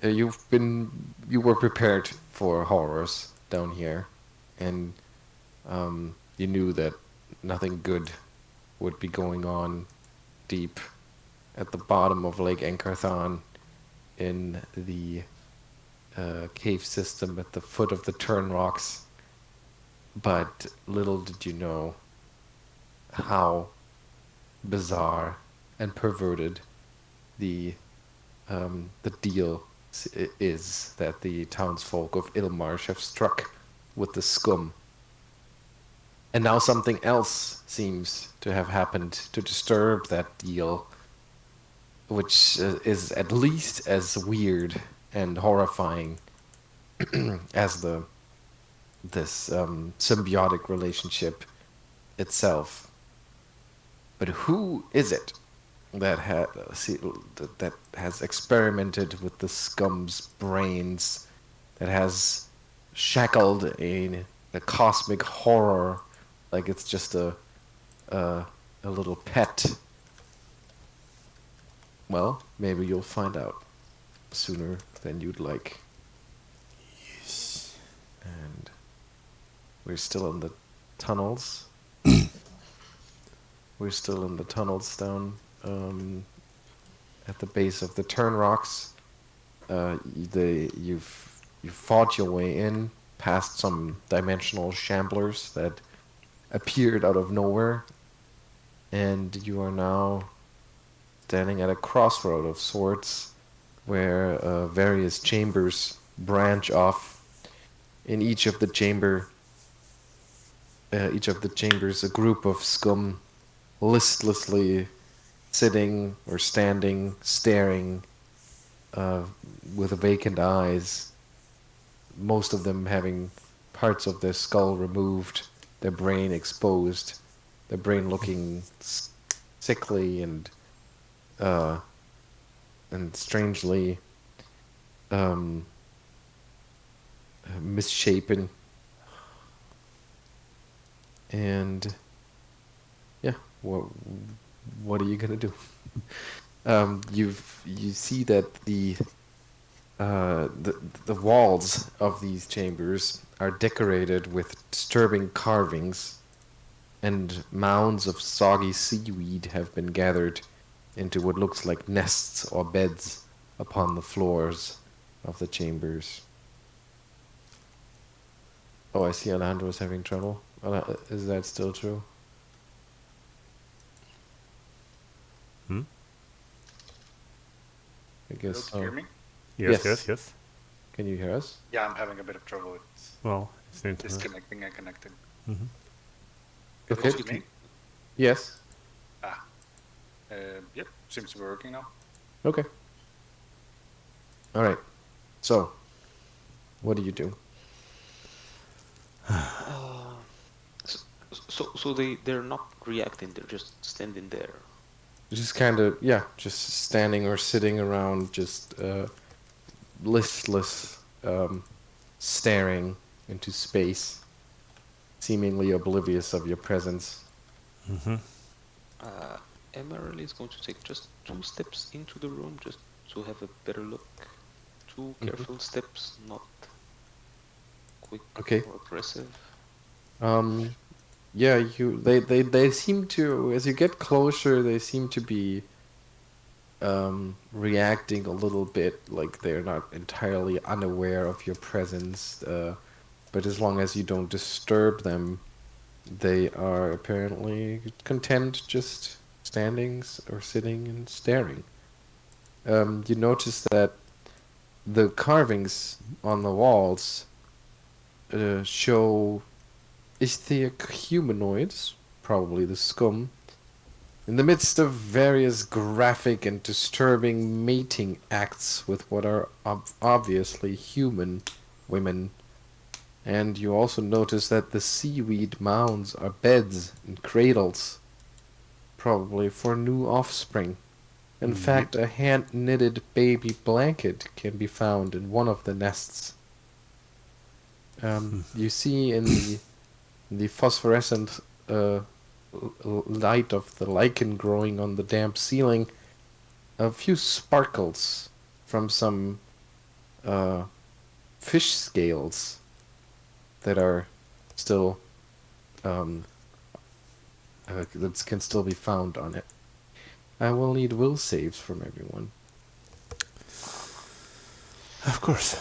you were prepared for horrors down here, and you knew that nothing good would be going on deep at the bottom of Lake Encarthon in the cave system at the foot of the Turn Rocks. But little did you know how bizarre and perverted the deal is that the townsfolk of Ilmarsh have struck with the scum. And now something else seems to have happened to disturb that deal, which is at least as weird and horrifying as this symbiotic relationship itself. But who is it that has experimented with the scum's brains, that has shackled a cosmic horror like it's just a little pet? Well, maybe you'll find out sooner than you'd like. Yes. And we're still in the tunnels. We're still in the tunnels down at the base of the Turn Rocks. You've fought your way in past some dimensional shamblers that appeared out of nowhere, and you are now standing at a crossroad of sorts, where various chambers branch off. In each of the chambers, a group of scum listlessly sitting or standing, staring with vacant eyes, most of them having parts of their skull removed, their brain exposed, their brain looking sickly and strangely misshapen. And yeah, what are you gonna do? You see that the walls of these chambers are decorated with disturbing carvings, and mounds of soggy seaweed have been gathered into what looks like nests or beds upon the floors of the chambers. Oh, I see Alhindri is having trouble. Is that still true? Hmm? I guess Can you hear me? Yes, Yes. yes, yes. Can you hear us? Yeah, I'm having a bit of trouble with Well, it's the internet. disconnecting and connecting. Mhm. Is Okay. it just me? Yes. Yep, seems to be working now. Okay. All right. So, what do you do? So they're not reacting, they're just standing there. Just kind of, yeah, just standing or sitting around, just listless, staring into space, seemingly oblivious of your presence. Mm-hmm. Emaírel is going to take just 2 steps into the room just to have a better look. 2 careful steps, not quick Okay. or aggressive. Yeah, they seem to, as you get closer, they seem to be reacting a little bit like they're not entirely unaware of your presence. But as long as you don't disturb them, they are apparently content just standing or sitting and staring. You notice that the carvings on the walls show etheric humanoids, probably the scum, in the midst of various graphic and disturbing mating acts with what are obviously human women. And you also notice that the seaweed mounds are beds and cradles, probably for new offspring. In fact, a hand-knitted baby blanket can be found in one of the nests. You see in the phosphorescent light of the lichen growing on the damp ceiling a few sparkles from some fish scales that are still that can still be found on it. I will need will saves from everyone. Of course.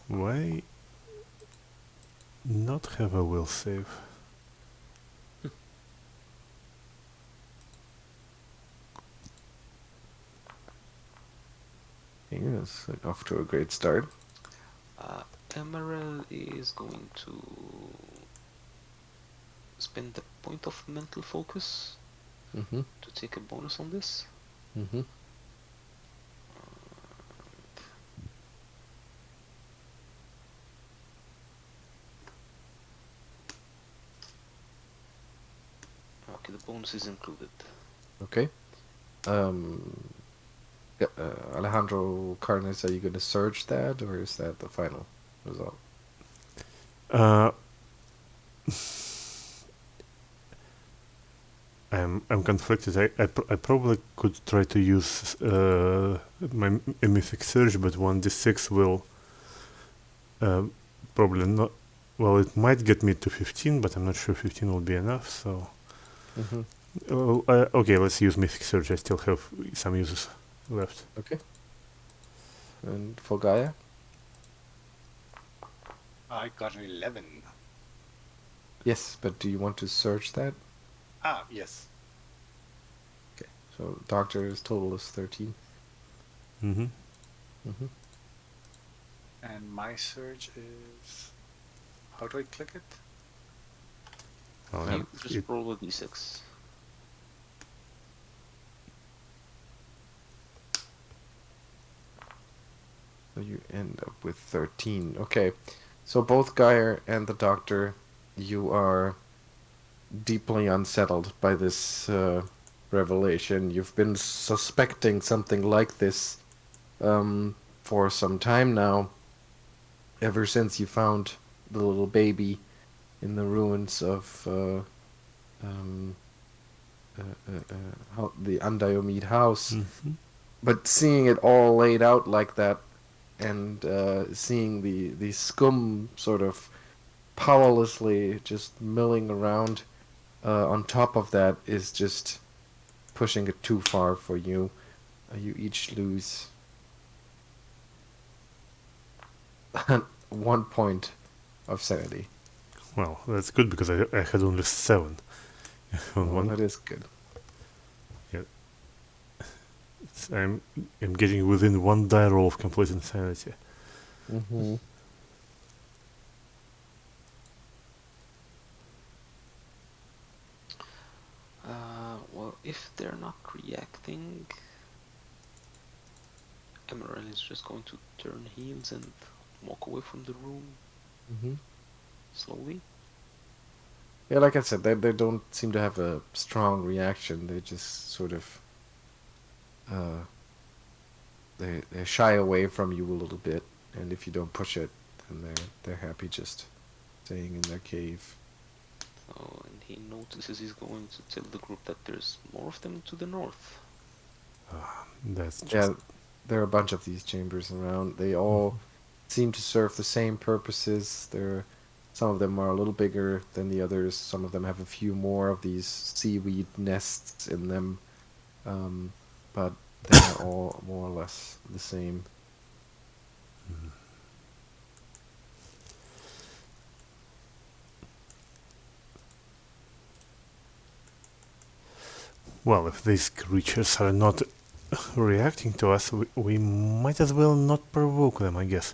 Why not have a will save? Yes, off to a great start. Emaírel is going to spend a point of mental focus Mm-hmm. to take a bonus on this. Mm-hmm. Okay, the bonus is included. Okay. Alejandro Carnes, are you going to surge that, or is that the final result? Uh, I'm conflicted. I probably could try to use my Mythic Surge, but 1d6 will probably not. Well, it might get me to 15, but I'm not sure 15 will be enough. So, Mm-hmm. okay, let's use Mythic Surge. I still have some uses left. Okay. And for Gaia? I got an 11. Yes, but do you want to surge that? Ah, yes. Okay. So Doctor's total is 13. Mm-hmm. Mm-hmm. And my surge is... How do I click it? Oh, You just roll a d6. So you end up with 13. Okay. So both Geier and the Doctor, you are deeply unsettled by this revelation. You've been suspecting something like this for some time now, ever since you found the little baby in the ruins of the Undiomede house. Mm-hmm. But seeing it all laid out like that, and seeing the scum sort of powerlessly just milling around on top of that is just pushing it too far for you. You each lose 1 point of sanity. Well, that's good because I had only 7 on Well, one. that is good. I'm getting within 1 die roll of complete insanity. Mm-hmm. Well, if they're not reacting, Emaírel is just going to turn heels and walk away from the room Mm-hmm. slowly. Yeah, like I said, they don't seem to have a strong reaction. They just sort of they shy away from you a little bit, and if you don't push it, then they're happy just staying in their cave. Oh, and he notices he's going to tell the group that there's more of them to the north. That's just... Yeah, there are a bunch of these chambers around. They all seem to serve the same purposes. Some of them are a little bigger than the others. Some of them have a few more of these seaweed nests in them, but they're all more or less the same. Well, if these creatures are not reacting to us, we might as well not provoke them, I guess.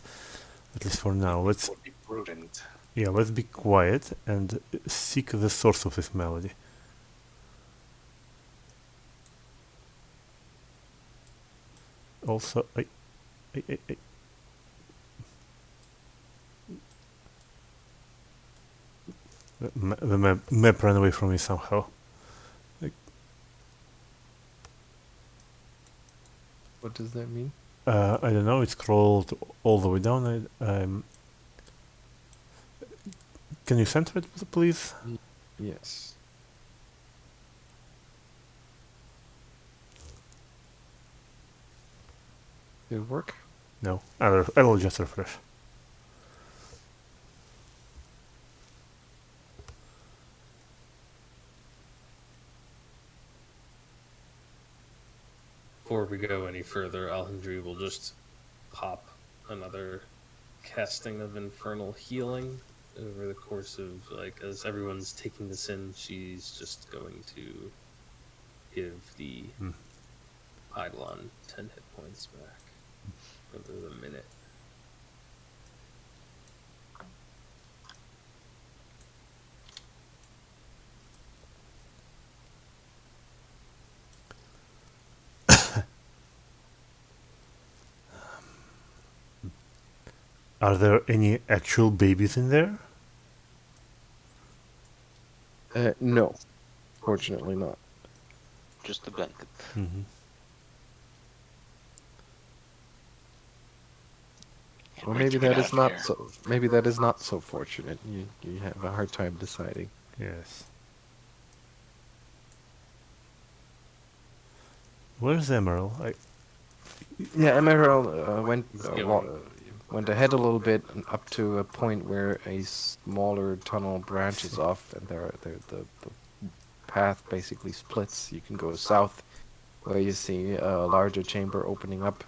At least for now. Let's Would be prudent. be quiet and seek the source of this melody. Also, the map ran away from me somehow. What does that mean? I don't know. It scrolled all the way down. Can you center it, please? Yes. Did it work? No, I will just refresh. Before we go any further, Alhindri will just pop another casting of infernal healing over the course of, like, as everyone's taking this in, she's just going to give the Eidolon 10 hit points back over the minute. Are there any actual babies in there? No. Fortunately not. Just a blanket. Mm-hmm. Or maybe that is not so. Maybe that is not so fortunate. You have a hard time deciding. Yes. Where's Emaírel? Yeah, Emaírel going. went ahead a little bit and up to a point where a smaller tunnel branches off, and the path basically splits. You can go south, where you see a larger chamber opening up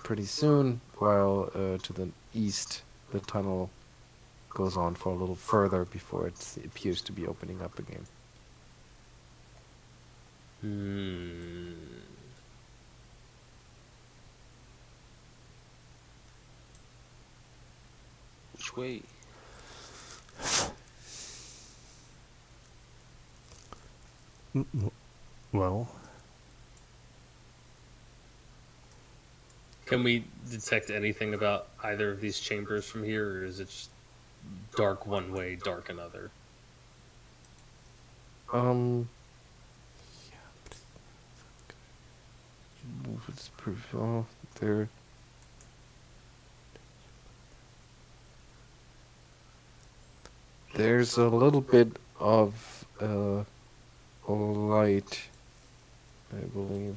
pretty soon, while to the east the tunnel goes on for a little further before it appears to be opening up again. Which way? Well, Can we detect anything about either of these chambers from here, or is it just dark one way, dark another? It's oh, there. There's a little bit of light, I believe.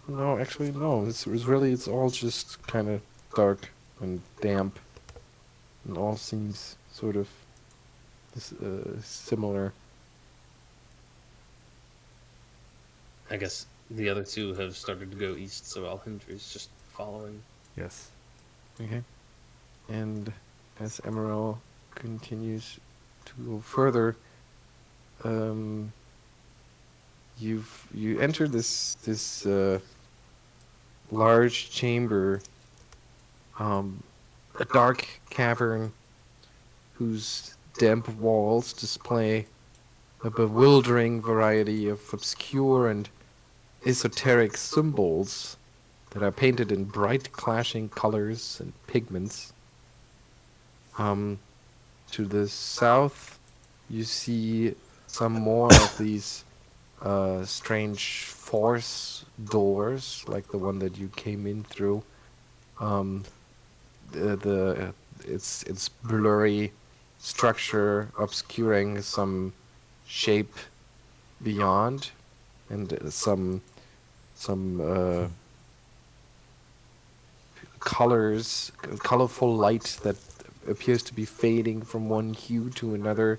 No, actually, no. It's all just kind of dark and damp, and all seems sort of similar. I guess the other two have started to go east, so Alhindri's just following. yes. Okay. And as Emaírel continues to go further, you enter this large chamber, a dark cavern whose damp walls display a bewildering variety of obscure and esoteric symbols that are painted in bright clashing colors and pigments. To the south, you see some more of these strange force doors, like the one that you came in through. Its blurry structure obscuring some shape beyond, and some colorful light that appears to be fading from one hue to another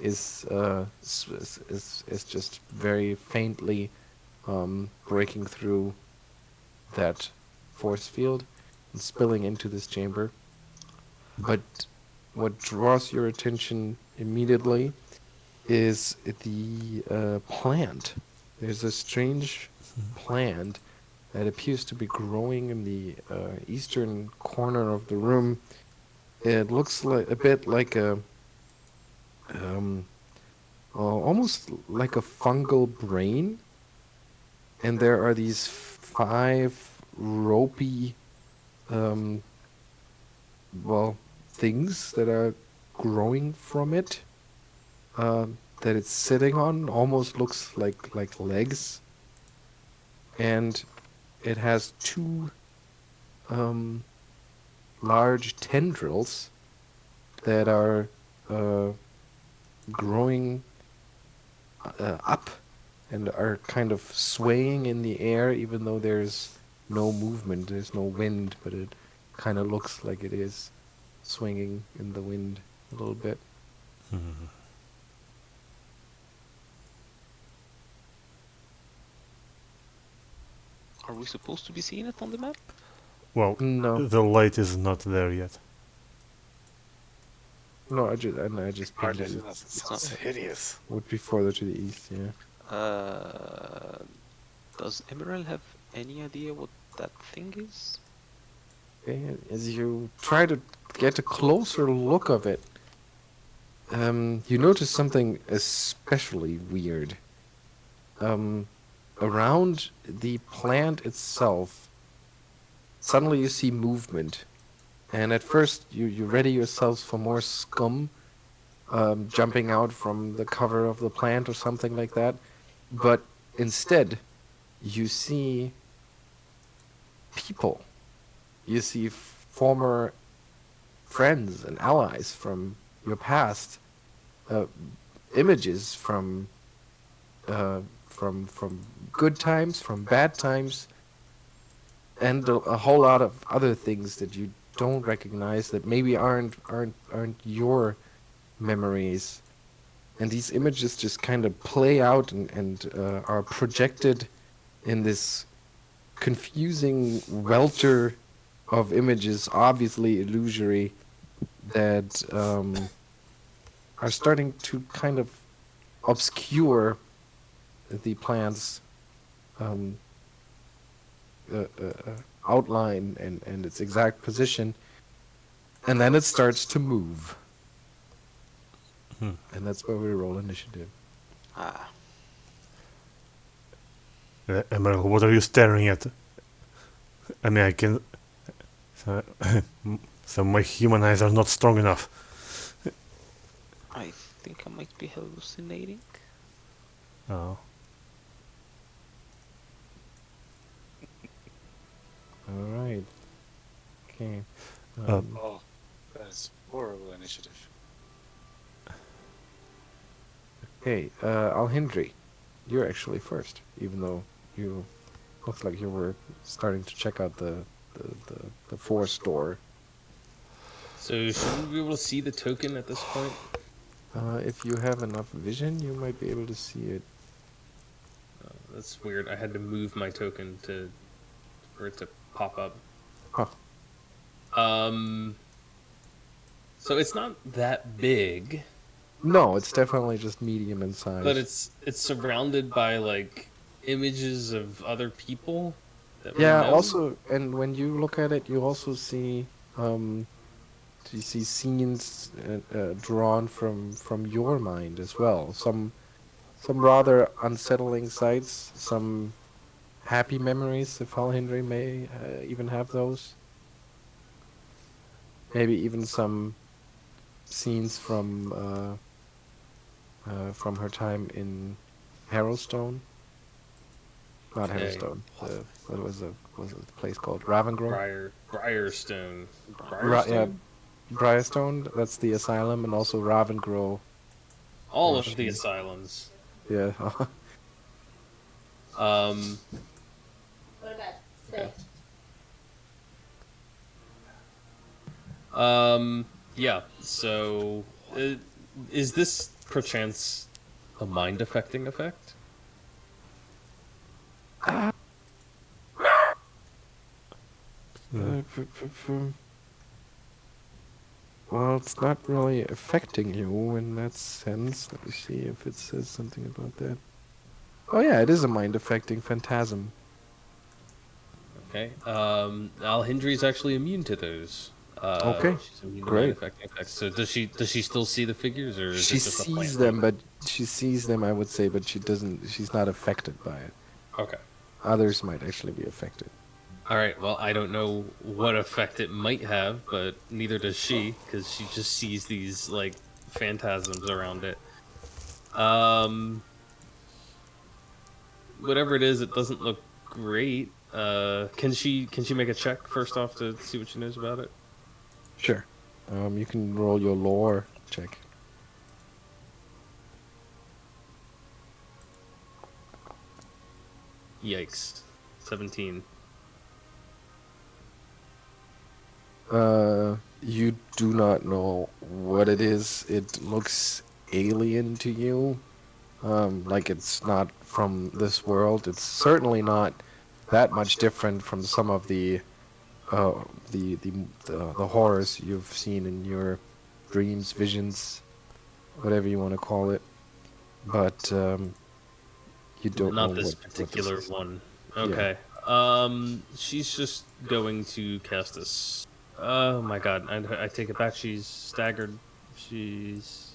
is just very faintly breaking through that force field and spilling into this chamber. But what draws your attention immediately is the plant. There's a strange plant that appears to be growing in the eastern corner of the room. It looks like a bit like a almost like a fungal brain, and there are these 5 ropey things that are growing from it, that it's sitting on. Almost looks like legs, and it has 2 large tendrils that are growing up and are kind of swaying in the air, even though there's no movement, there's no wind, but it kind of looks like it is swinging in the wind a little bit. Are we supposed to be seeing it on the map? Well, No. the light is not there yet. No, I just Hardly pinged you. that not- sounds hideous. Would be further to the east, yeah. Does Emaṛēl have any idea what that thing is? Okay, as you try to get a closer look of it, you notice something especially weird. Around the plant itself, suddenly you see movement. And at first, you ready yourselves for more scum jumping out from the cover of the plant or something like that. But instead, you see people. You see former friends and allies from your past, images from good times, from bad times, and a whole lot of other things that you don't recognize that maybe aren't your memories. And these images just kind of play out and are projected in this confusing welter of images, obviously illusory, that are starting to kind of obscure the plant's outline and its exact position, and then it starts to move. And that's where we roll initiative. Ah, Emaṛēl, what are you staring at? I mean, I can... So my human eyes are not strong enough. I think I might be hallucinating. Oh. All right. Okay. Oh, that's horrible initiative. Okay, Alhindri, you're actually first, even though you looks like you were starting to check out the forest door. So should we be able to see the token at this point? If you have enough vision, you might be able to see it. That's weird. I had to move my token for it to pop up. Huh. So it's not that big, No, it's definitely just medium in size. but it's surrounded by like images of other people. That we Yeah, know. also, and when you look at it, you also see scenes drawn from your mind as well. Some rather unsettling sights, some happy memories, if Alhindri may even have those. Maybe even some scenes from her time in Harrowstone. Not Okay. Harrowstone. What was the place called? Ravengro? Briarstone. Yeah, Briarstone. That's the asylum, and also Ravengro. All of the asylums. Yeah. Um, What about Okay. Sith? yeah. So, is this perchance a mind affecting effect? Well, it's not really affecting you in that sense. Let me see if it says something about that. Oh yeah, it is a mind-affecting phantasm. Okay. Alhindri is actually immune to those. Okay, She's immune to great. mind-affecting effects. So does she still see the figures, or is She it just a plant sees them, thing? but she sees them, I would say, but she doesn't. She's not affected by it. Okay. Others might actually be affected. All right. Well, I don't know what effect it might have, but neither does she, because she just sees these like phantasms around it. Whatever it is, it doesn't look great. Can she make a check first off to see what she knows about it? Sure. You can roll your lore check. Yikes. 17. You do not know what it is. It looks alien to you. Like it's not from this world. It's certainly not that much different from some of the horrors you've seen in your dreams, visions, whatever you want to call it. But you don't know Not this what particular this is. one. Yeah. Okay. She's just going to cast this. Oh my god! I take it back. She's staggered. She's.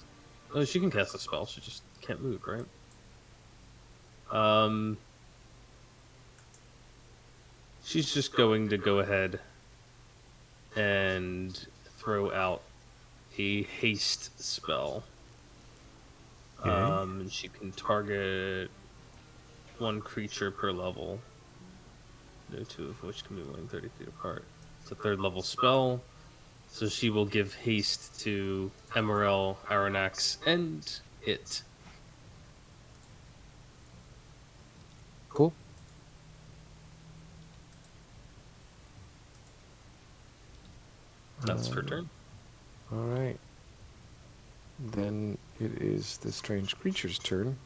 Oh, she can cast a spell. She just can't move, right? She's just going to go ahead and throw out a haste spell. Okay. And she can target one creature per level. No two of which can be within 30 feet apart. It's a third level spell. So she will give haste to Emaírel, Arronax, and it. Cool. That's her turn. All right. Then it is the strange creature's turn.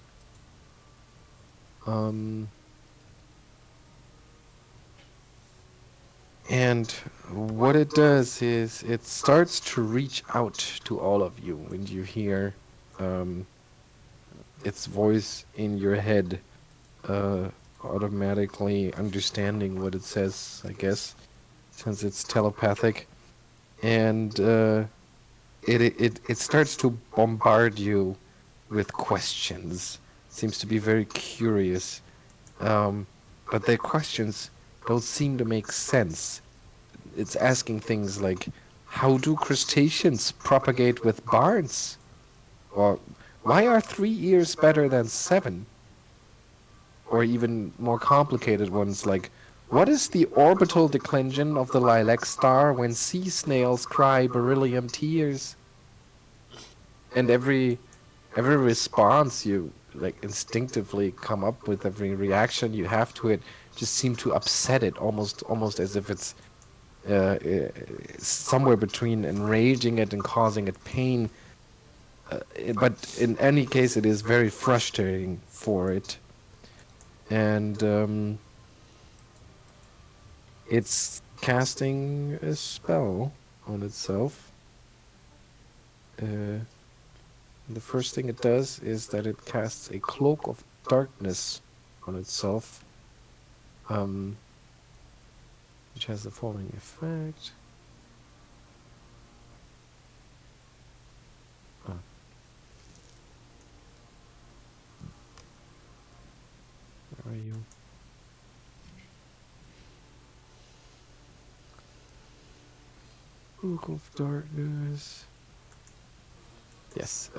And what it does is it starts to reach out to all of you, and you hear its voice in your head, automatically understanding what it says, I guess, since it's telepathic. And it starts to bombard you with questions. Seems to be very curious, but the questions don't seem to make sense. It's asking things like, how do crustaceans propagate with barns? Or why are 3 years better than 7? Or even more complicated ones like, what is the orbital declension of the lilac star when sea snails cry beryllium tears? And every response you like instinctively come up with, every reaction you have to it, just seem to upset it, almost as if it's somewhere between enraging it and causing it pain. But in any case, it is very frustrating for it. And it's casting a spell on itself. The first thing it does is that it casts a cloak of darkness on itself, which has the following effect. Where are you? Cloak of darkness. Yes.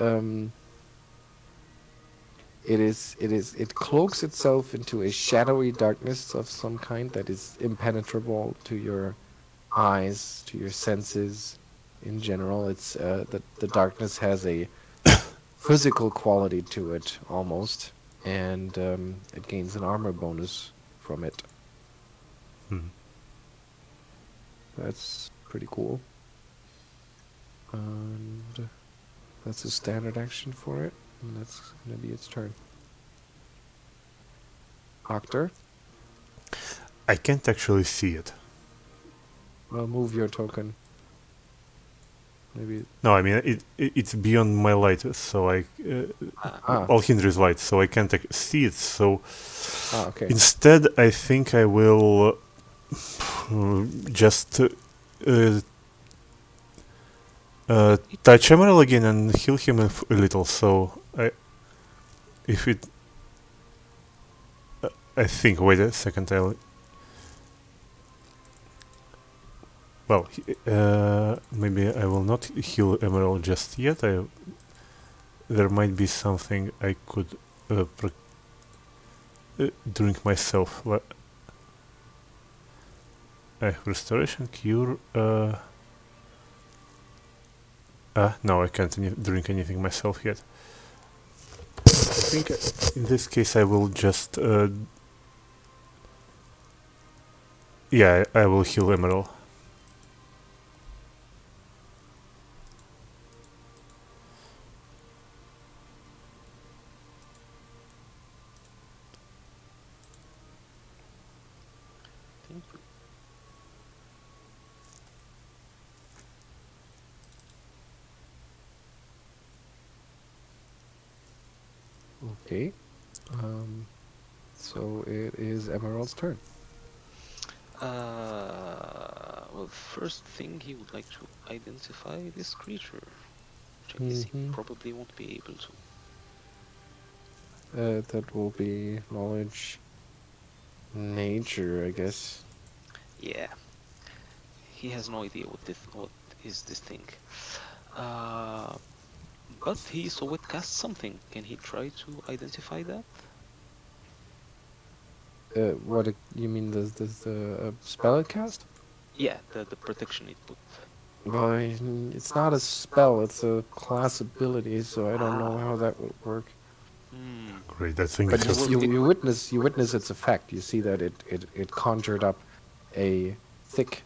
It cloaks itself into a shadowy darkness of some kind that is impenetrable to your eyes, to your senses in general. It's the darkness has a physical quality to it almost, and it gains an armor bonus from it. That's pretty cool. And that's a standard action for it, and that's going to be its turn. Octor? I can't actually see it. Well, move your token. Maybe. No, I mean it's beyond my light, so Alhindri's light, so I can't see it. So okay. instead, I think I will just touch Emaírel again and heal him a little. So I think. Wait a second. Well, maybe I will not heal Emaírel just yet. There might be something I could drink myself. Restoration, cure. No, I can't drink anything myself yet. I think in this case I will just Yeah, I will heal Emaírel. Thank you. Okay. So it is Emerald's turn. Well, first thing he would like to identify this creature, which I guess he Mhm. probably won't be able to. That will be knowledge, nature, I guess. Yeah, he has no idea what is this thing. Uh, but he saw it cast something. Can he try to identify that? You mean? Does the spell it cast? Yeah, the protection it put. Well, it's not a spell; it's a class ability, so I don't know Ah. how that would work. Great, that thing But is you, just... you, you witness its effect. You see that it conjured up a thick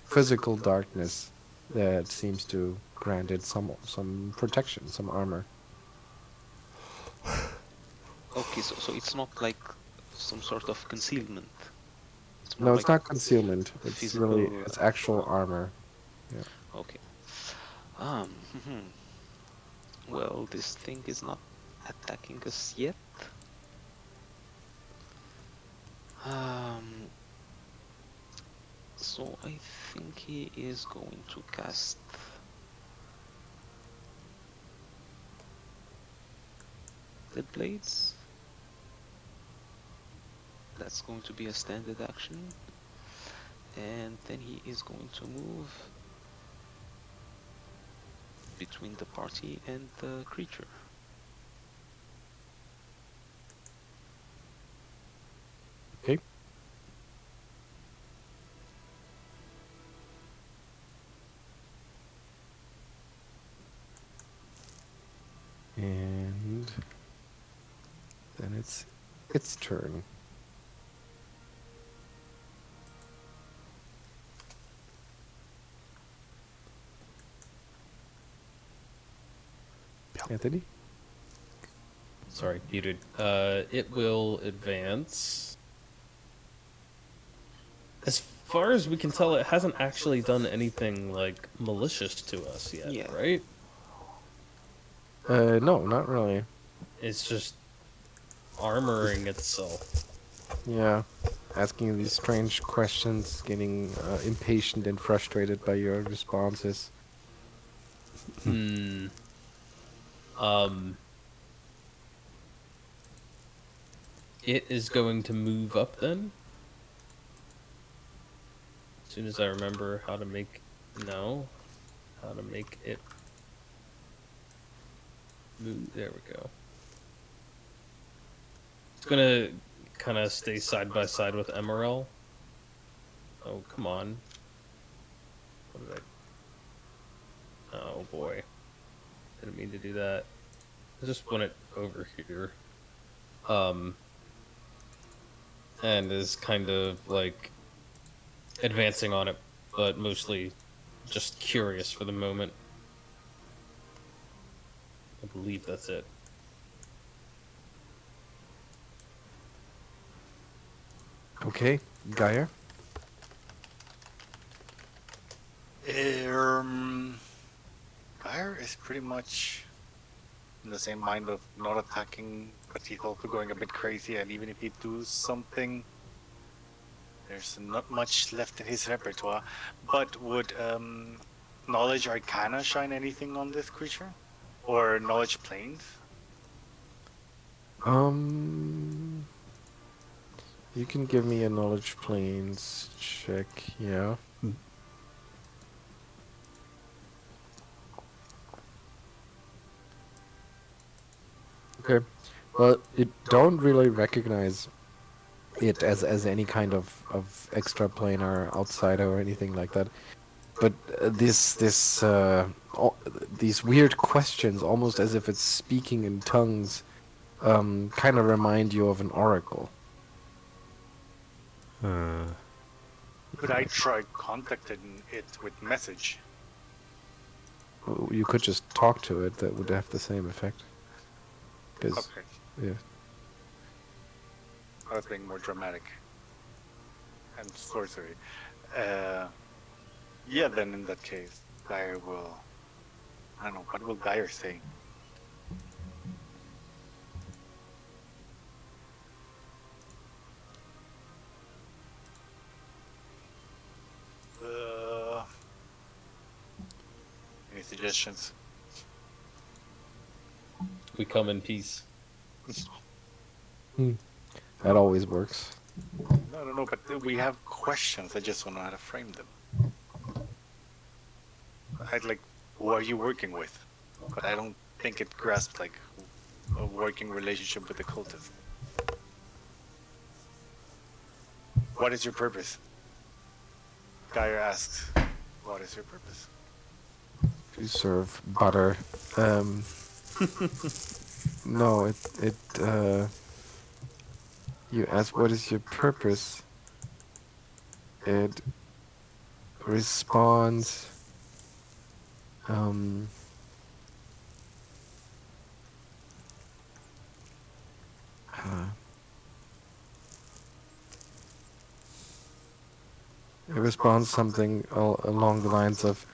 physical darkness that seems to grant it some protection, some armor. Okay, so it's not like some sort of concealment. It's more No, like it's not concealment. physical. It's actual armor. Yeah. Okay. Um. Well, this thing is not attacking us yet. Um. So I think he is going to cast the blades. That's going to be a standard action. And then he is going to move between the party and the creature. Okay. And then it's its turn. Anthony? Sorry, muted. It will advance. As far as we can tell, it hasn't actually done anything like malicious to us yet, Yeah. right? No, not really. It's just armoring itself. Yeah. Asking these strange questions, getting impatient and frustrated by your responses. Hmm. It is going to move up then. As soon as I remember how to make it move. There we go. It's gonna kind of stay side by side with Emaírel. Oh, come on. What did I... Oh, boy. Didn't mean to do that. I just want it over here. And is kind of, like, advancing on it, but mostly just curious for the moment. I believe that's it. Okay, Geier? Geier is pretty much in the same mind of not attacking, but he's also going a bit crazy, and even if he do something, there's not much left in his repertoire. But would Knowledge Arcana shine anything on this creature? Or Knowledge Planes? You can give me a knowledge planes check, yeah. Okay. Well, you don't really recognize it as any kind of extraplanar outsider or anything like that. But these weird questions, almost as if it's speaking in tongues, kind of remind you of an oracle. Could I try contacting it with message? You could just talk to it. That would have the same effect. Because Okay, yeah, I was being more dramatic. And sorcery. Yeah, then in that case, Geier will... I don't know, what will Geier say? Any suggestions? We come in peace. that always works. No, but we have questions. I just don't know how to frame them. I'd like, who are you working with? But I don't think it grasps like a working relationship with the cultist. What is your purpose? Geier asks, what is your purpose? You serve butter. No, you ask what is your purpose. It responds. It responds something along the lines of,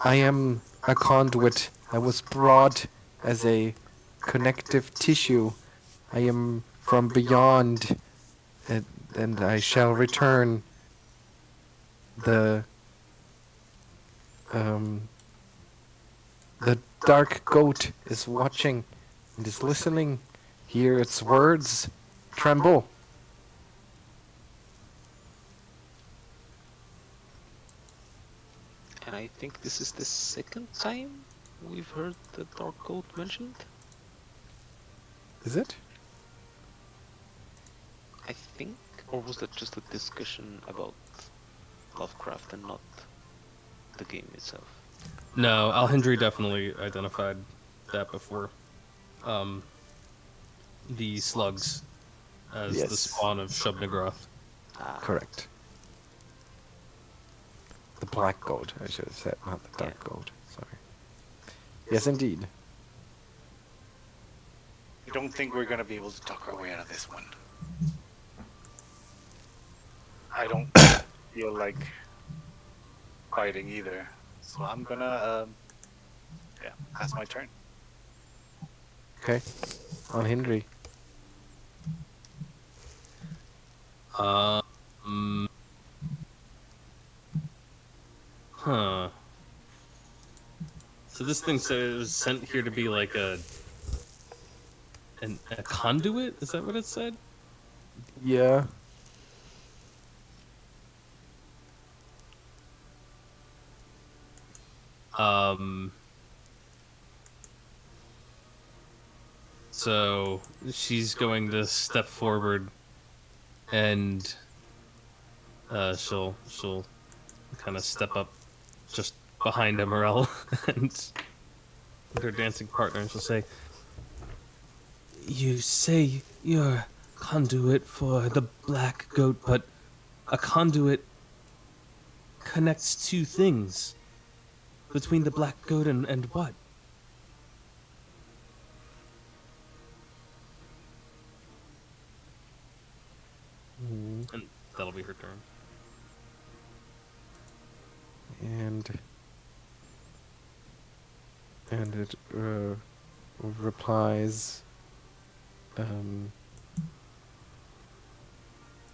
I am a conduit. I was brought as a connective tissue. I am from beyond, and I shall return. The dark goat is watching and is listening. Hear its words tremble. And I think this is the second time we've heard the Dark Goat mentioned. Is it? I think, or was that just a discussion about Lovecraft and not the game itself? No, Alhindri definitely identified that before. The slugs as the Yes. spawn of Shub-Nigroth. Correct. The black goat, I should have said, not the dark goat. Sorry. Yes, indeed. I don't think we're gonna be able to talk our way out of this one. I don't feel like fighting either, so I'm gonna, pass my turn. Okay. Alhindri. Huh. So this thing said it was sent here to be like a conduit? Is that what it said? Yeah. So she's going to step forward, and she'll kind of step up just behind Emaírel and with her dancing partner, and she'll say, "You say you're a conduit for the black goat, but a conduit connects two things between the black goat and what?" And that'll be her turn. And it replies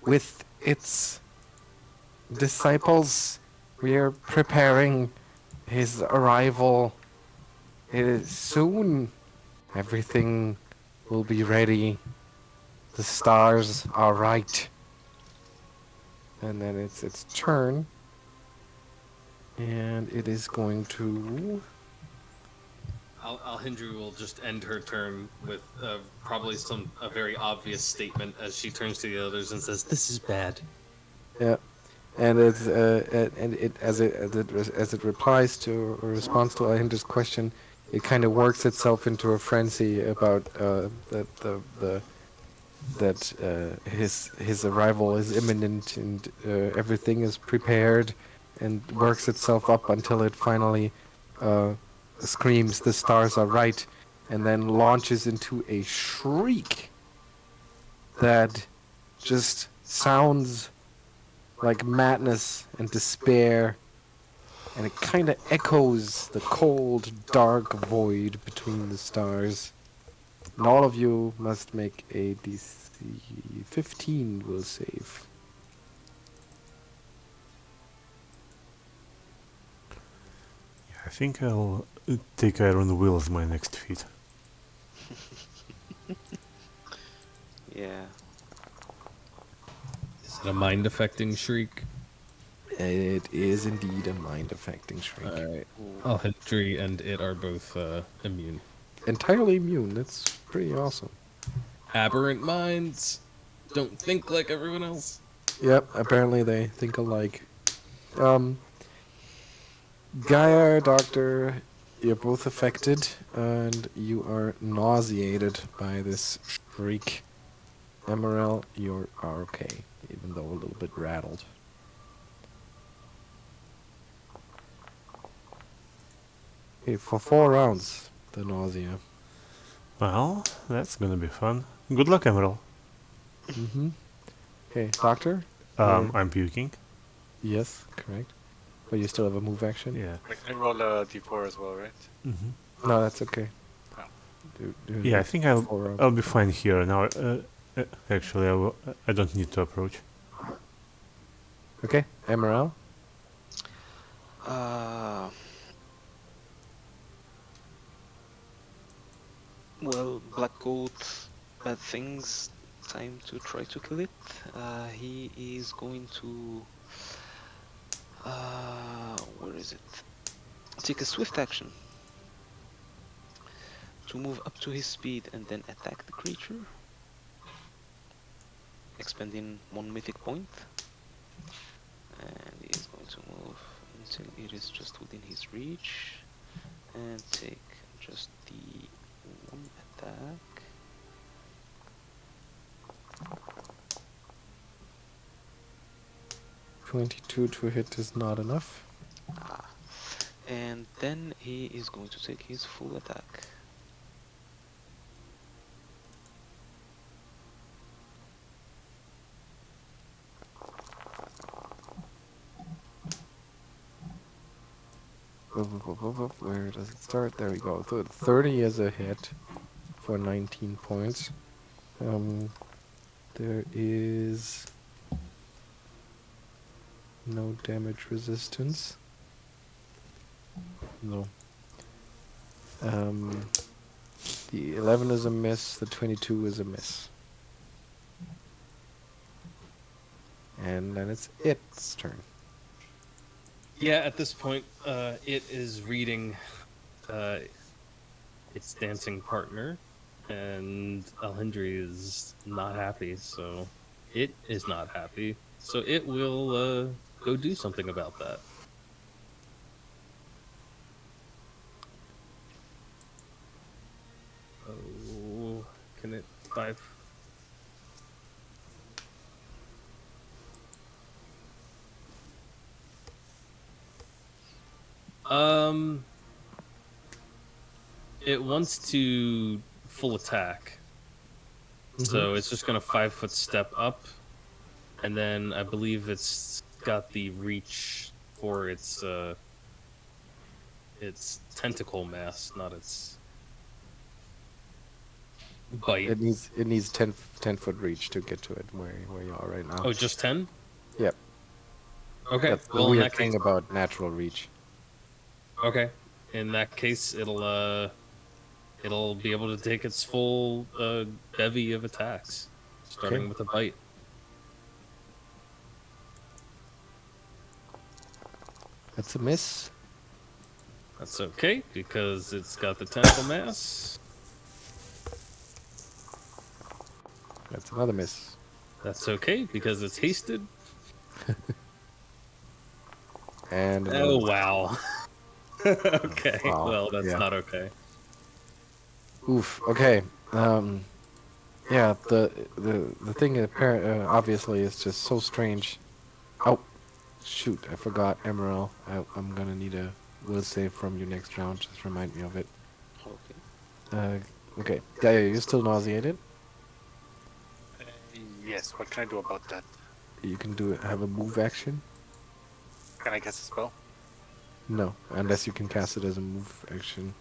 with its disciples, we are preparing his arrival. It is soon. Everything will be ready. The stars are right. And then it's its turn. And it is going to... Alhindri will just end her turn with probably a very obvious statement as she turns to the others and says, "This is bad." Yeah, and as it replies to or responds to Alhindri's question, it kind of works itself into a frenzy about the that his arrival is imminent and everything is prepared, and works itself up until it finally screams, "The stars are right," and then launches into a shriek that just sounds like madness and despair, and it kind of echoes the cold, dark void between the stars. And all of you must make a DC 15 will save. I think I'll take Iron Will as my next feat. Yeah. Is it a mind affecting shriek? It is indeed a mind-affecting shriek. Alright. Ooh. Alhindri and it are both immune. Entirely immune. That's pretty awesome. Aberrant minds don't think like everyone else. Yep, apparently they think alike. Geier, Doctor, you're both affected, and you are nauseated by this shriek. Emaírel, you are okay, even though a little bit rattled. Okay, for 4 rounds, the nausea. Well, that's gonna be fun. Good luck, Emaírel. Mm-hmm. Okay, Doctor? I'm puking. Yes, correct. But you still have a move action? Yeah. I roll a d4 as well, right? Mm-hmm. No, that's okay. Oh. Yeah, I think 4 rounds. I'll be fine here now. Actually, I don't need to approach. Okay, Emaírel? Well, Black Goat, bad things. Time to try to kill it. He is going to. Where is it? Take a swift action to move up to his speed and then attack the creature, expending 1 mythic point. And he is going to move until it is just within his reach and take just the 1 attack. .22 to hit is not enough. And then he is going to take his full attack. Where does it start? There we go. 30 is a hit for 19 points. There is no damage resistance. No. The 11 is a miss. The 22 is a miss. And then it's its turn. Yeah, at this point, it is reading its dancing partner, and Alhindri is not happy, so it is not happy. So it will go do something about that. Oh, can it 5? It wants to full attack. So it's just gonna 5-foot step up, and then I believe it's got the reach for its tentacle mass, not its bite. It needs 10 foot reach to get to it where you are right now. Oh, just 10? Yep. Okay. That's the Well, in weird that thing case, about natural reach. okay. In that case, it'll be able to take its full bevy of attacks, starting Okay. with a bite. That's a miss. That's okay because it's got the tentacle mass. That's another miss. That's okay because it's hasted. And another Oh miss. wow. Okay. Wow, Well, that's yeah. not okay. Oof. Okay. Yeah, the thing obviously is just so strange. Oh, shoot, I forgot Emaṛel. I'm gonna need a will save from you next round. Just remind me of it. Okay. Okay. Geier, you're still nauseated? Yes, what can I do about that? You can have a move action? Can I cast a spell? No, unless you can cast it as a move action.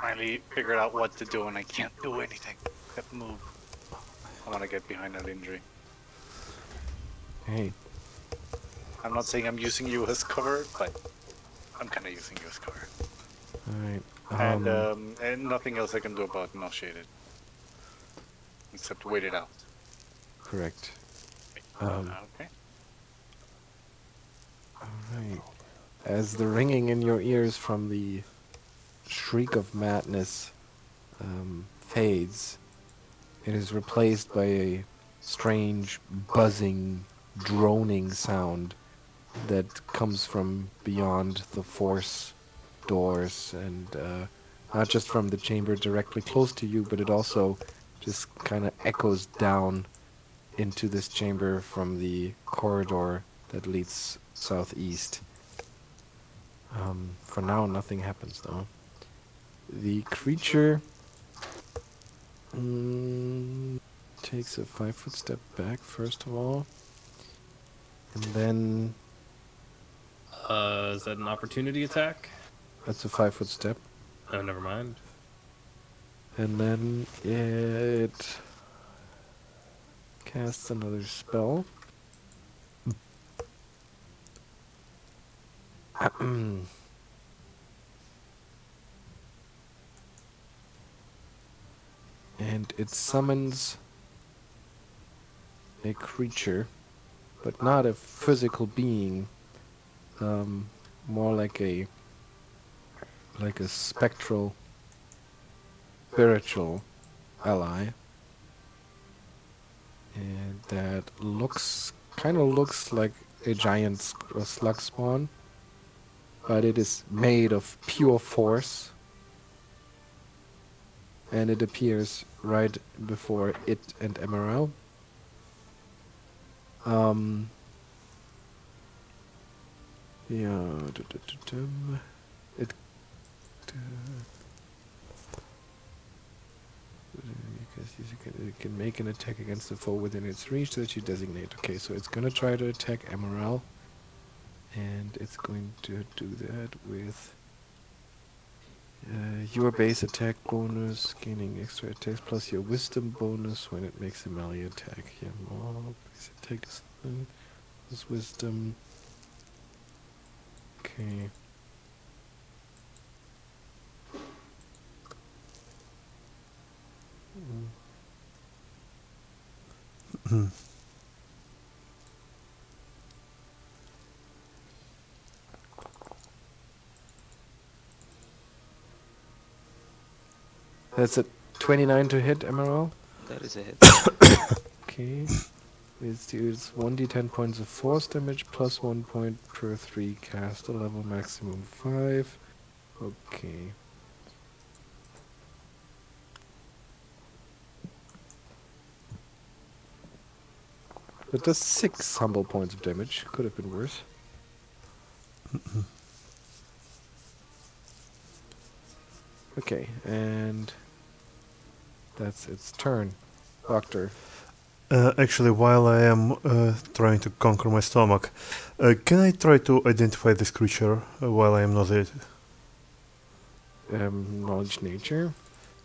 Finally figured out what to do and I can't do anything except move. I want to get behind Alhindri. Hey, I'm not saying I'm using you as cover, but I'm kind of using you as cover. alright. And nothing else I can do about nauseated. Except wait it out. Correct. Okay. Alright. As the ringing in your ears from the shriek of madness fades, it is replaced by a strange, buzzing, droning sound that comes from beyond the force doors, and not just from the chamber directly close to you, but it also just kind of echoes down into this chamber from the corridor that leads southeast. For now, nothing happens, though. The creature takes a 5-foot step back, first of all. And then Is that an opportunity attack? that's a 5-foot step. Oh, never mind. And then it casts another spell. And it summons a creature, but not a physical being, more like a spectral, spiritual ally. And that kind of looks like a giant slug spawn, but it is made of pure force. And it appears right before it and Emaṛel. Yeah. It. Because it can make an attack against the foe within its reach that you designate. Okay, so it's gonna try to attack Emaṛel, and it's going to do that with your base attack bonus, gaining extra attacks, plus your wisdom bonus when it makes a melee attack. Yeah, more base attack is wisdom. Okay. That's a 29 to hit, Emaṛel. That is a hit. Okay. It deals 1d10 points of force damage plus 1 point per 3 cast, a level maximum 5. Okay. That does 6 humble points of damage. Could have been worse. Okay, and that's its turn. Doctor. Actually, while I am trying to conquer my stomach, can I try to identify this creature while I am nauseated? Knowledge nature.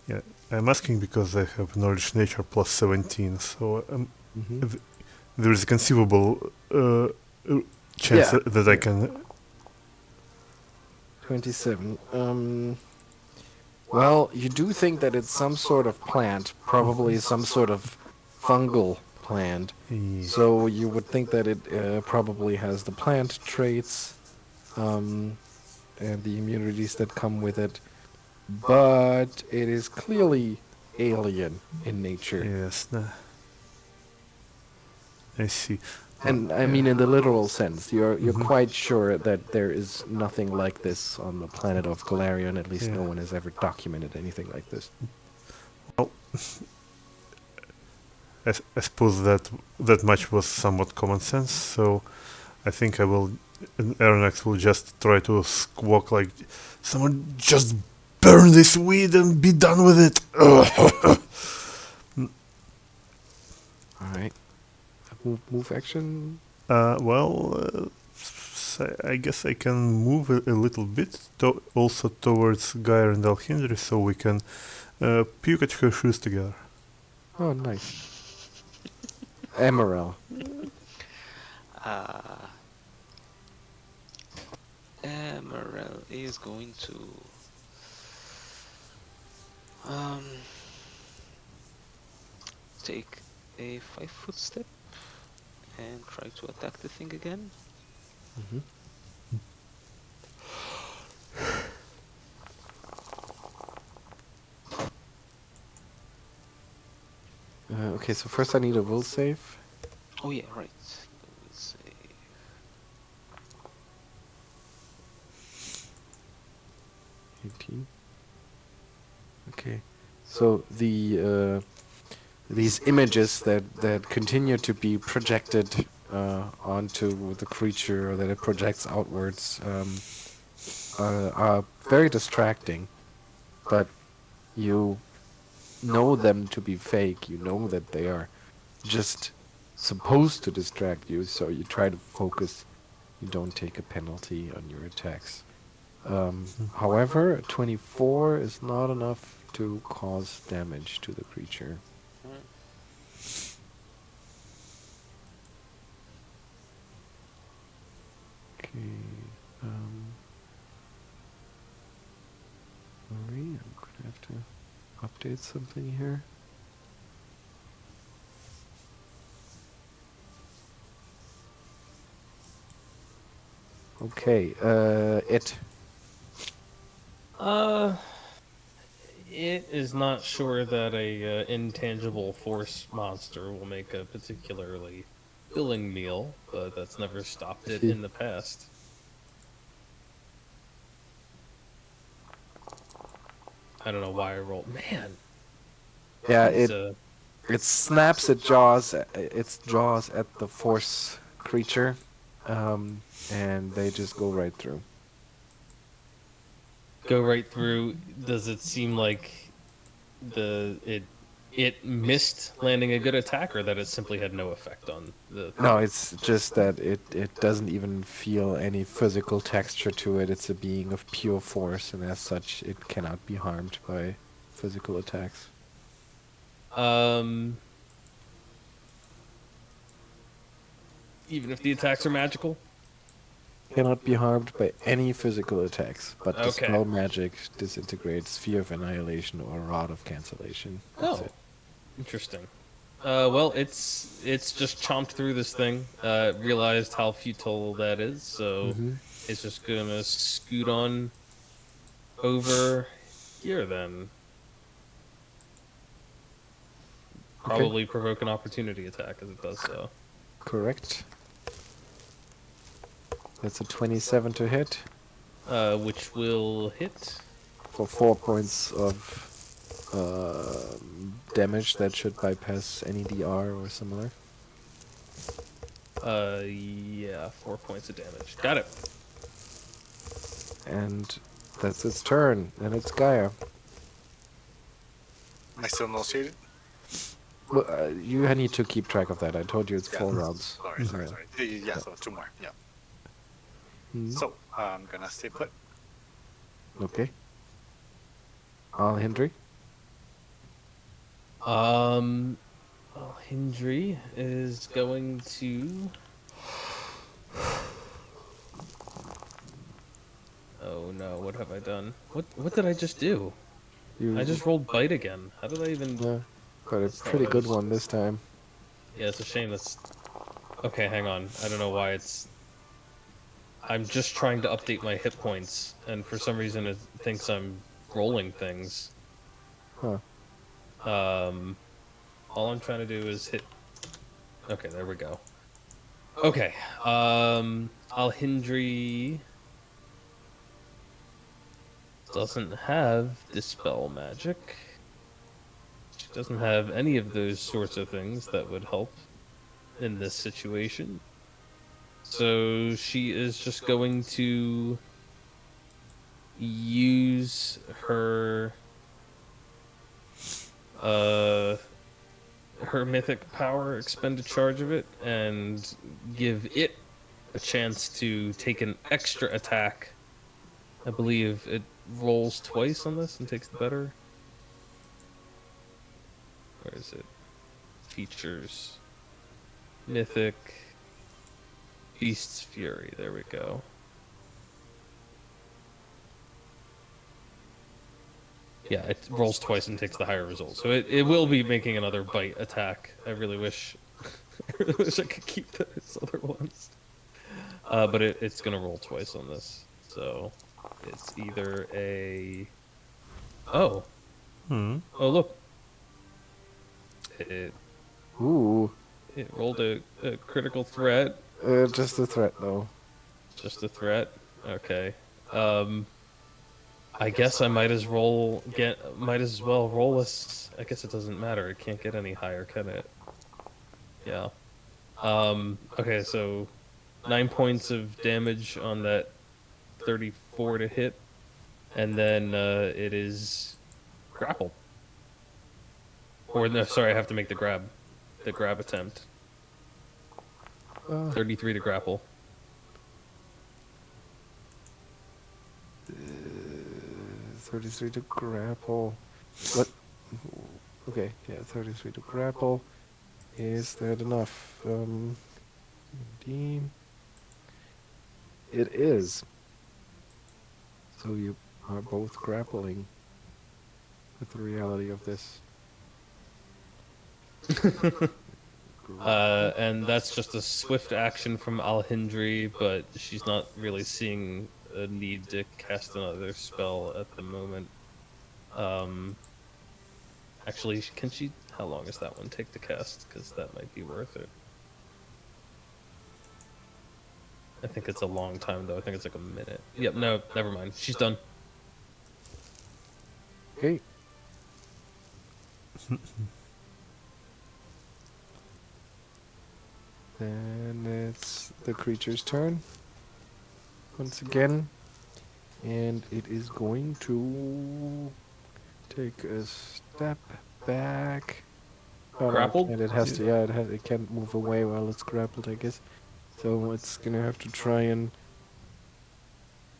Yeah, I'm asking because I have knowledge nature plus 17, so there is a conceivable chance Yeah. that I can... 27. Well, you do think that it's some sort of plant, probably some sort of fungal plant. So you would think that it probably has the plant traits and the immunities that come with it. But it is clearly alien in nature. Yes, I see. And I mean, in the literal sense, you're quite sure that there is nothing like this on the planet of Galarian. At least no Yeah. one has ever documented anything like this. Well, I suppose that much was somewhat common sense, so I think Arronax will just try to squawk like, someone just burn this weed and be done with it. All right. Move action. I guess I can move a little bit, also towards Geier and Alhindri, so we can puke at her shoes together. Oh, nice. Emaṛel. Emaṛel is going to take a 5-foot step and try to attack the thing again. Mm-hmm. Okay, so first I need a will save. Oh yeah, right. Let's say 18. Okay, so these images that continue to be projected onto the creature, or that it projects outwards, are very distracting. But you know them to be fake. You know that they are just supposed to distract you, so you try to focus. You don't take a penalty on your attacks. However, 24 is not enough to cause damage to the creature. Okay. Sorry, I'm gonna have to update something here. Okay, it. It is not sure that a intangible force monster will make a particularly filling meal, but that's never stopped it in the past. I don't know why I rolled. Man. Yeah, It's, it snaps its jaws at the force creature, and they just go right through. go right through. Does it seem like it missed landing a good attack, or that it simply had no effect on the? No, it's just that it doesn't even feel any physical texture to it. It's a being of pure force, and as such, it cannot be harmed by physical attacks. Even if the attacks are magical. Cannot be harmed by any physical attacks, but Okay. dispel magic, disintegrate, sphere of annihilation, or rod of cancellation. That's it. Interesting. Well, it's just chomped through this thing. Realized how futile that is, so it's just gonna scoot on over here then. Probably provoke an opportunity attack as it does so. Correct. That's a 27 to hit Which will hit. for 4 points of damage that should bypass any DR or similar. Yeah, 4 points of damage. Got it. And that's its turn, and it's Geier. Am I still nauseated? Well, you need to keep track of that. I told you it's 4 rounds. Sorry. Yeah, so 2 more. Yeah. So I'm gonna stay put. Okay. Alhindri. Alhindri is going to. Oh no! What have I done? What did I just do? I just rolled bite again. How did I even? Yeah, but a pretty good one this time. Yeah, it's a shame that's... Okay, hang on. I don't know why it's... I'm just trying to update my hit points, and for some reason it thinks I'm rolling things. Huh. All I'm trying to do is hit... Okay, there we go. Okay. Alhindri doesn't have Dispel Magic. She doesn't have any of those sorts of things that would help in this situation. So she is just going to use her her mythic power, expend a charge of it, and give it a chance to take an extra attack. I believe it rolls twice on this and takes the better. Where is it? Features. Mythic. Beast's Fury. There we go. Yeah, it rolls twice and takes the higher result. So it will be making another bite attack. I really wish I could keep those other ones. But it's gonna roll twice on this. So it's either a Oh look. It Ooh, rolled a critical threat. just a threat though. Just a threat. Okay. I guess I might as well roll this. I guess it doesn't matter. It can't get any higher, can it? Yeah. Okay, so 9 points of damage on that 34 to hit, and then it is grappled. Or no, sorry, I have to make the grab attempt. 33 to grapple. 33 to grapple. What? Okay, yeah, 33 to grapple. Is that enough? 17. It is. So you are both grappling with the reality of this. And that's just a swift action from Alhindri, but she's not really seeing a need to cast another spell at the moment. Actually, can she? How long does that one take to cast? Because that might be worth it. I think it's a long time, though. I think it's like a minute. Yep, no, never mind. She's done. Okay. Then it's the creature's turn. Once again. And it is going to take a step back. Oh, no, Grappled? and it has to, yeah, it can't move away while it's grappled, I guess. So it's gonna have to try and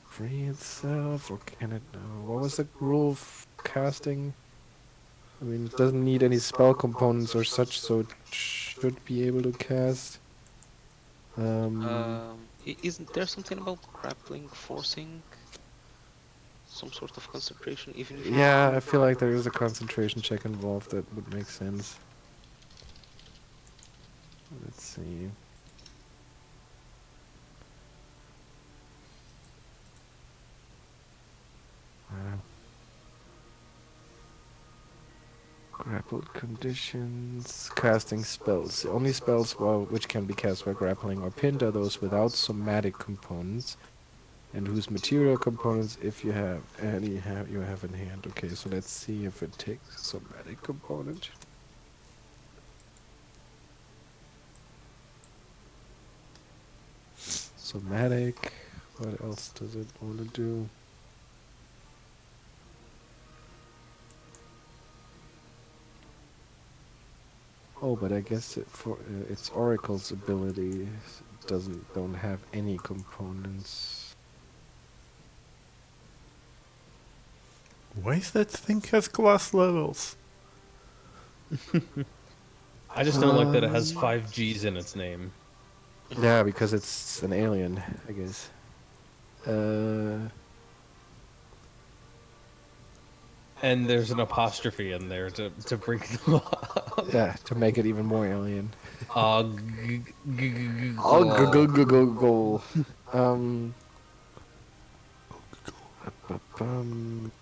free itself, or can it? What was the rule of casting? I mean, it doesn't need any spell components or such, so it should be able to cast. Isn't there something about grappling, forcing some sort of concentration? Even if Yeah, I feel like there is a concentration check involved that would make sense. Let's see. Grappled conditions. Casting spells. The only spells which can be cast by grappling or pinned are those without somatic components, and whose material components, if you have any, you have in hand. Okay, so let's see if it takes a somatic component. Somatic. What else does it want to do? Oh, but I guess for its oracle's ability don't have any components. Why is that thing has class levels? I just don't like that it has 5 G's in its name. Yeah, because it's an alien, I guess. And there's an apostrophe in there to break them up. Yeah, to make it even more alien. Oh, Go. Bum.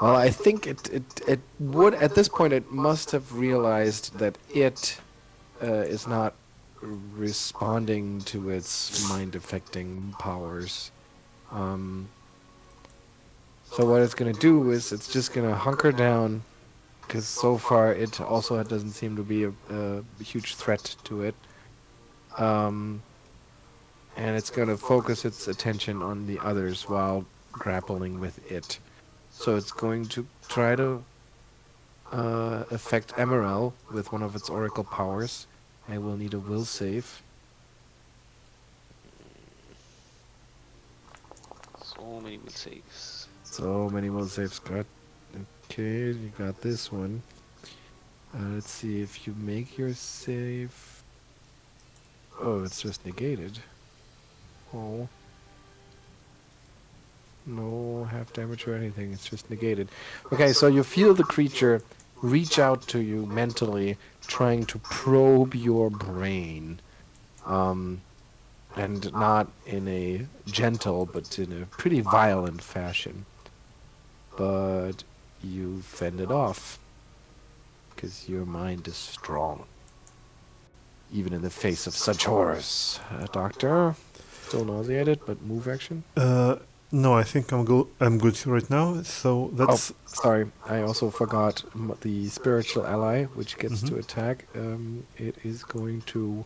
Well, I think it would, at this point, it must have realized that it is not responding to its mind-affecting powers. So what it's going to do is it's just going to hunker down, because so far it also doesn't seem to be a huge threat to it. And it's going to focus its attention on the others while grappling with it. So it's going to try to affect Emaírel with one of its oracle powers. I will need a will save. So many will saves. So many will saves, Scott. Okay, you got this one. Let's see if you make your save. Oh, it's just negated. Oh. No half damage or anything, it's just negated. Okay, so you feel the creature reach out to you mentally, trying to probe your brain. And not in a gentle, but in a pretty violent fashion. But you fend it off, because your mind is strong, even in the face of such horrors. Doctor, still nauseated, but move action. No, I think I'm good right now. So that's Sorry, I also forgot the spiritual ally, which gets to attack. It is going to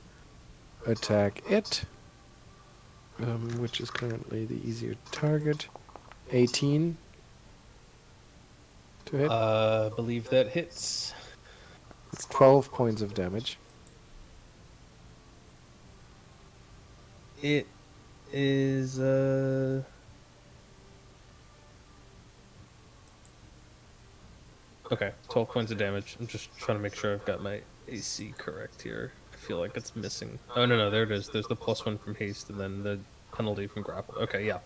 attack it, which is currently the easier target. 18 to hit. Believe that hits. It's 12 points of damage. It is okay, 12 points of damage. I'm just trying to make sure I've got my AC correct here. I feel like it's missing. Oh no, there it is. There's the +1 from haste and then the penalty from grapple. Okay, yeah.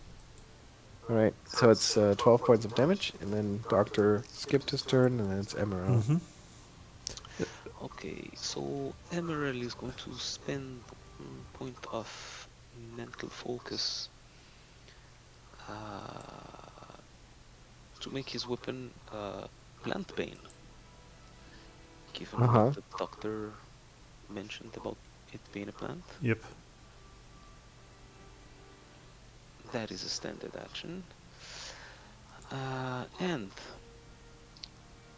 Alright, so it's 12 points of damage, and then Doctor skipped his turn, and then it's Emaírel. Okay, so Emaírel is going to spend 1 point of mental focus to make his weapon plant bane. Given what the doctor mentioned about it being a plant. Yep. That is a standard action. And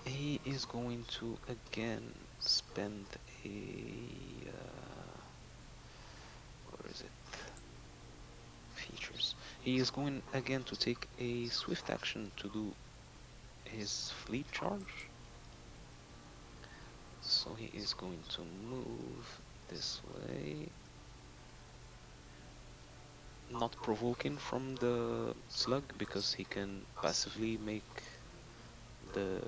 he is going to again spend a where is it? Features. He is going again to take a swift action to do his fleet charge. So he is going to move this way. Not provoking from the slug, because he can passively make the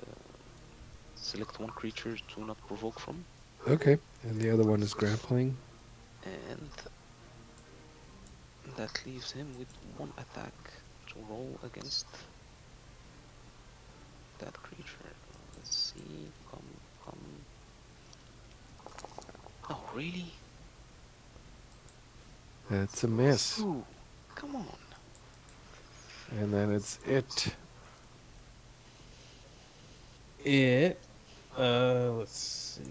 select one creature to not provoke from. Okay, and the other one is grappling. And that leaves him with one attack to roll against that creature. Let's see, come. Oh, really? That's a miss. Ooh, come on. And then it's it. Let's see.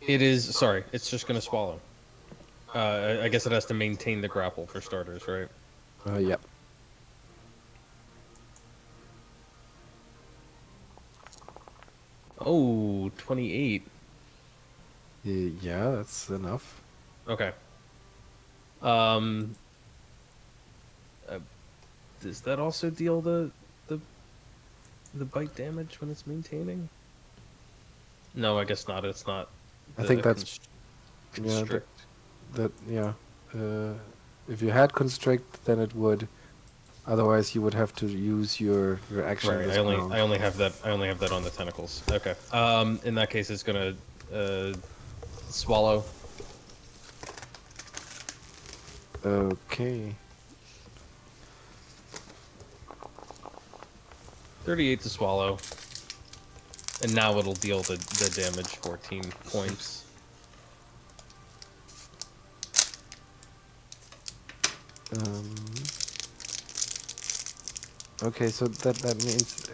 It is, sorry, it's just going to swallow. I guess it has to maintain the grapple for starters, right? Yep. Oh, 28. Yeah, that's enough. Okay. Does that also deal the bite damage when it's maintaining? No, I guess not. It's not. I think that's constrict. If you had constrict, then it would. Otherwise, you would have to use your action. Right. this I round. only have that. I only have that on the tentacles. Okay. In that case, it's gonna swallow. Okay. 38 to swallow. And now it'll deal the damage, 14 points. Um, okay, so that means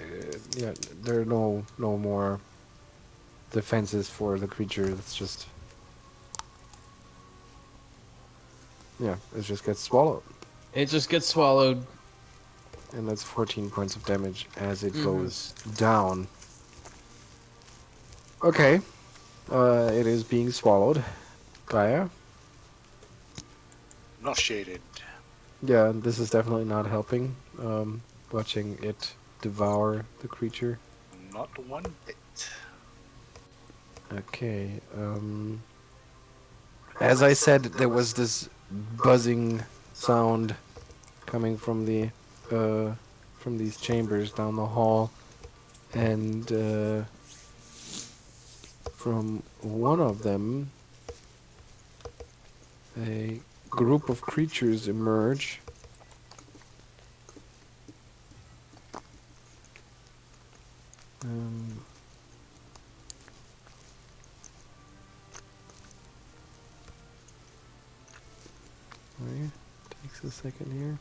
yeah, there are no more defenses for the creature. It's just yeah, it just gets swallowed, It just gets swallowed. and that's 14 points of damage as it goes down. Okay, it is being swallowed. Gaia. Nauseated. Yeah, this is definitely not helping. Watching it devour the creature. Not one bit. Okay. As I said, there was this buzzing sound coming from from these chambers down the hall, and from one of them, a group of creatures emerge. Sorry, takes a second here.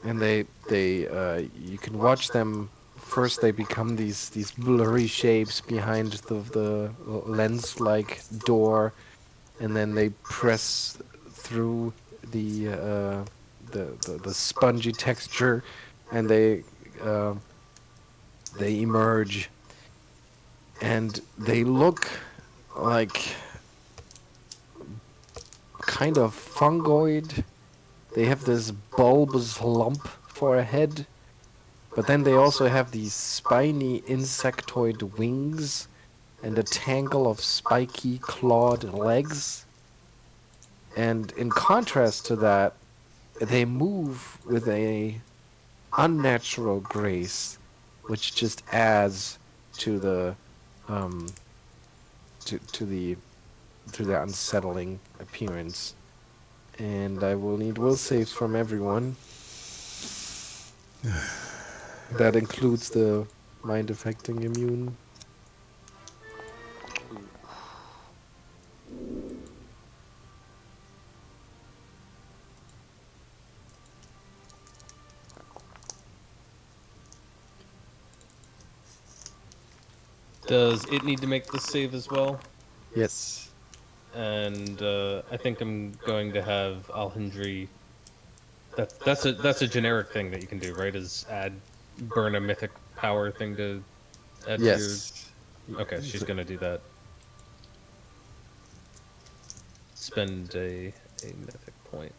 And you can watch them. First, they become these blurry shapes behind the lens-like door, and then they press through the spongy texture, and they emerge, and they look like kind of fungoid. They have this bulbous lump for a head, but then they also have these spiny insectoid wings and a tangle of spiky clawed legs. And in contrast to that, they move with a unnatural grace, which just adds to the to the unsettling appearance. And I will need will saves from everyone. That includes the mind affecting immune. Does it need to make the save as well? Yes. And I think I'm going to have Alhindri. That's a generic thing that you can do, right? Is burn a mythic power thing to add Yes. to your. Okay, she's gonna do that. Spend a mythic point,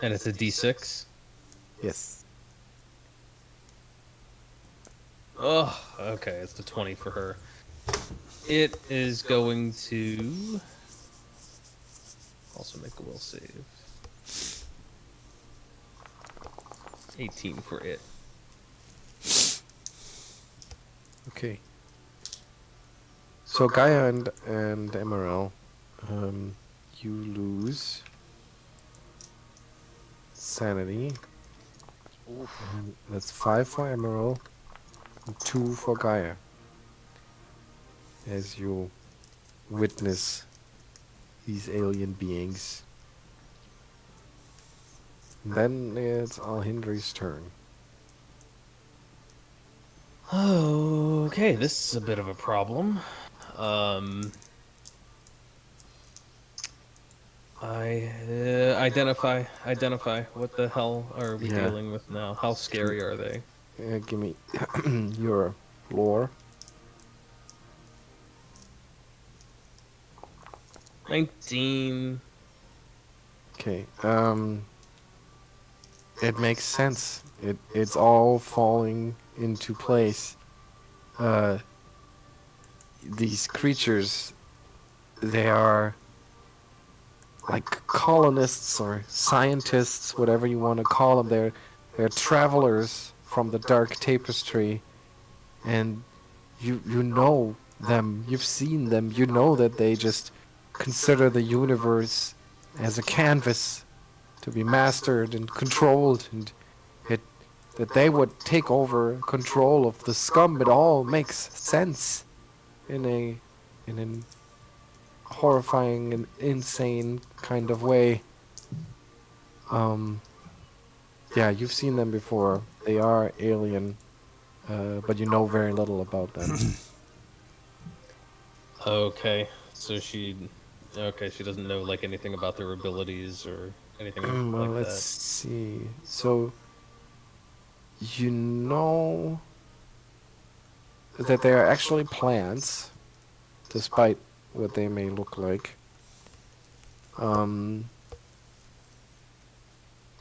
and it's a D6. Yes. Oh, okay, it's the 20 for her. It is going to also make a will save. 18 for it. Okay. So Gaia and Emaṛel, you lose sanity. And that's 5 for Emaṛel and 2 for Gaia. As you witness these alien beings. And then it's Alhindri's turn. Okay, this is a bit of a problem. Identify. What the hell are we Yeah. dealing with now? How scary are they? Give me your lore. 19. Okay. It makes sense. It's all falling into place. These creatures, they are like colonists or scientists, whatever you want to call them. They're travelers from the dark tapestry, and you know them. You've seen them. You know that they just consider the universe as a canvas to be mastered and controlled, and that they would take over control of the scum. It all makes sense. in an horrifying and insane kind of way. Yeah, you've seen them before. They are alien, but you know very little about them. Okay, so she doesn't know like anything about their abilities or anything Well, like let's that. see. So, you know that they are actually plants, despite what they may look like.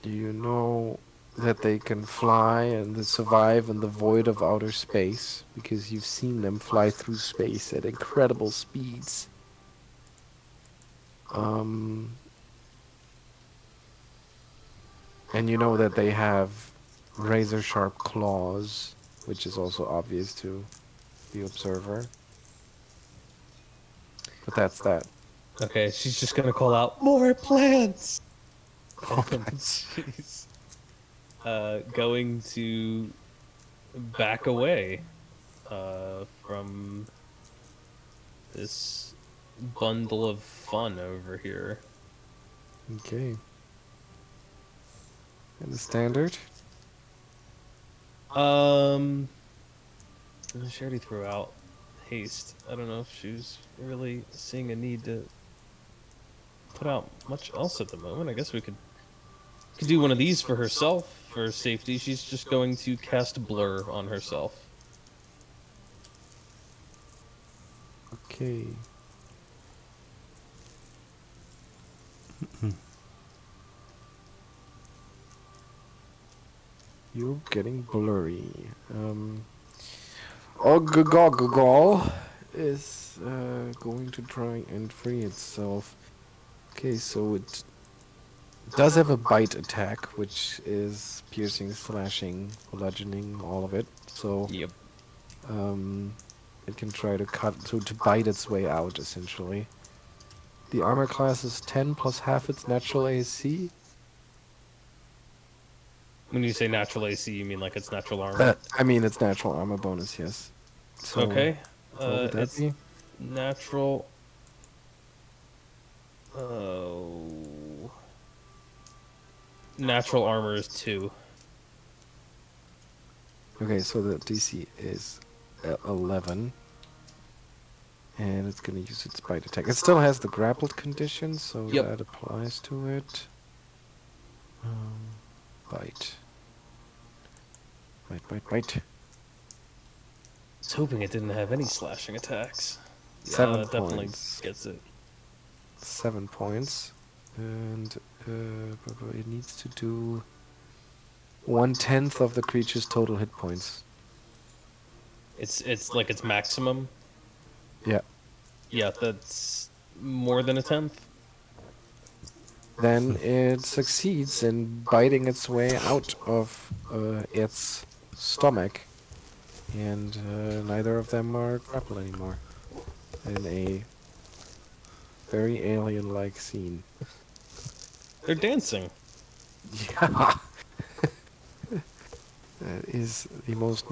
You know that they can fly and they survive in the void of outer space, because you've seen them fly through space at incredible speeds. And you know that they have razor sharp claws, which is also obvious to the observer. But that's that. Okay, she's just gonna call out more plants, More and plants. she's going to back away from this bundle of fun over here. Okay. And the standard? She already threw out haste. I don't know if she's really seeing a need to put out much else at the moment. I guess we could do one of these for herself for safety. She's just going to cast blur on herself. Okay. You're getting blurry. Ogogogogol is going to try and free itself. Okay, so it does have a bite attack, which is piercing, slashing, bludgeoning, all of it. So Yep. it can try to to bite its way out, essentially. The armor class is 10 plus half its natural AC. When you say natural AC, you mean like it's natural armor? I mean, it's natural armor bonus, yes. So, Okay. what would that It's be? natural. Oh. Natural armor is 2. Okay, so the DC is 11. And it's going to use its bite attack. It still has the grappled condition, so Yep. that applies to it. Bite. Bite. I was hoping it didn't have any slashing attacks. 7 that definitely points. gets it. 7 points. And it needs to do 1/10 of the creature's total hit points. It's like its maximum. Yeah. Yeah, that's more than a 10th. Then it succeeds in biting its way out of its stomach, and neither of them are grappled anymore. In a very alien-like scene. They're dancing. Yeah. That is the most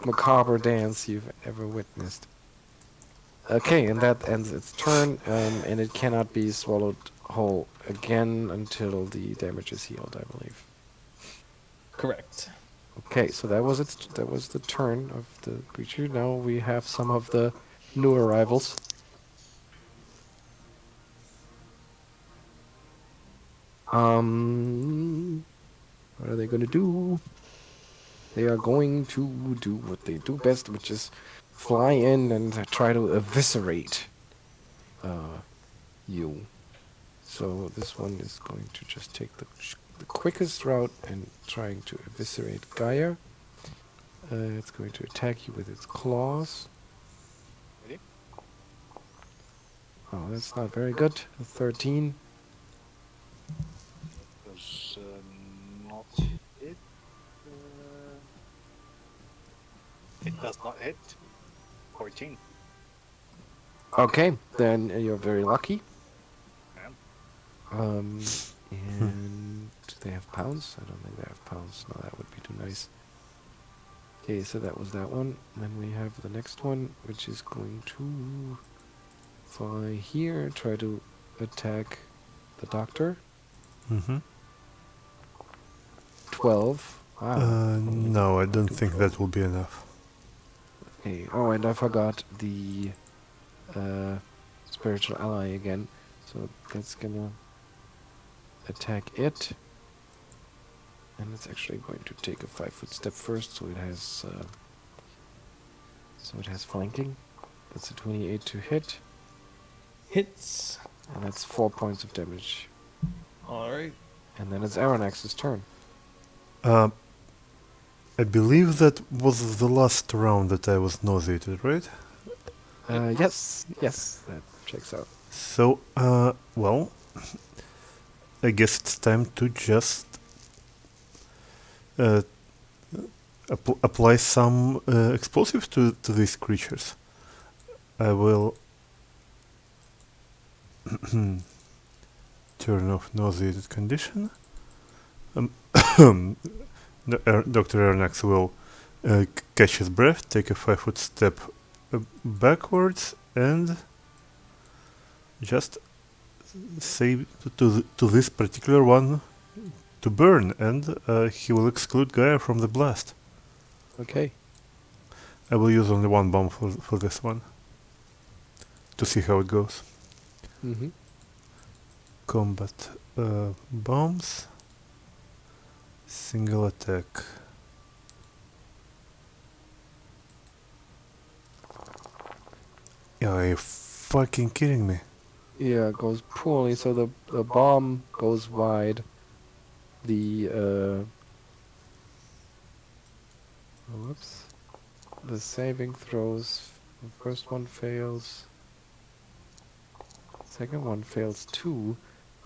macabre dance you've ever witnessed. Okay, and that ends its turn, and it cannot be swallowed whole again until the damage is healed, I believe. Correct. Okay, so that was the turn of the creature. Now we have some of the new arrivals. What are they going to do? They are going to do what they do best, which is fly in and try to eviscerate you. So this one is going to just take the quickest route and trying to eviscerate Geier. It's going to attack you with its claws. Ready? Oh, that's not very good. A 13. Does not hit. It does not hit. 14. Okay, then you're very lucky. Yeah. And do they have pounds? I don't think they have pounds. No, that would be too nice. Okay, so that was that one. Then we have the next one, which is going to fly here, try to attack the doctor. Mm-hmm. 12. Wow. Only No, I don't 2 think that will be enough. Okay. Oh, and I forgot the spiritual ally again. So that's gonna attack it. And it's actually going to take a 5-foot step first, so it has flanking. That's a 28 to hit, Hits. and that's 4 points of damage. All right. And then it's Aronax's turn. I believe that was the last round that I was nauseated, right? Yes, that checks out. So, well, I guess it's time to just apply some explosives to these creatures. I will turn off nauseated condition. Dr. Arronax will catch his breath, take a 5-foot step backwards, and just say to this particular one to burn, and he will exclude Geier from the blast. Okay. I will use only one bomb for this one to see how it goes. Mm-hmm. Combat bombs. Single attack. Are you fucking kidding me? Yeah, it goes poorly, so the bomb goes wide. The whoops. The saving throws. The first one fails. Second one fails too.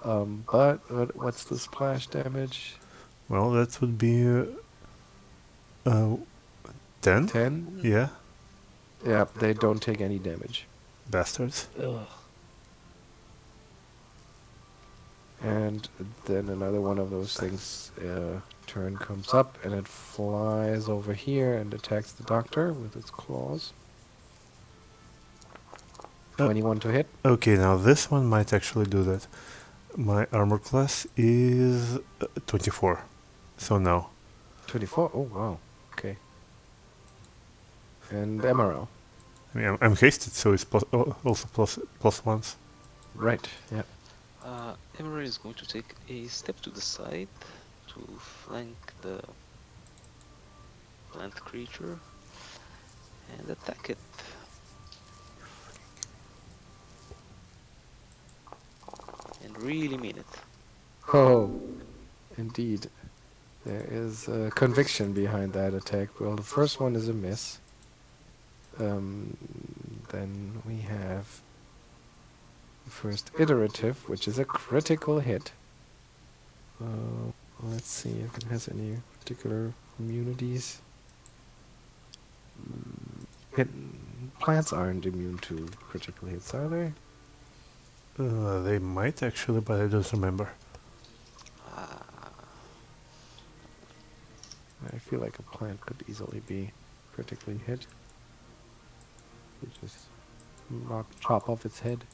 But what's the splash damage? Well, that would be 10? 10? Yeah, Yeah, they don't take any damage. bastards. Ugh. And then another one of those things turn comes up and it flies over here and attacks the doctor with its claws. 21 to hit. Okay, now this one might actually do that. My armor class is 24, so no. 24. Oh wow. Okay. And Emaṛel. I mean, I'm hasted, so it's also plus ones. Right. Yeah. Emaṛel is going to take a step to the side to flank the plant creature and attack it. And really mean it. Oh, indeed. There is conviction behind that attack. Well, the first one is a miss. Then we have the first iterative, which is a critical hit. Let's see if it has any particular immunities. Plants aren't immune to critical hits, are they? They might actually, but I don't remember. I feel like a plant could easily be critically hit. You just chop off its head.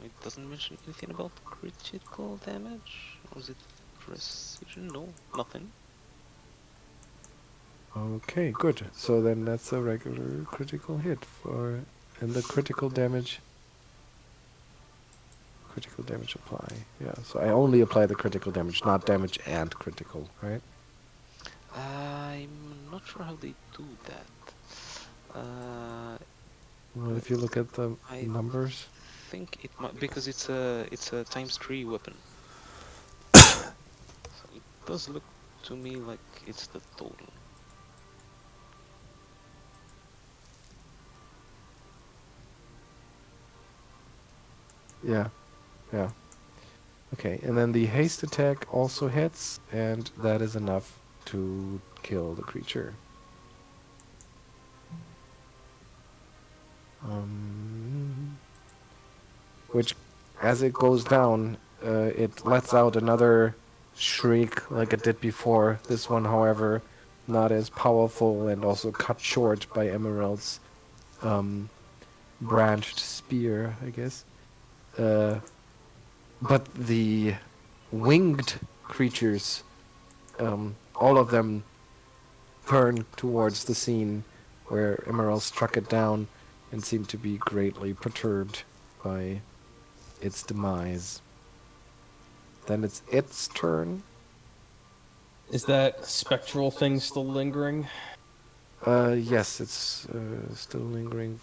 It doesn't mention anything about critical damage. Or is it precision? No, nothing. Okay, good. So then that's a regular critical hit for, and the critical damage apply. Yeah, so I only apply the critical damage, not damage and critical, right? I'm not sure how they do that. Well, if you look at the I numbers. think it might, because it's a ×3 weapon. So it does look to me like it's the total. Yeah. Okay, and then the haste attack also hits, and that is enough to kill the creature. Which, as it goes down, it lets out another shriek like it did before. This one, however, not as powerful and also cut short by Emaírel's branched spear, I guess. But the winged creatures, all of them turn towards the scene where Emaírel struck it down and seem to be greatly perturbed by its demise. Then it's its turn. Is that spectral thing still lingering? Yes, it's still lingering.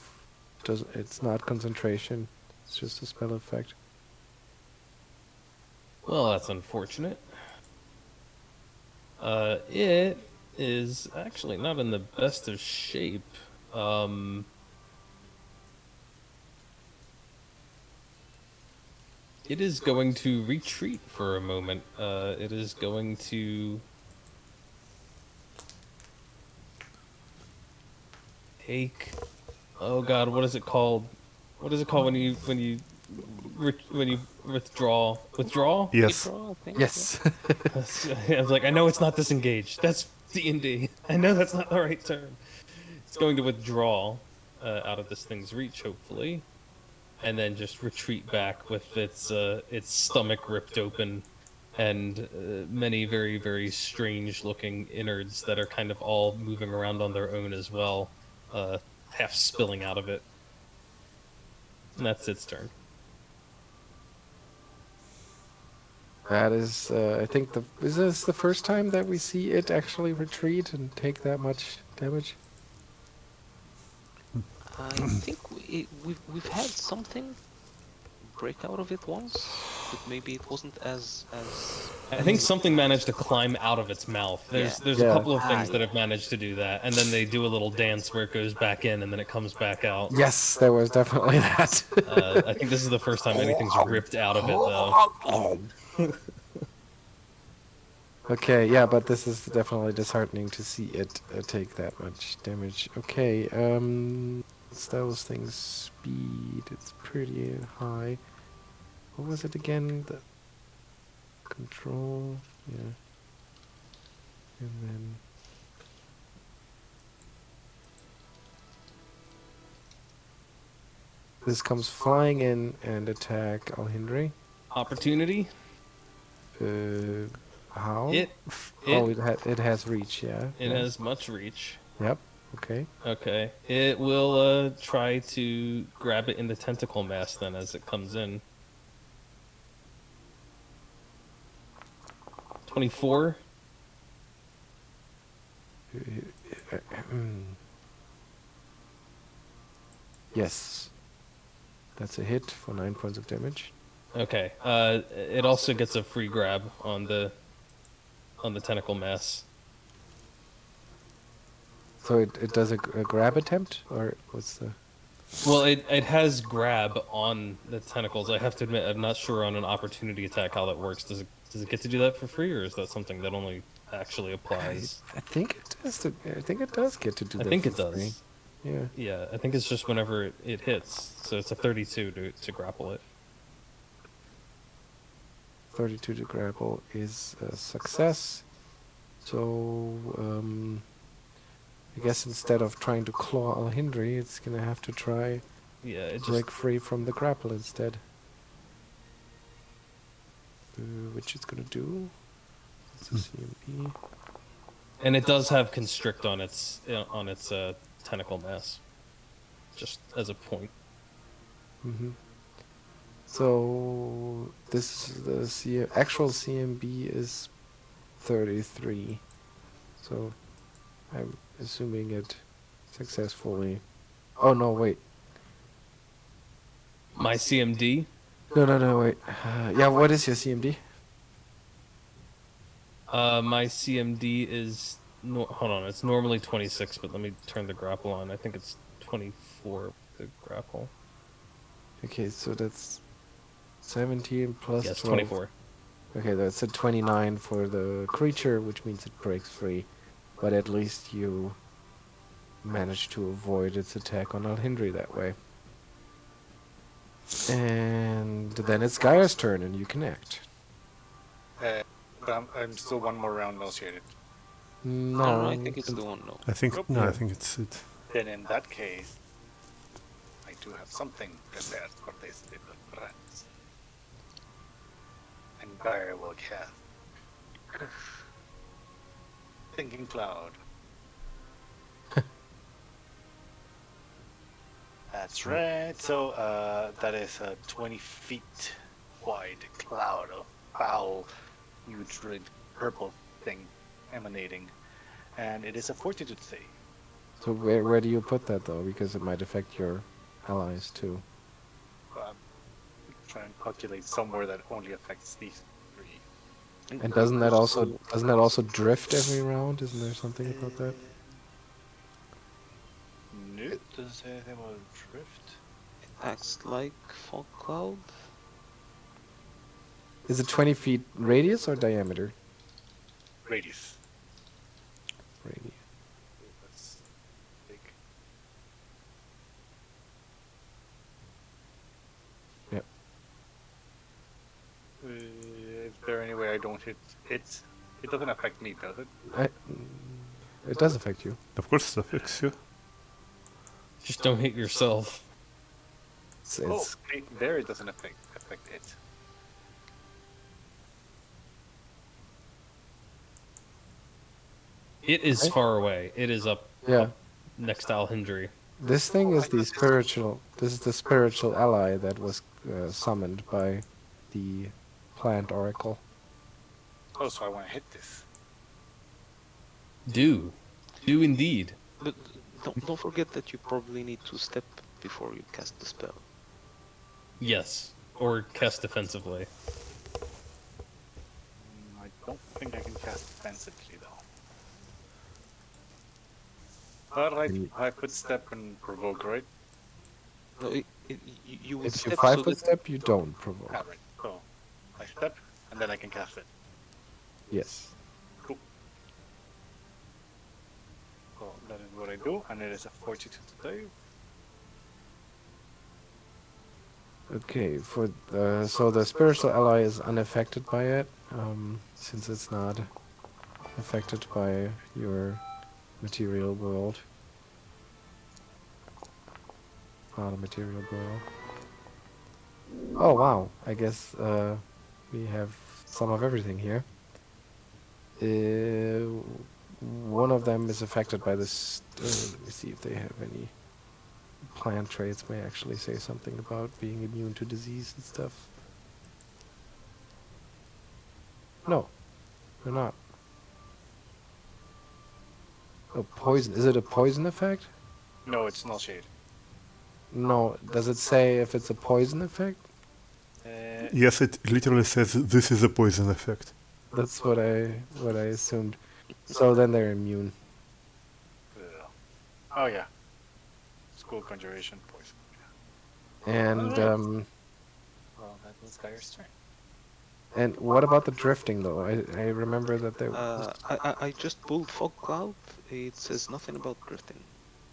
It's not concentration. It's just a spell effect. Well, that's unfortunate. It is actually not in the best of shape. It is going to retreat for a moment. It is going to take. Oh God, what is it called? What is it called when you withdraw? Withdraw? Yes. Withdraw, I think. Yes. I was like, I know it's not disengaged. That's D&D. I know that's not the right term. It's going to withdraw out of this thing's reach, hopefully, and then just retreat back with its stomach ripped open and many very, very strange-looking innards that are kind of all moving around on their own as well, half spilling out of it. And that's its turn. That is, I think, is this the first time that we see it actually retreat and take that much damage? I think we've had something break out of it once, but maybe it wasn't as. I think something managed to climb out of its mouth. There's a Yeah. couple of things that have managed to do that, and then they do a little dance where it goes back in and then it comes back out. Yes, there was definitely that. I think this is the first time anything's ripped out of it, though. Okay, yeah, but this is definitely disheartening to see it take that much damage. Okay, what's those things? Speed, it's pretty high. What was it again? The control, yeah. And then this comes flying in and attack Alhindri. Opportunity. How? It it has reach, yeah. It has much reach. Yep. Okay. Okay. It will try to grab it in the tentacle mass then as it comes in. 24. Yes. That's a hit for 9 points of damage. Okay. It also gets a free grab on the tentacle mass. So it does a grab attempt, or what's the? Well, it has grab on the tentacles. I have to admit, I'm not sure on an opportunity attack how that works. Does it get to do that for free, or is that something that only actually applies? I think it does. I think it does get to do that. I think for it does. free. Yeah. Yeah, I think it's just whenever it hits. So it's a 32 to grapple it. 32 to grapple is a success. So I guess instead of trying to claw Alhindri, it's gonna have to try Yeah, it just break free from the grapple instead. Which it's gonna do. It's a CMP. and it does have constrict on its tentacle mass. Just as a point. Mm-hmm. So the actual CMB is 33. So I'm assuming it successfully. Oh no, wait. My CMD. No, wait. Yeah, what is your CMD? My CMD is hold on. It's normally 26, but let me turn the grapple on. I think it's 24 with the grapple. Okay, so that's 17 plus Yes, 12. 24. Okay, that's a 29 for the creature, which means it breaks free. But at least you managed to avoid its attack on Alhindri that way. And then it's Geier's turn, and you can act. But But I'm still one more round nauseated. No, I think it's the one. No. I think Nope. no, I Yeah. think it's it. Then in that case, I do have something prepared for this little friends. And Geier will cast Thinking Cloud. That's right. So that is a 20 feet wide cloud of foul, putrid purple thing emanating, and it is a fortitude save. So where do you put that though? Because it might affect your allies too. Try and calculate somewhere that only affects these three. And doesn't that also drift every round? Isn't there something about that? Nope, doesn't say anything about drift. Acts like fog cloud. Is it 20 feet radius or diameter? Radius. Radius. That's big. Yep. Is there any way I don't hit it? It doesn't affect me, does it? It does affect you. Of course, it affects you. Just don't hit yourself. It's There it doesn't affect it. It is far away. It is up yeah. next to Alhindri. This thing is the spiritual. This is the spiritual ally that was summoned by the plant oracle. Oh, so I want to hit this. Do indeed. But don't forget that you probably need to step before you cast the spell. Yes, or cast defensively. I don't think I can cast defensively though. Alright, I put step and provoke, right? No, you will If step you so 5 that foot step, you don't provoke. Alright, so I step and then I can cast it. Yes. Cool. So that is what I do, and it is a fortitude save. Okay. So the spiritual ally is unaffected by it, since it's not affected by your material world. Not a material world. Oh wow! I guess we have some of everything here. One of them is affected by this. Let me see if they have any plant traits. May actually say something about being immune to disease and stuff. No, they're not. Oh, poison. Is it a poison effect? No, it's null shade. No. Does it say if it's a poison effect? Yes, it literally says this is a poison effect. That's what I assumed. So then they're immune. Oh yeah. School conjuration poison. And Well, that was Geier's turn. and what about the drifting though? I remember that there. I just pulled fog cloud. It says nothing about drifting.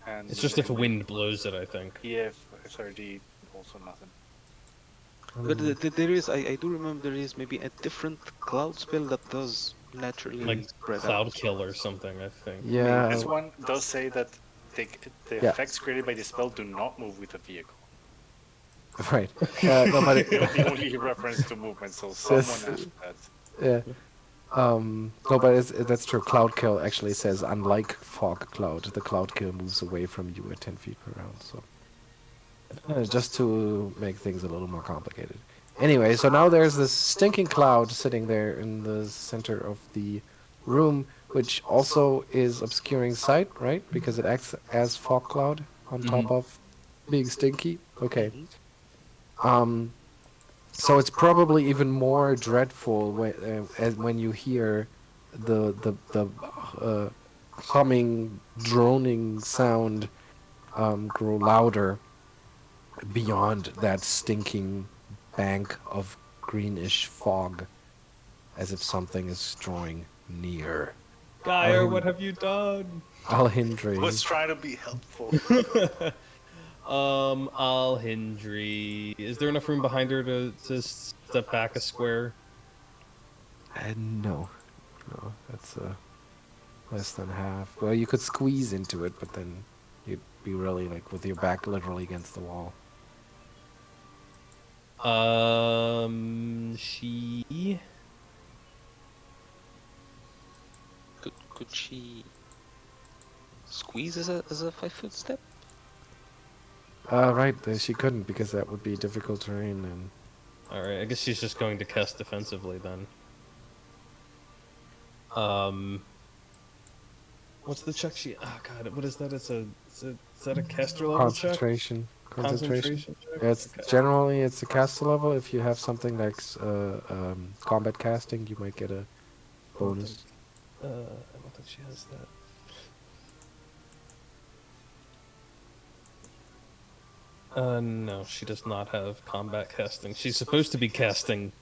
And It's just if a wind blows it, I think. EF SRD also nothing. But there is, I do remember there is maybe a different cloud spell that does naturally Like spread Cloud out. Kill or something, I think. Yeah. This one does say that the Yeah. effects created by the spell do not move with the vehicle. Right. No, but The only reference to movement, so someone asked that. yeah. No, but that's true. Cloud kill actually says unlike fog cloud, the cloud kill moves away from you at 10 feet per round. So just to make things a little more complicated. Anyway, so now there's this stinking cloud sitting there in the center of the room, which also is obscuring sight, right? Because it acts as fog cloud on top of being stinky. Okay. So it's probably even more dreadful when you hear the humming, droning sound grow louder beyond that stinking bank of greenish fog, as if something is drawing near. Geier, what have you done? Alhindri. Was trying to be helpful. Alhindri. Is there enough room behind her to step back a square? No, no, that's less than half. Well, you could squeeze into it, but then you'd be really like with your back literally against the wall. She. Could she squeeze as a 5 foot step? Right, she couldn't because that would be difficult terrain and. All right, I guess she's just going to cast defensively then. What's the check she? Oh god, what is that? Is that a caster level check? Concentration. Concentration check? Yeah, it's Okay. generally it's a caster level. If you have something like combat casting, you might get a bonus. I don't think she has that. No, she does not have combat casting. She's supposed to be casting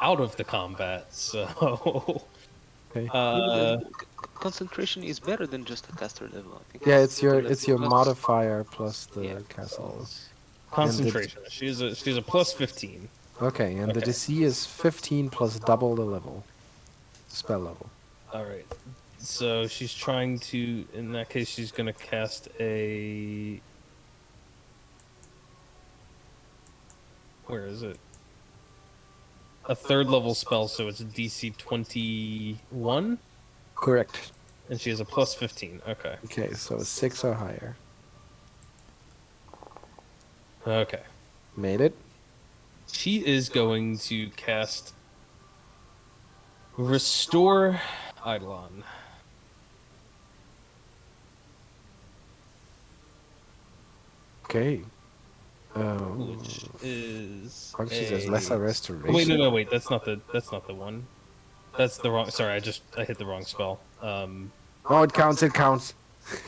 out of the combat, so. Okay. Concentration is better than just a caster level. I think Yeah, it's the level it's your plus- modifier plus the Yeah. caster level. Concentration. She's a plus 15. Okay, and the Okay. DC is 15 plus double the level. Spell level. All right. So she's trying to. In that case, she's going to cast a. Where is it? A third level spell, so it's a DC 21, Correct. and she has a plus 15. Okay. Okay, so 6 or higher. Okay. Made it. She is going to cast Restore Eidolon. Okay. Which is Functions as a- lesser Oh, restoration. wait, no, wait. That's not the one. That's the wrong. Sorry, I hit the wrong spell. Oh, it counts. It counts.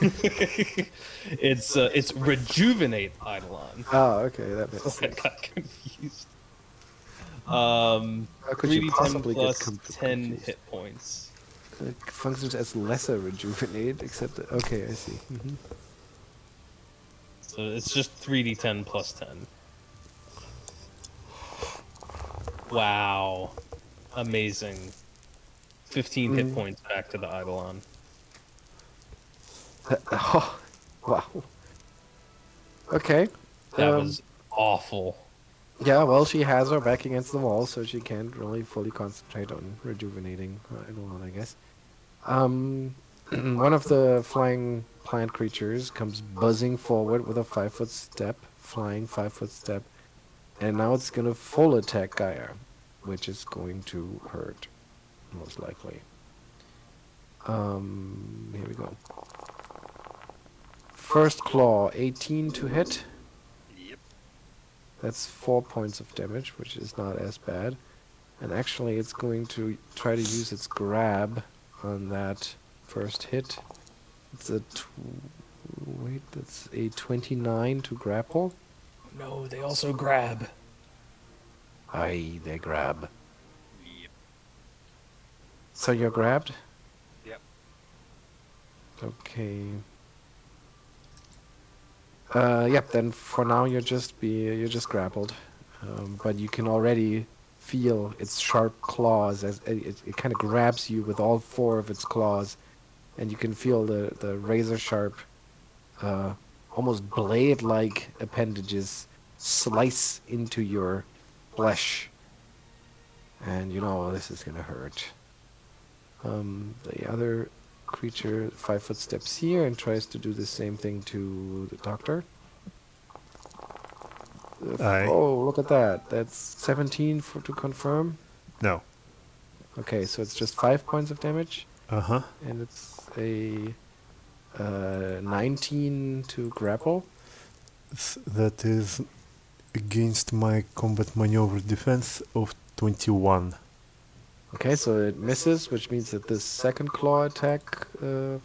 It's Rejuvenate Eidolon. Oh, okay, that makes I sense. got confused. How could you 3d10 possibly get plus confused? 10 hit points. It functions as lesser rejuvenate, except that, okay, I see. So it's just 3d10 plus 10. Wow. Amazing. 15 hit points back to the Eidolon. Oh, wow. Okay. That was awful. Yeah, well, she has her back against the wall, so she can't really fully concentrate on rejuvenating anyone, I guess. One of the flying plant creatures comes buzzing forward with a 5-foot step, flying 5-foot step, and now it's gonna full attack Geier, which is going to hurt, most likely. Here we go. First claw, 18 to hit. Yep. That's 4 points of damage, which is not as bad. And actually, it's going to try to use its grab on that first hit. It's a that's a 29 to grapple. No, they also grab. Aye, they grab. Yep. So you're grabbed? Yep. Okay. Yep. Then for now you're just grappled, but you can already feel its sharp claws as it kind of grabs you with all 4 of its claws, and you can feel the razor sharp, almost blade-like appendages slice into your flesh, and you know this is gonna hurt. The other creature 5-foot steps here and tries to do the same thing to the doctor. Aye. Oh, look at that. That's 17 to confirm. No. Okay, so it's just 5 points of damage, Uh-huh. and it's a 19 to grapple. That is against my combat maneuver defense of 21. Okay, so it misses, which means that the second claw attack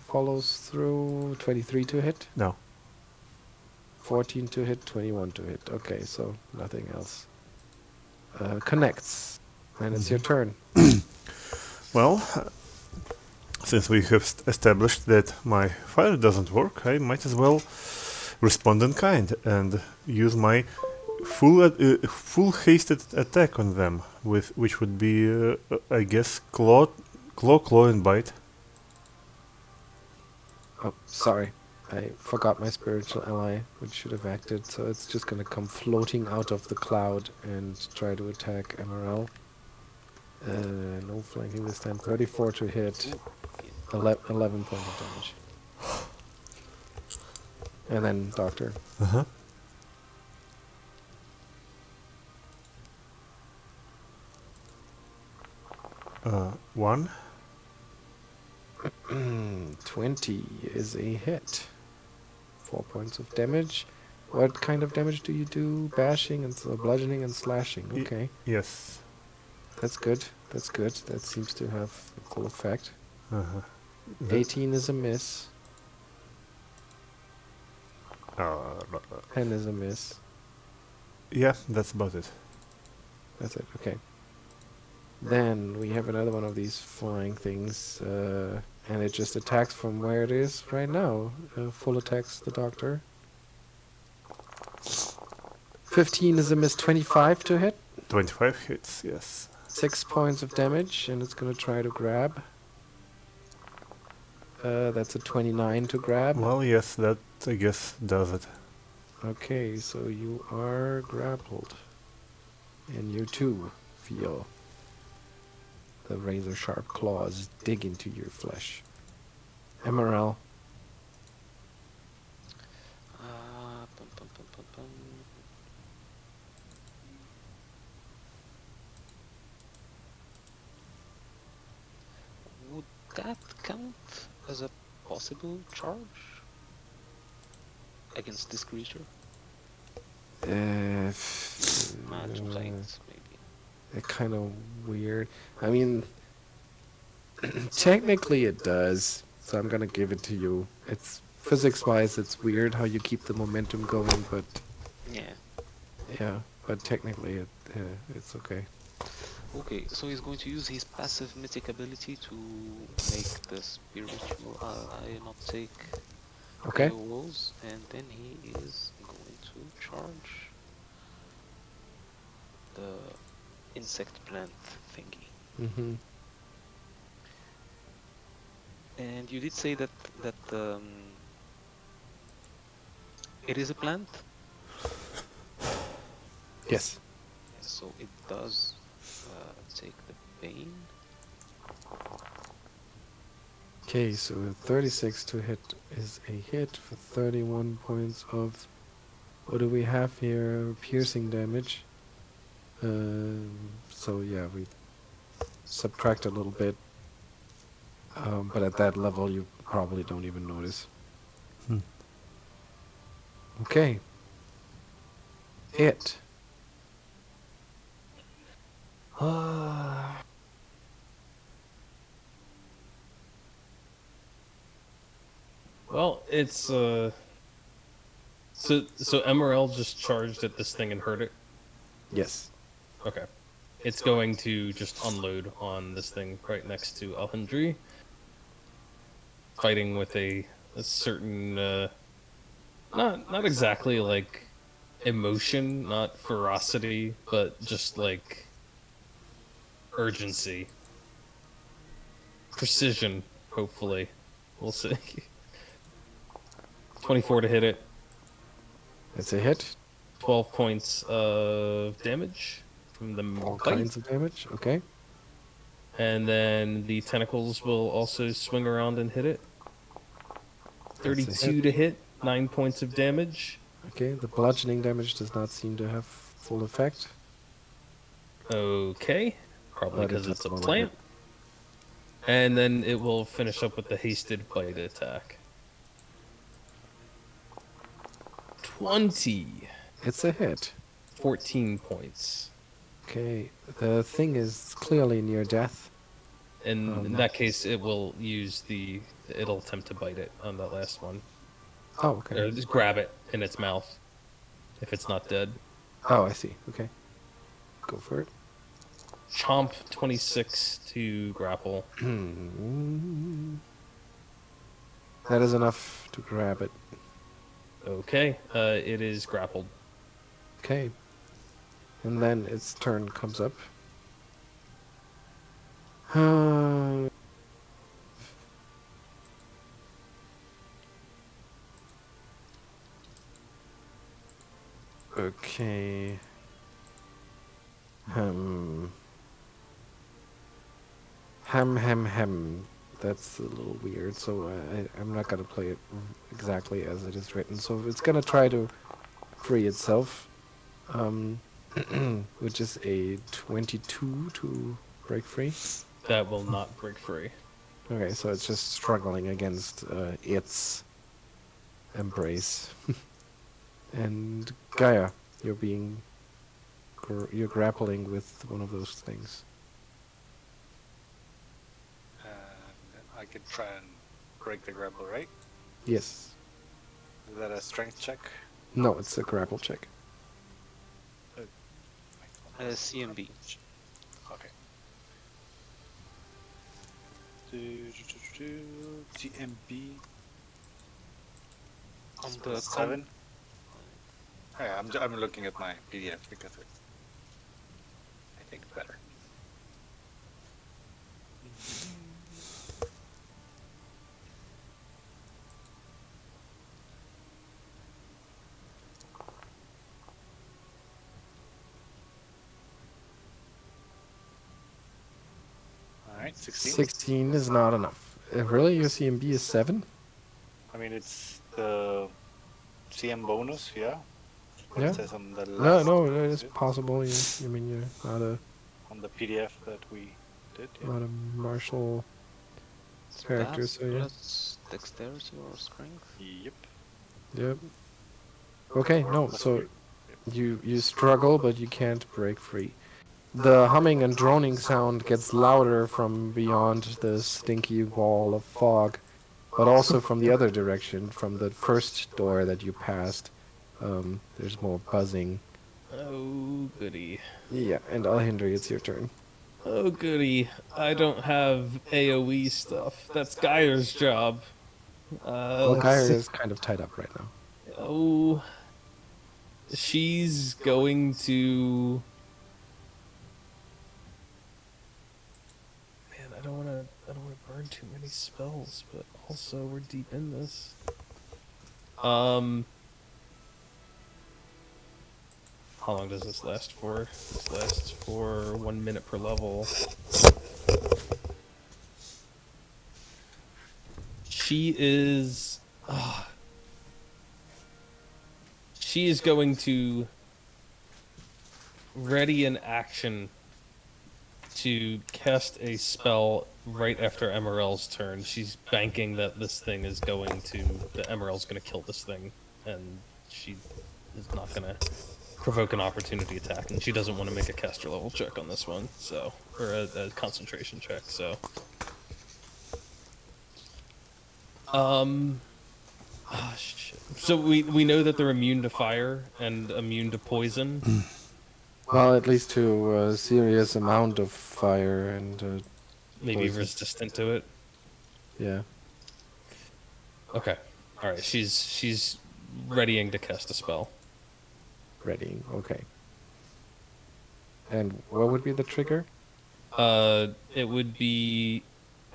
follows through. 23 to hit, No. 14 to hit, 21 to hit. Okay, so nothing else. Connects, and it's your turn. Well, since we have established that my fire doesn't work, I might as well respond in kind and use my full hasted attack on them, with which would be, I guess, claw, and bite. Oh, sorry. I forgot my spiritual ally, which should have acted, so it's just gonna come floating out of the cloud and try to attack Emaṛel. No flanking this time. 34 to hit. 11 points of damage. And then Doctor. Uh-huh. One. 20 is a hit. 4 points of damage. What kind of damage do you do? Bashing and bludgeoning and slashing. Okay. Yes. That's good. That's good. That seems to have full effect. Uh-huh. 18 is a miss. 10 is a miss. Yeah, that's about it. That's it. Okay. Then we have another one of these flying things, and it just attacks from where it is right now. Full attacks the Doctor. 15 is a miss. 25 to hit. 25 hits, yes. 6 points of damage, and it's gonna try to grab. That's a 29 to grab. Well, yes, that, I guess, does it. Okay, so you are grappled. And you too feel the razor sharp claws dig into your flesh. Emaṛel. Pum, pum, pum, pum, pum. Would that count as a possible charge against this creature? Magic signs, maybe. They're kind of weird. I mean, technically it does, so I'm gonna give it to you. It's physics-wise, it's weird how you keep the momentum going, but Yeah. yeah, but technically it's okay. Okay, so he's going to use his passive mythic ability to make the spiritual ally not take Okay. rolls, and then he is going to charge the insect plant thingy. Mm-hmm. And you did say that it is a plant, Yes. so it does take the pain. Okay, so 36 to hit is a hit for 31 points of, what do we have here? Piercing damage. So yeah, we subtract a little bit. But at that level, you probably don't even notice. Okay. It. Well, it's so Emaṛel just charged at this thing and hurt it. Yes. Okay. It's going to just unload on this thing right next to Alhindri, fighting with a certain not exactly like emotion, not ferocity, but just like urgency, precision. Hopefully, we'll see. 24 to hit it. That's a hit. 12 points of damage from the All bite. kinds of damage. Okay. And then the tentacles will also swing around and hit it. 32 to hit, 9 points of damage. Okay, the bludgeoning damage does not seem to have full effect. Okay, probably But it because does it's a a little plant. And then it will finish up with the hasted bite attack. 20. It's a hit. 14 points. Okay, the thing is clearly near death. And in that case, it will use it'll attempt to bite it on that last one. Oh, okay. Or just grab it in its mouth if it's not dead. Oh, I see. Okay. Go for it. Chomp 26 to grapple. That is enough to grab it. Okay, it is grappled. Okay. And then its turn comes up. Okay. Hem. That's a little weird, so I'm not gonna play it exactly as it is written. So it's gonna try to free itself, which is a 22 to break free. That will not break free. Okay, so it's just struggling against its embrace. And Gaia, you're being you're grappling with one of those things. And I could try and break the grapple, right? Yes. Is that a strength check? No, it's a grapple check. CMB. Okay. TMB. On the 7. Yeah, I'm looking at my PDF because it's, I think, better. Alright, 16. 16 is not enough. Really? Your CMB is 7? I mean, it's the CM bonus, yeah? What Yeah. it says on the No, last it's possible. You mean you're not a on the PDF that we did, yeah. not a martial character, so yeah. Plus dexterity or strength? Yep. Yep. Okay, no, so you struggle, but you can't break free. The humming and droning sound gets louder from beyond the stinky wall of fog, but also from the other direction, from the first door that you passed. There's more buzzing. Oh, goody. Yeah, and Alhindri, it's your turn. Oh, goody. I don't have AoE stuff. That's Geier's job. Well, Let's Geier see. is kind of tied up right now. Oh, she's going to. Man, I don't want to burn too many spells, but also we're deep in this. How long does this last for? This lasts for 1 minute per level. She is. She is going to ready an action to cast a spell right after Emaírel's turn. She's banking that this thing is going to. That Emaírel's going to kill this thing, and she is not going to provoke an opportunity attack, and she doesn't want to make a caster level check on this one, so or a concentration check. So, shit. So we know that they're immune to fire and immune to poison. Well, at least to a serious amount of fire and Maybe poison. resistant to it. Yeah. Okay, all right. She's readying to cast a spell. Ready. Okay. And what would be the trigger? It would be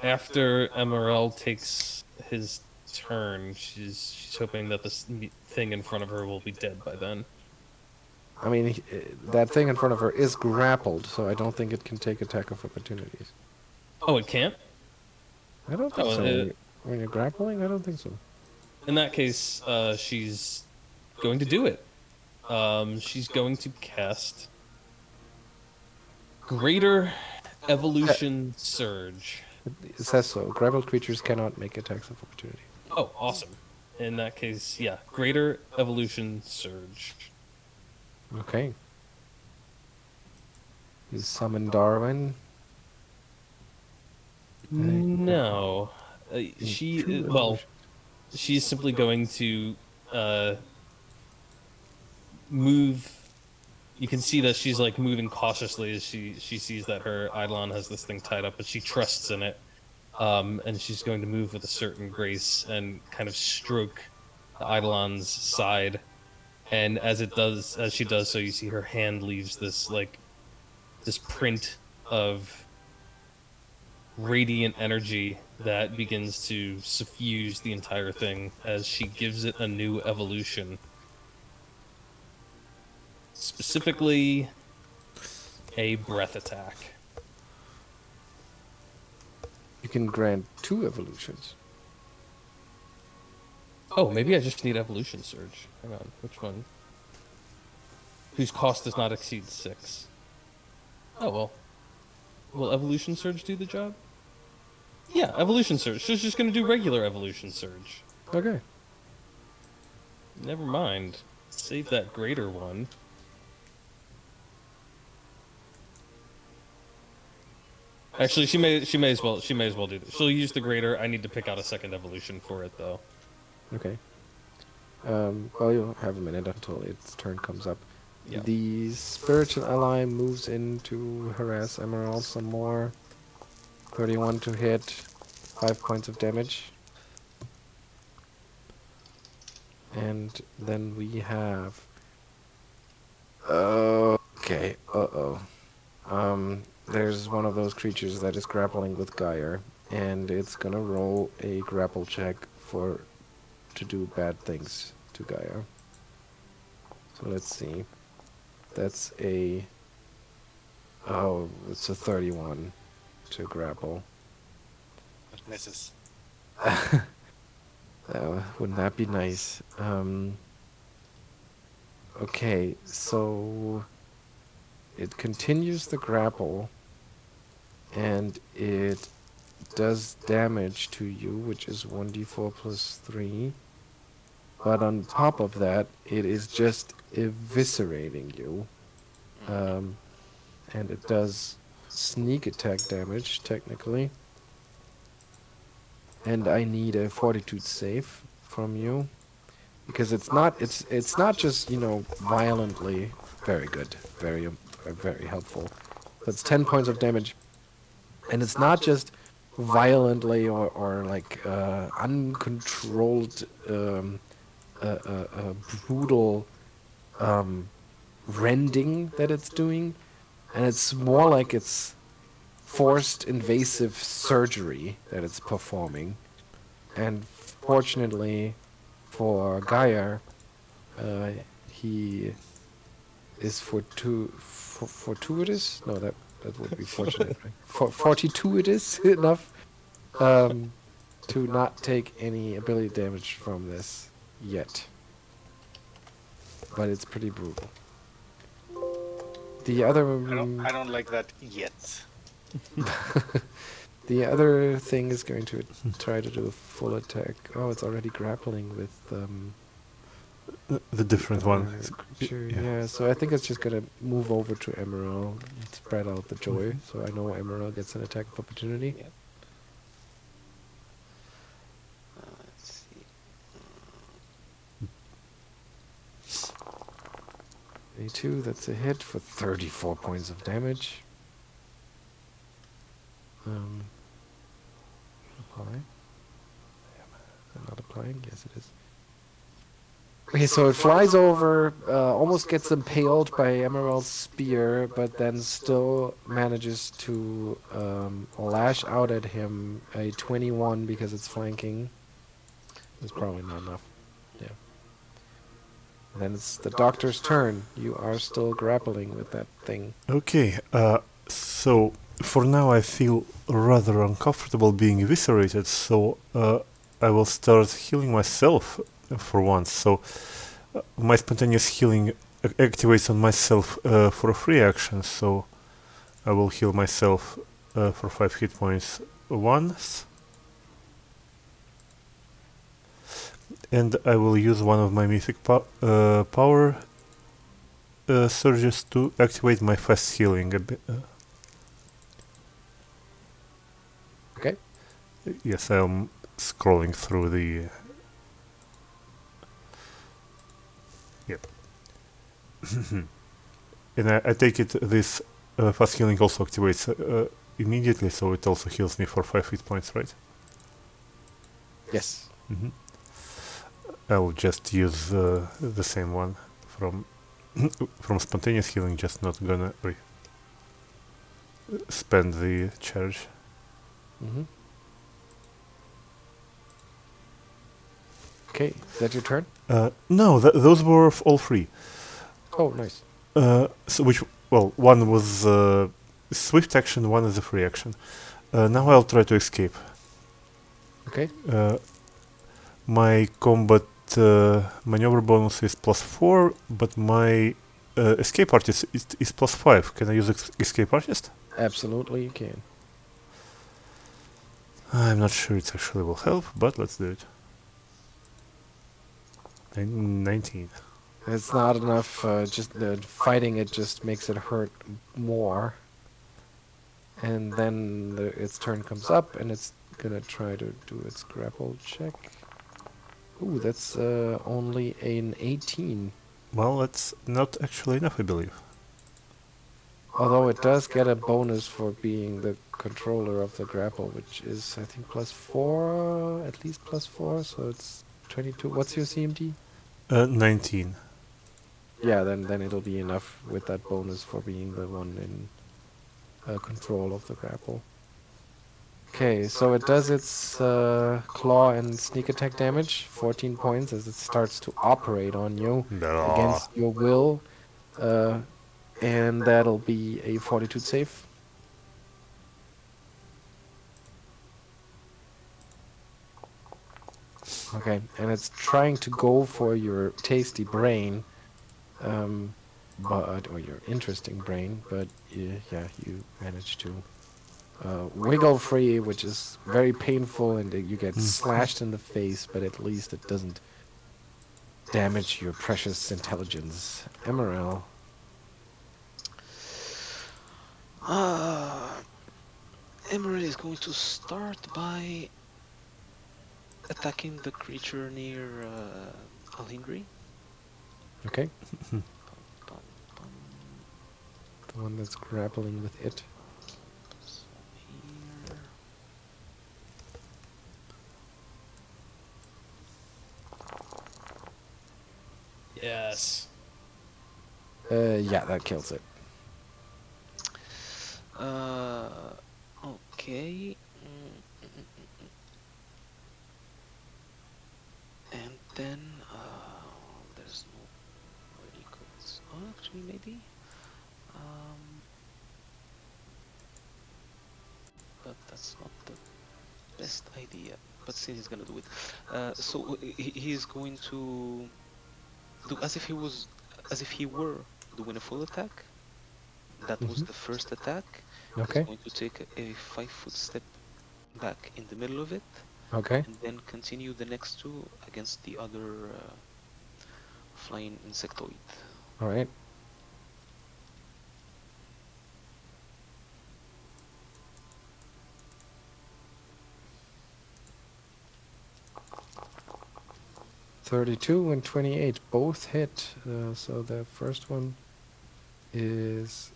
after Emaírel takes his turn. She's hoping that this thing in front of her will be dead by then. I mean, that thing in front of her is grappled, so I don't think it can take attack of opportunities. Oh, it can't? I don't think Oh, so. When you're grappling, I don't think so. In that case, she's going to do it. She's going to cast Greater Evolution Surge. It says so. Grappled creatures cannot make attacks of opportunity. Oh, awesome. In that case, yeah, Greater Evolution Surge. Okay. You summon Darwin. No. She's simply going to move. You can see that she's like moving cautiously as she sees that her Eidolon has this thing tied up, but she trusts in it. And she's going to move with a certain grace and kind of stroke the Eidolon's side And as she does so, you see her hand leaves this this print of radiant energy that begins to suffuse the entire thing as she gives it a new evolution. Specifically, a breath attack. You can grant 2 evolutions. Oh, maybe I just need evolution surge. Hang on, which one? Whose cost does not exceed 6. Oh, well. Will evolution surge do the job? Yeah, evolution surge. She's just going to do regular evolution surge. Okay. Never mind. Save that greater one. Actually, she may as well do this. She'll use the greater. I need to pick out a second evolution for it though. Okay. Well, you'll have a minute until its turn comes up. Yeah. The spiritual ally moves in to harass Emaírel some more. 31 to hit, 5 points of damage. And then we have... Okay, there's one of those creatures that is grappling with Geier, and it's gonna roll a grapple check to do bad things to Geier. So let's see. That's a... Oh, it's a 31 to grapple. It misses. Wouldn't that be nice? Okay, so it continues the grapple, and it does damage to you, which is 1d4 plus 3. But on top of that, it is just eviscerating you. And it does sneak attack damage, technically. And I need a fortitude save from you. Because it's not just, violently very good, very helpful. That's 10 points of damage. And it's not just violently or like uncontrolled brutal rending that it's doing, and it's more like it's forced invasive surgery that it's performing. And fortunately for Geier, he is fortuitous. No, that would be fortunate. Fortuitous enough to not take any ability damage from this yet. But it's pretty brutal. The other... I don't like that yet. The other thing is going to try to do a full attack. Oh, it's already grappling with... the different one. Creature. Yeah. Yeah, so I think it's just going to move over to Emaírel and spread out the joy. So I know Emaírel gets an attack of opportunity. Yep. Let's see. 82, that's a hit for 34 points of damage. Apply. Am I not applying? Yes, it is. Okay, so it flies over, almost gets impaled by Emaírel's spear, but then still manages to lash out at him a 21 because it's flanking. It's probably not enough. Yeah. And then it's the doctor's turn. You are still grappling with that thing. Okay, so for now I feel rather uncomfortable being eviscerated, so I will start healing myself for once. So my spontaneous healing activates on myself for a free action, so I will heal myself for 5 hit points once. And I will use one of my Mythic power surges to activate my fast healing. Okay. Yes, I'm scrolling through the... Yep. And I take it this fast healing also activates immediately, so it also heals me for 5 hit points, right? Yes. I will just use the same one. from from spontaneous healing, just not gonna spend the charge. Mm-hmm. Okay, is that your turn? No, those were all free. Oh, nice. So one was swift action, one is a free action. Now I'll try to escape. Okay. My combat maneuver bonus is +4, but my escape artist is +5. Can I use escape artist? Absolutely, you can. I'm not sure it actually will help, but let's do it. 19. It's not enough. Just fighting it just makes it hurt more. And then its turn comes up, and it's gonna try to do its grapple check. Ooh, that's only an 18. Well, that's not actually enough, I believe. Although it does get a bonus for being the controller of the grapple, which is, I think, +4, at least +4, so it's 22. What's your CMD? 19. Yeah, then it'll be enough with that bonus for being the one in control of the grapple. Okay, so it does its claw and sneak attack damage, 14 points, as it starts to operate on you against your will. And that'll be a fortitude save. Okay, and it's trying to go for your tasty brain, or your interesting brain, but yeah, you manage to wiggle free, which is very painful, and you get slashed in the face, but at least it doesn't damage your precious intelligence. Emarél. Emarél is going to start by attacking the creature near Alhindri. Okay, Bum, bum. the one that's grappling with it. So here. Yes. Yeah, that kills it. Okay. And then there's no really good. Oh, actually, maybe. But that's not the best idea. But still, he's gonna do it. So he's going to do as if he were doing a full attack. That was the first attack. Okay. He's going to take a 5-foot step back in the middle of it, Okay. and then continue the next two against the other flying insectoid. All right. (32) and 28 both hit. So the first one is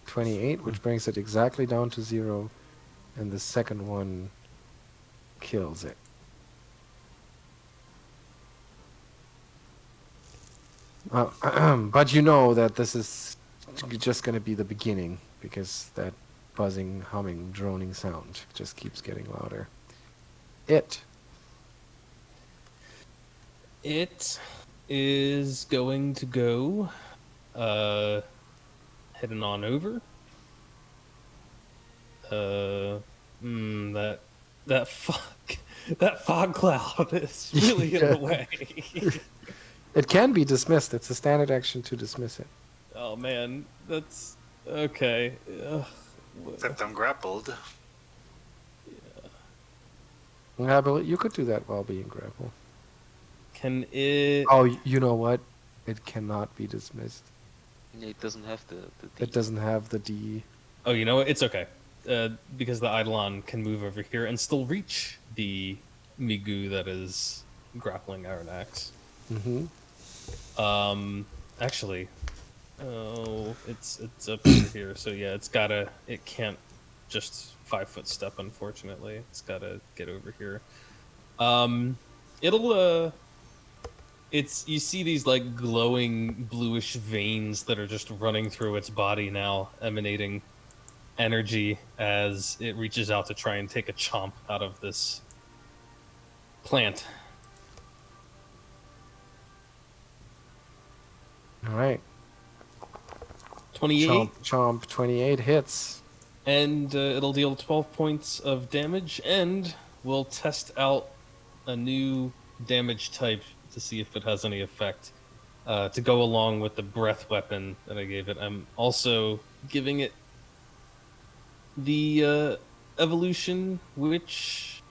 28, which brings it exactly down to 0, and the second one kills it. But you know that this is just going to be the beginning, because that buzzing, humming, droning sound just keeps getting louder. It is going to go heading on over. That fog cloud is really in the way. It can be dismissed. It's a standard action to dismiss it. Oh man, that's okay. Except I'm grappled. Yeah, but you could do that while being grappled. Can it? Oh, you know what? It cannot be dismissed. It doesn't have the D. It doesn't have the D. Oh, you know what? It's okay. Because the Eidolon can move over here and still reach the Migu that is grappling Arronax. Mm-hmm. Actually, it's up over here. So yeah, it can't just 5-foot step. Unfortunately, it's gotta get over here. it's you see these like glowing bluish veins that are just running through its body now, emanating energy as it reaches out to try and take a chomp out of this plant. All right. 28, Chomp, chomp. 28 hits. and it'll deal 12 points of damage, and we'll test out a new damage type to see if it has any effect. To go along with the breath weapon that I gave it, I'm also giving it the evolution, which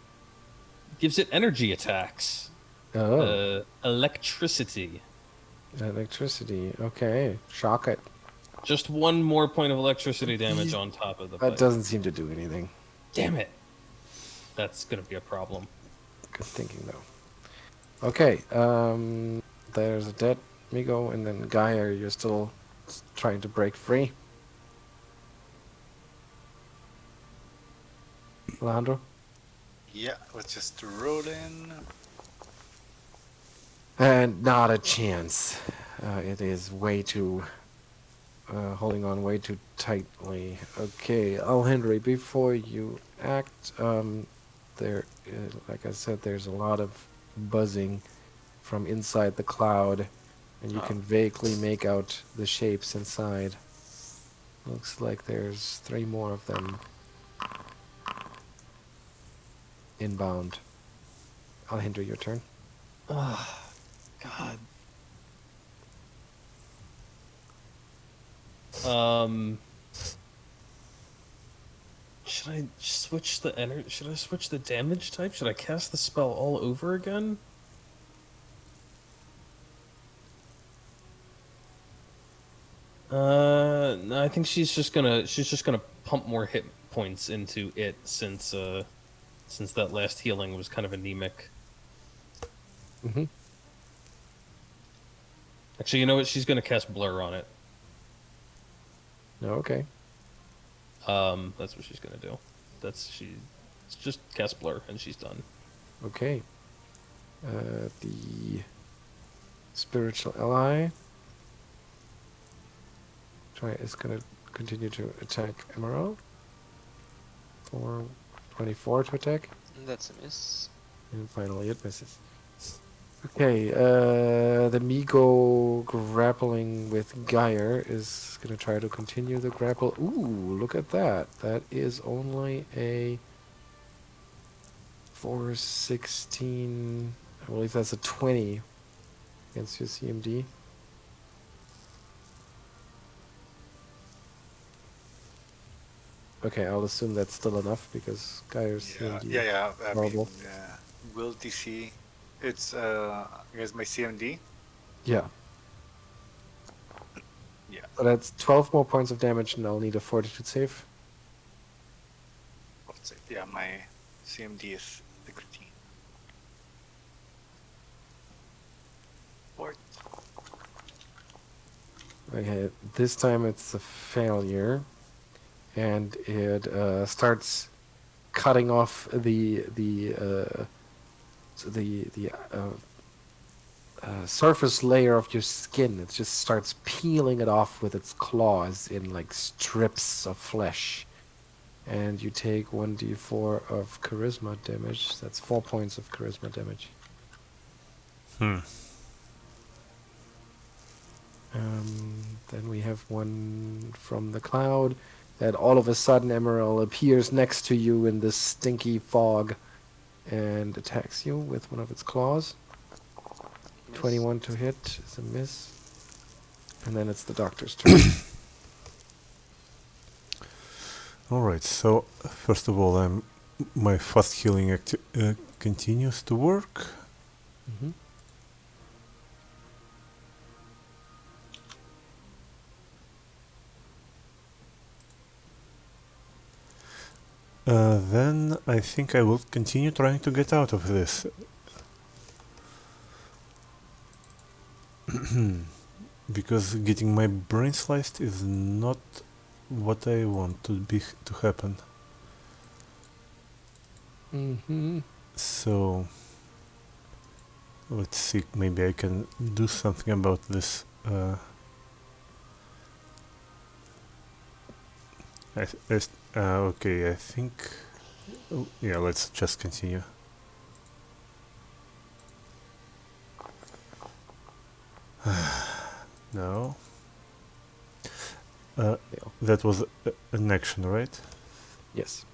gives it energy attacks. Oh, Electricity. electricity. Okay, shock it. Just one more point of electricity damage on top of the That bite. doesn't seem to do anything. Damn it. That's going to be a problem. Good thinking, though. Okay, there's a dead Migo, and then Geier, you're still trying to break free. Alejandro? Yeah, let's just roll in. And not a chance. It is way too... holding on way too tightly. Okay, Alhindri, before you act, there, like I said, there's a lot of buzzing from inside the cloud, and you can vaguely make out the shapes inside. Looks like there's 3 more of them inbound. Alhindri, your turn. God. Should I switch the Should I switch the damage type? Should I cast the spell all over again? No, I think she's just gonna pump more hit points into it since that last healing was kind of anemic. Mm-hmm. Actually, you know what? She's gonna cast Blur on it. Okay. That's what she's gonna do. It's just cast Blur and she's done. Okay. The spiritual ally is going to continue to attack Emaṛēl for 24 to attack, That's a miss. and finally it misses. Okay, the Migo grappling with Geier is going to try to continue the grapple. Ooh, look at that. That is only a 416. I believe that's a 20 against your CMD. Okay, I'll assume that's still enough because Geier's CMD is I horrible. mean, will DC. It's I guess my CMD. Yeah. Yeah. So that's 12 more points of damage, and I'll need a fortitude save. Let's see. Yeah, my CMD is 16. Fort. Okay, this time it's a failure, and it starts cutting off the surface layer of your skin. It just starts peeling it off with its claws in like strips of flesh. And you take 1d4 of charisma damage. That's 4 points of charisma damage. Then we have one from the cloud that all of a sudden Emaṛēl appears next to you in this stinky fog and attacks you with one of its claws. Miss. 21 to hit is a miss. And then it's the doctor's turn. Alright, so first of all, my fast healing continues to work. Mm-hmm. Then I think I will continue trying to get out of this. Because getting my brain sliced is not what I want to happen. Mm-hmm. So Let's see, maybe I can do something about this. Okay, I think... Oh, yeah, let's just continue. No. Fail. That was an action, right? Yes.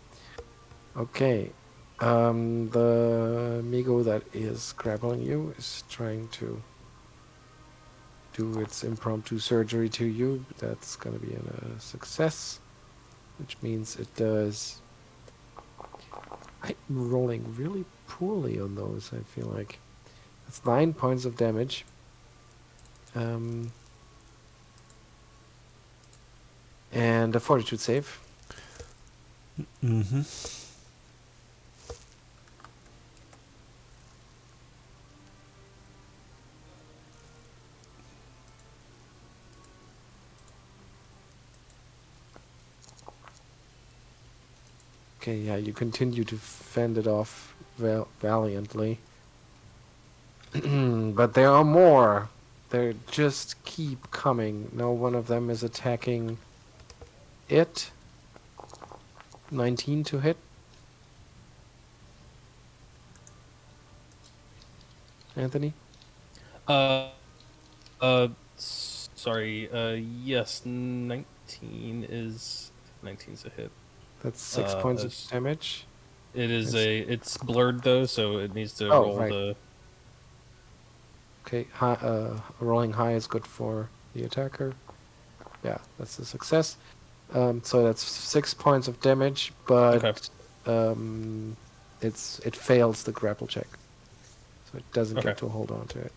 Okay. The Migo that is grappling you is trying to do its impromptu surgery to you. That's going to be a success, which means it does. I'm rolling really poorly on those, I feel like. That's 9 points of damage. And a fortitude save. Mm-hmm. Okay, yeah, you continue to fend it off valiantly. But there are more. They just keep coming. No one of them is attacking it. 19 to hit. Anthony? Uh, Sorry. Yes, 19 is 19's a hit. That's 6 points of It's- damage. It is It's- it's blurred though, so it needs to Oh, roll right. the. Okay, rolling high is good for the attacker. Yeah, that's a success. So that's 6 points of damage, but Okay. it fails the grapple check, so it doesn't Okay. get to hold on to it.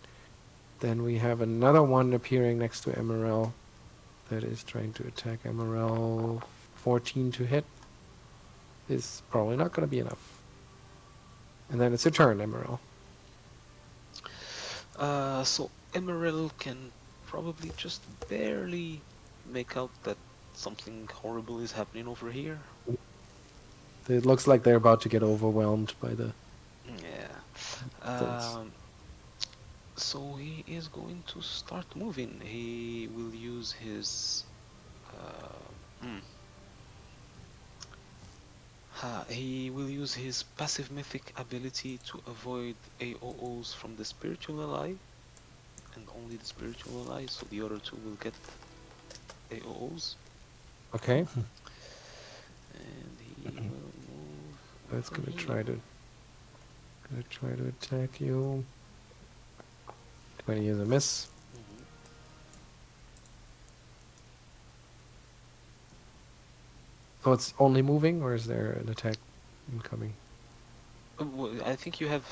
Then we have another one appearing next to Emarél that is trying to attack Emarél. 14 to hit is probably not going to be enough. And then it's your turn, Emarél. So Emarél can probably just barely make out that something horrible is happening over here. It looks like they're about to get overwhelmed by the Yeah. things. So he is going to start moving. He will use his. He will use his passive mythic ability to avoid AOOs from the spiritual ally, and only the spiritual ally. So the other two will get AOOs, Okay, and he will move. that's over gonna here. try to attack you. 20 is a miss. Mhm. So it's only moving, or is there an attack incoming? I think you have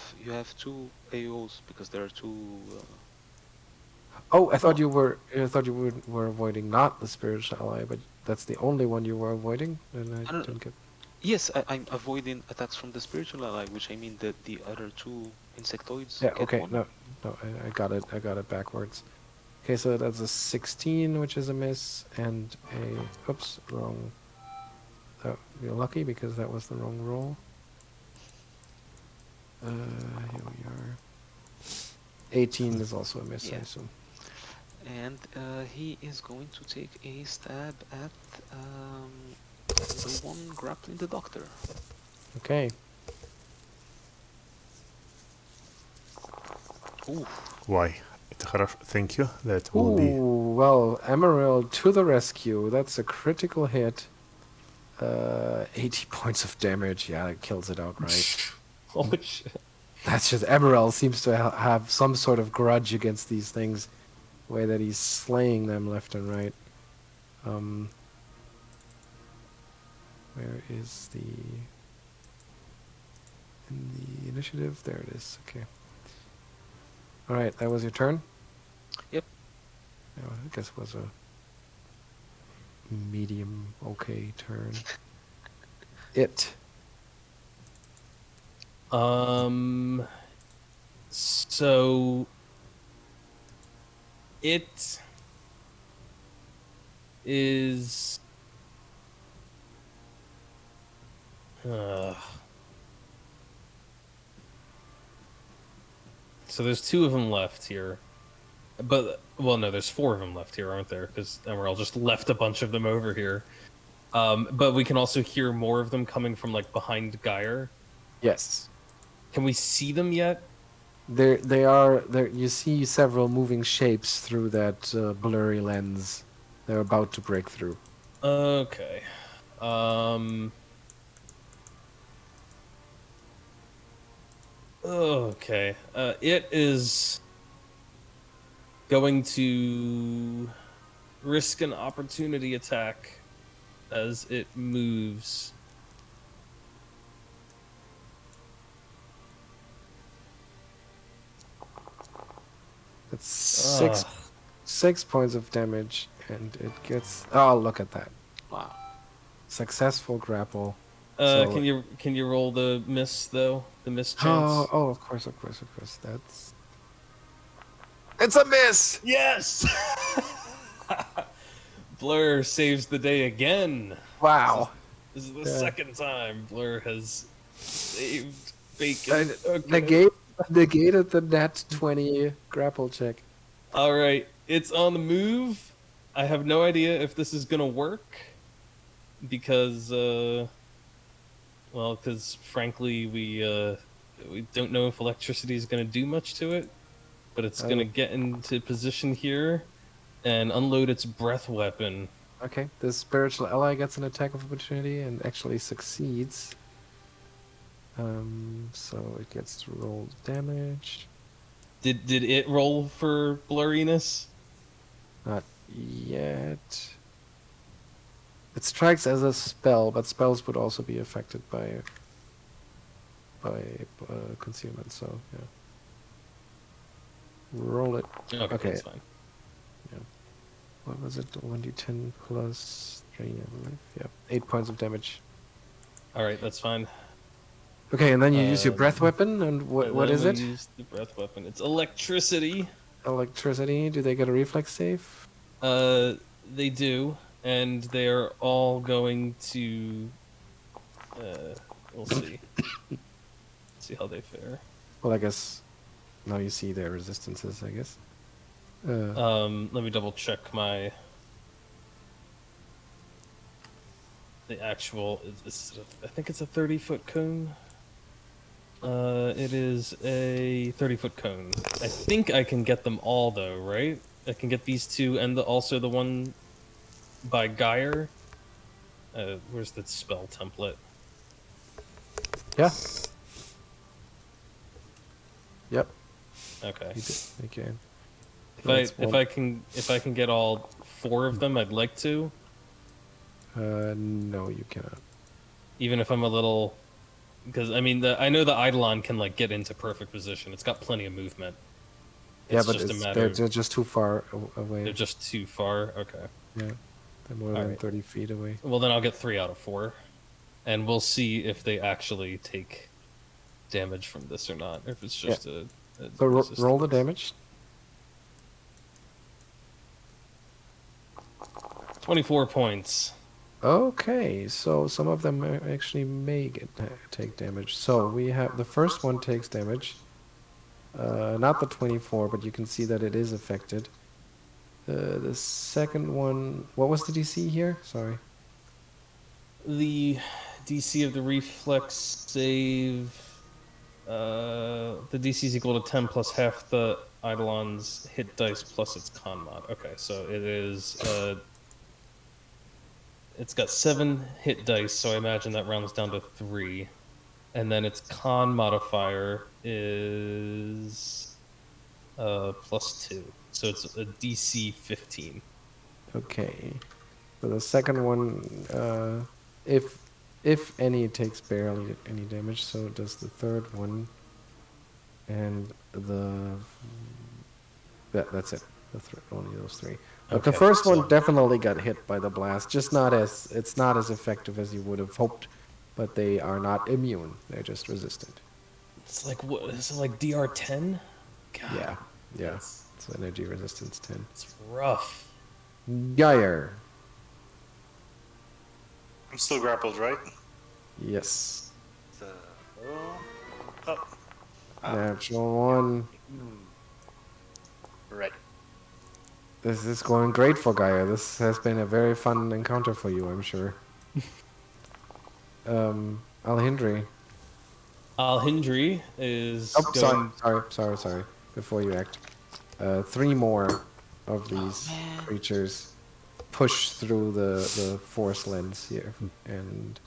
two AOs because there are two. Oh, I thought Oh. were avoiding not the spiritual ally, but that's the only one you were avoiding. Then I I don't- didn't get. Yes, I'm avoiding attacks from the spiritual ally, which I mean that the other two insectoids Yeah. get Okay. one. No. I got it. I got it backwards. Okay, so that's a 16, which is a miss, and a oops, wrong. You're lucky because that was the wrong roll. Here we are. 18 is also a miss, I Yeah. assume. And he is going to take a stab at the one grappling the doctor. Okay. Ooh, Why? Thank you. That will be... Ooh, well, Emarél to the rescue. That's a critical hit. 80 points of damage. Yeah, it kills it outright. Holy shit. That's just Emarél seems to have some sort of grudge against these things, the way that he's slaying them left and right. Where is the in the initiative? There it is. Okay. All right, that was your turn. Yep. Yeah, I guess it was a medium okay turn. It. So it is. So there's 2 of them left here. But, well, no, there's 4 of them left here, aren't there? Because Emarél just left a bunch of them over here. But we can also hear more of them coming from, like, behind Geier. Yes. Can we see them yet? They are there. You see several moving shapes through that blurry lens. They're about to break through. Okay. Okay. It is going to risk an opportunity attack as it moves. It's 6 points of damage, and it gets. Oh, look at that! Wow. Successful grapple. So- Can you roll the miss though? The miss chance. Oh, of course. That's. It's a miss. Yes. Blur saves the day again. Wow. This is the Yeah. second time Blur has saved Bacon. Negated the nat 20 grapple check. All right, it's on the move. I have no idea if this is gonna work because, because frankly, we don't know if electricity is gonna do much to it. But it's gonna get into position here and unload its breath weapon. Okay, the spiritual ally gets an attack of opportunity and actually succeeds. So it gets to roll damage. Did it roll for blurriness? Not yet. It strikes as a spell, but spells would also be affected by concealment. So yeah. Roll it. Okay, Okay. that's fine. What was it? 1d10 plus 3, I believe. Yeah, 8 points of damage. All right, that's fine. Okay, and then you use your breath weapon, and what And is then it? we use the breath weapon. It's electricity. Electricity. Do they get a reflex save? They do, and they are all going to. We'll see. See how they fare. Well, I guess now you see their resistances, I guess. Let me double check the actual. I think it's a 30-foot cone. It is a 30-foot cone. I think I can get them all though, right? I can get these 2 and also the one by Geier. Where's the spell template? Yeah. Yep. Okay. You can. If I can get all 4 of them, I'd like to. No, you cannot. Even if I'm a little, because I mean, I know the Eidolon can like get into perfect position. It's got plenty of movement. Yeah, but just a matter. they're just too far away. They're just too far. Okay. Yeah, they're more All than right. 30 feet away. Well, then I'll get 3 out of 4, and we'll see if they actually take damage from this or not, or if it's just a So roll the resistance. damage. 24 points. Okay, so some of them actually may take damage. So we have the first one takes damage. Not the 24, but you can see that it is affected. The second one, what was the DC here? Sorry. The DC of the reflex save. The DC is equal to 10 plus half the Eidolon's hit dice plus its con mod. Okay, so it is. It's got 7 hit dice, so I imagine that rounds down to 3. And then its con modifier is plus 2. So it's a DC 15. Okay. So the second one, if any, it takes barely any damage. So does the third one, and that's it. Only those 3. But the Okay, first so- one definitely got hit by the blast. Just not as it's not as effective as you would have hoped. But they are not immune. They're just resistant. It's like, what? Is it like DR10? God, Yeah. Yeah. That's, It's energy resistance 10. it's rough. Geier. I'm still grappled, right? Yes. Oh. Natural 1. Right. This is going great for Geier. This has been a very fun encounter for you, I'm sure. Alhindri. Alhindri is Oh, going. sorry. Before you act. 3 more of Oh these man. creatures push through the force lens here. And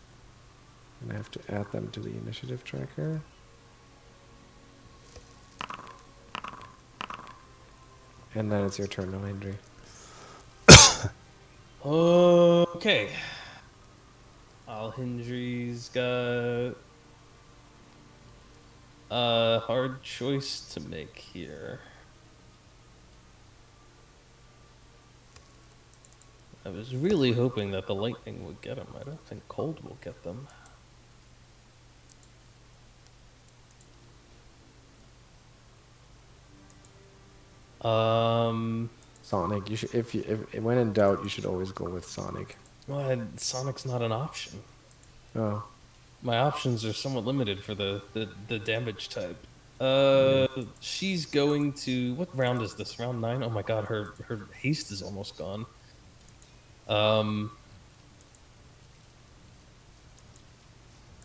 I have to add them to the initiative tracker. And then it's your turn, Alhindri. Okay. Alhindri's got a hard choice to make here. I was really hoping that the lightning would get him. I don't think cold will get them. Sonic. You should, if when in doubt, you should always go with Sonic. Well, Sonic's not an option. Oh, My options are somewhat limited for the damage type. She's going to. What round is this? Round 9? Oh my god, her haste is almost gone.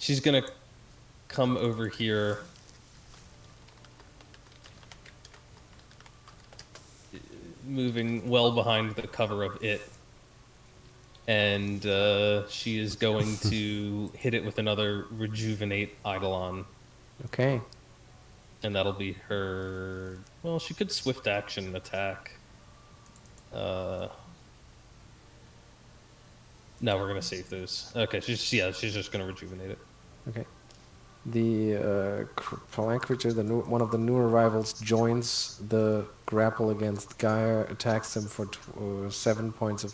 She's gonna come over here. Moving well behind the cover of it. And she is going to hit it with another Rejuvenate Eidolon. okay. And that'll be her. Well, she could swift action attack. No, we're gonna save those. Okay, she's just gonna rejuvenate it. Okay. The plant creature, one of the new arrivals, joins the grapple against Geier, attacks him for 7 points of.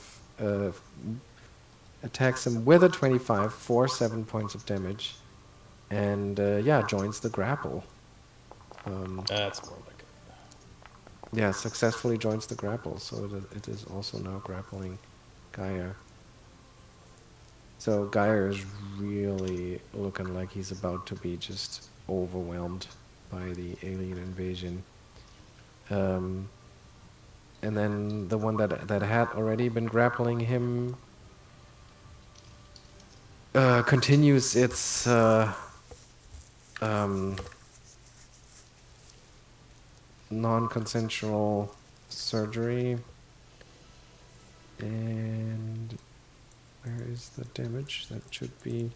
Attacks him with a 25 for 7 points of damage. And joins the grapple. That's more like it. Yeah, successfully joins the grapple, so it is also now grappling Geier. So Geier is really looking like he's about to be just overwhelmed by the alien invasion. And then the one that had already been grappling him continues its non-consensual surgery. And where is the damage? That should be...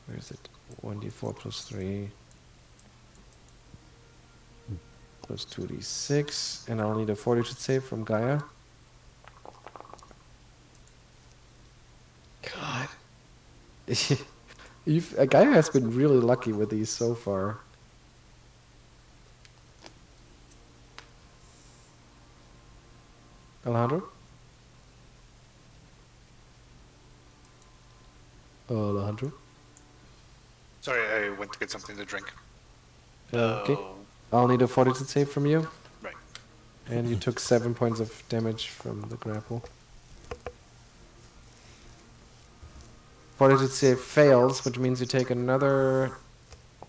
Where is it? 1d4 plus 3 plus 2d6. And I'll need a fortitude save from Geier. God. Geier has been really lucky with these so far. Alejandro? Alejandro? Sorry, I went to get something to drink. Okay. Oh, I'll need a fortitude save from you. right. And you took 7 points of damage from the grapple. Fortitude save fails, which means you take another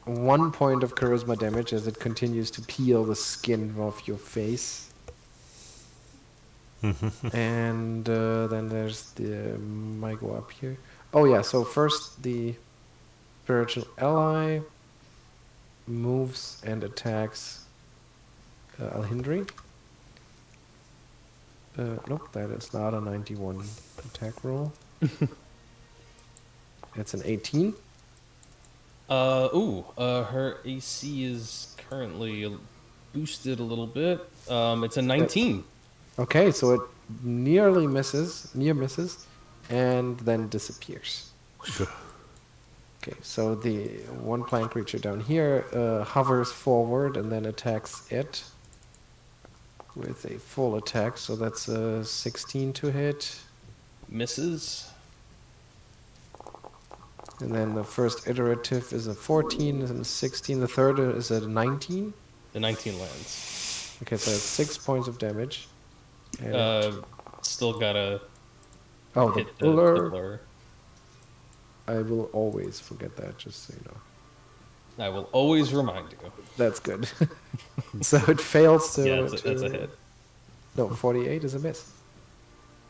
1 point of charisma damage as it continues to peel the skin off your face. And then there's the... might go up here. Oh yeah, so first the spiritual ally moves and attacks Alhindri. Nope, that is not a 91 attack roll. It's an 18. Her AC is currently boosted a little bit. It's a 19. Okay, so it near misses, and then disappears. Okay, so the one plant creature down here hovers forward and then attacks it with a full attack. So that's a 16 to hit. Misses. And then the first iterative is a 14 and a 16. The third is a 19. The 19 lands. Okay, so it's 6 points of damage. And Still gotta the hit the blur. blur. I will always forget that, just so you know. I will always remind you. That's good. So it fails to. Yeah, that's a hit. No, 48 is a miss.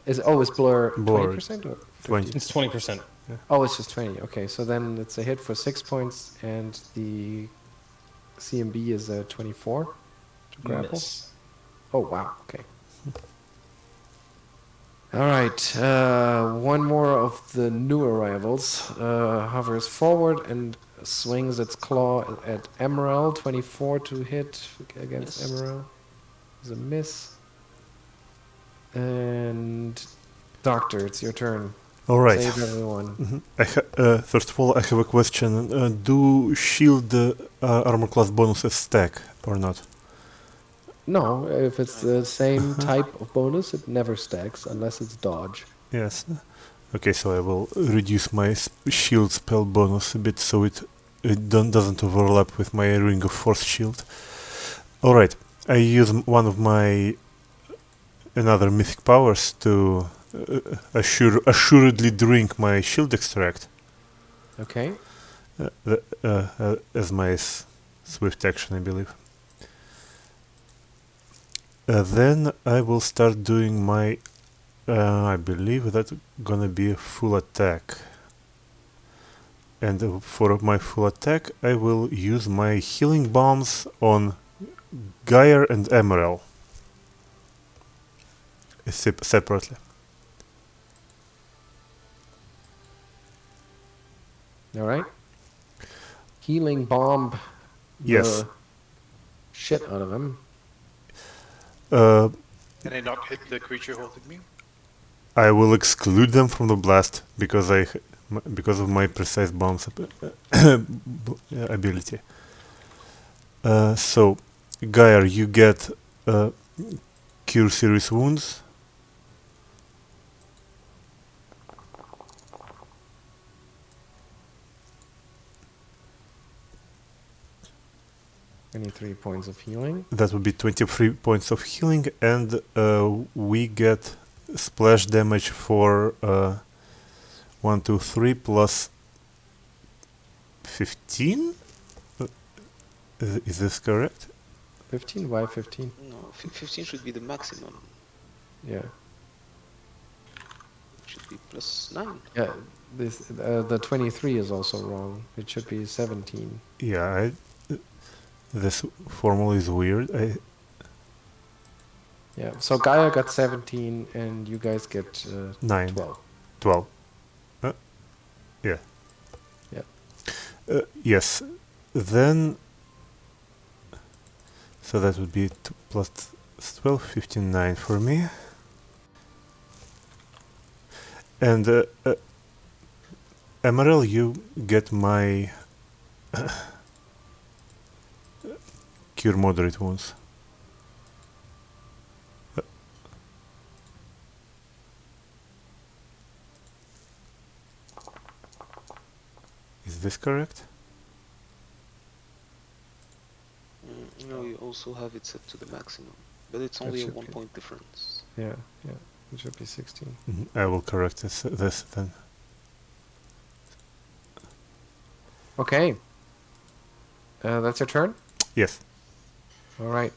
Is blur Blur, 20% or 20. 50? It's 20%. Oh, it's just 20. Okay, so then it's a hit for 6 points, and the CMB is a 24 to grapple. Miss. Oh, wow. Okay. All right. One more of the new arrivals hovers forward and swings its claw at Emaṛel. 24 to hit against Missed. Emaṛel is a miss. And Doctor, it's your turn. All right. Save everyone. First of all, I have a question. Do shield armor class bonuses stack or not? No, if it's the same type of bonus, it never stacks unless it's dodge. Yes. Okay, so I will reduce my shield spell bonus a bit so it doesn't overlap with my Ring of Force shield. All right. I use one of my another mythic powers to assuredly drink my shield extract Okay. as my swift action, I believe. Then I will start doing my I believe that's gonna be a full attack. And for my full attack, I will use my healing bombs on Geier and Emaṛel separately. All right. Healing bomb. Yes. The shit out of him. Can I not hit the creature holding me? I will exclude them from the blast because of my precise bombs ability. So, Geier, you get cure serious wounds. Three points of healing. That would be 23 points of healing, and we get splash damage for 1, 2, 3 plus 15? Is this correct? 15? Why 15? No, 15 should be the maximum. Yeah. It should be plus 9. Yeah. This the 23 is also wrong. It should be 17. Yeah, this formula is weird. Yeah. So Gaia got 17, and you guys get 9. 12. 12. Yeah. Yeah. Yes. Then... So that would be 2 plus 12, 15, 9 for me. And Emaṛel, you get my cure moderate wounds. Is this correct? No, you also have it set to the maximum, but it's only a should 1 be. point difference. Yeah. Yeah. It should be 16. I will correct this then. Okay. That's your turn? Yes. All right.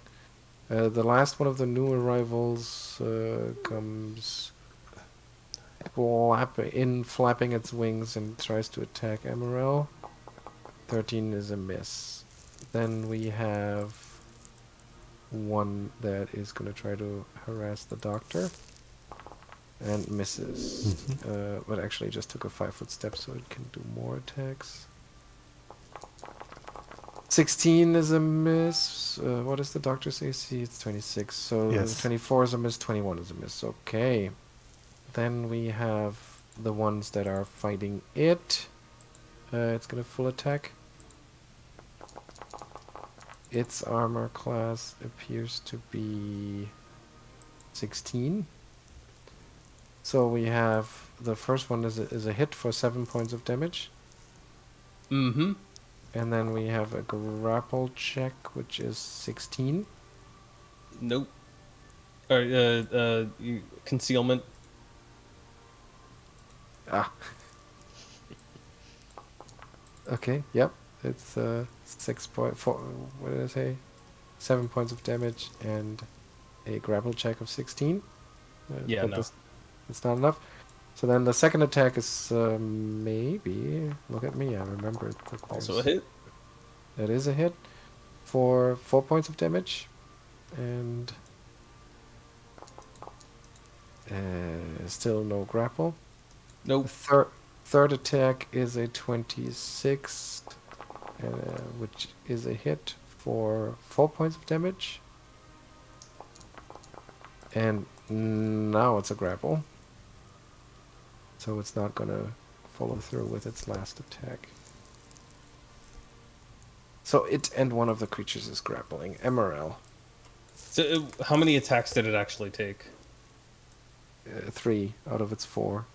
The last one of the new arrivals comes flapping its wings and tries to attack Emaṛel. 13 is a miss. Then we have one that is going to try to harass the doctor and misses. But actually just took a 5-foot step so it can do more attacks. 16 is a miss. What does the doctor's AC? It's 26. So Yes. 24 is a miss, 21 is a miss. Okay. Then we have the ones that are fighting it. It's going to full attack. Its armor class appears to be 16. So we have the first one is a hit for 7 points of damage. Mm-hmm. And then we have a grapple check, which is 16. Nope. Concealment. Ah. Okay, yep. it's 6.4. What did I say? 7 points of damage and a grapple check of 16. Yeah, but no. it's not enough. So then the second attack is maybe. Look at me, I remembered that Also a there's- hit. That is a hit for 4 points of damage, and still no grapple. Nope. Third attack is a 26, which is a hit for 4 points of damage. And now it's a grapple. So it's not gonna follow through with its last attack. So it and one of the creatures is grappling. Emaírel. So how many attacks did it actually take? 3 out of its 4.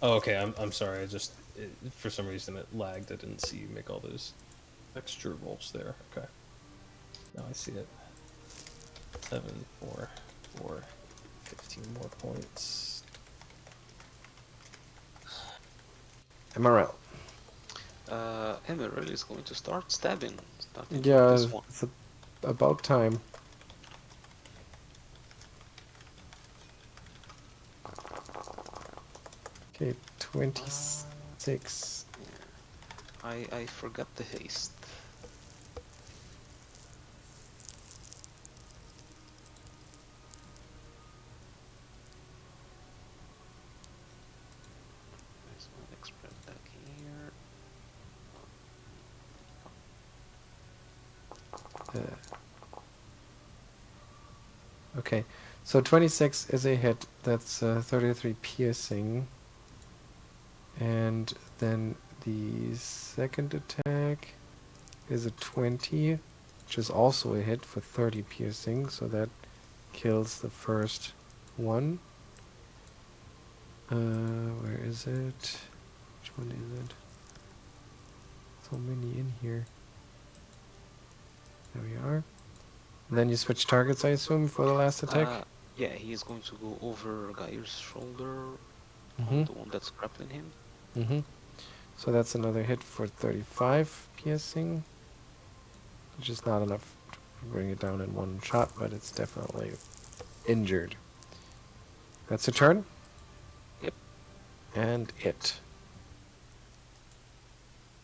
Oh, okay. I'm sorry. For some reason it lagged. I didn't see you make all those extra rolls there. Okay. Now I see it. 7, 4, 4, 15 more points. Emaírel. Emaírel is going to start stabbing. Starting Yeah, with this one. it's about time. Okay, 26. I forgot the haste. There's one extra attack here. Okay, so 26 is a hit. That's 33 piercing. And then the second attack is a 20, which is also a hit for 30 piercing. So that kills the first one. Where is it? Which one is it? So many in here. There we are. And then you switch targets, I assume, for the last attack? Yeah, he is going to go over Geier's shoulder, Mm-hmm. the one that's grappling him. Mm-hmm. So that's another hit for 35 piercing. Which is not enough to bring it down in one shot, but it's definitely injured. That's a turn. Yep. And it.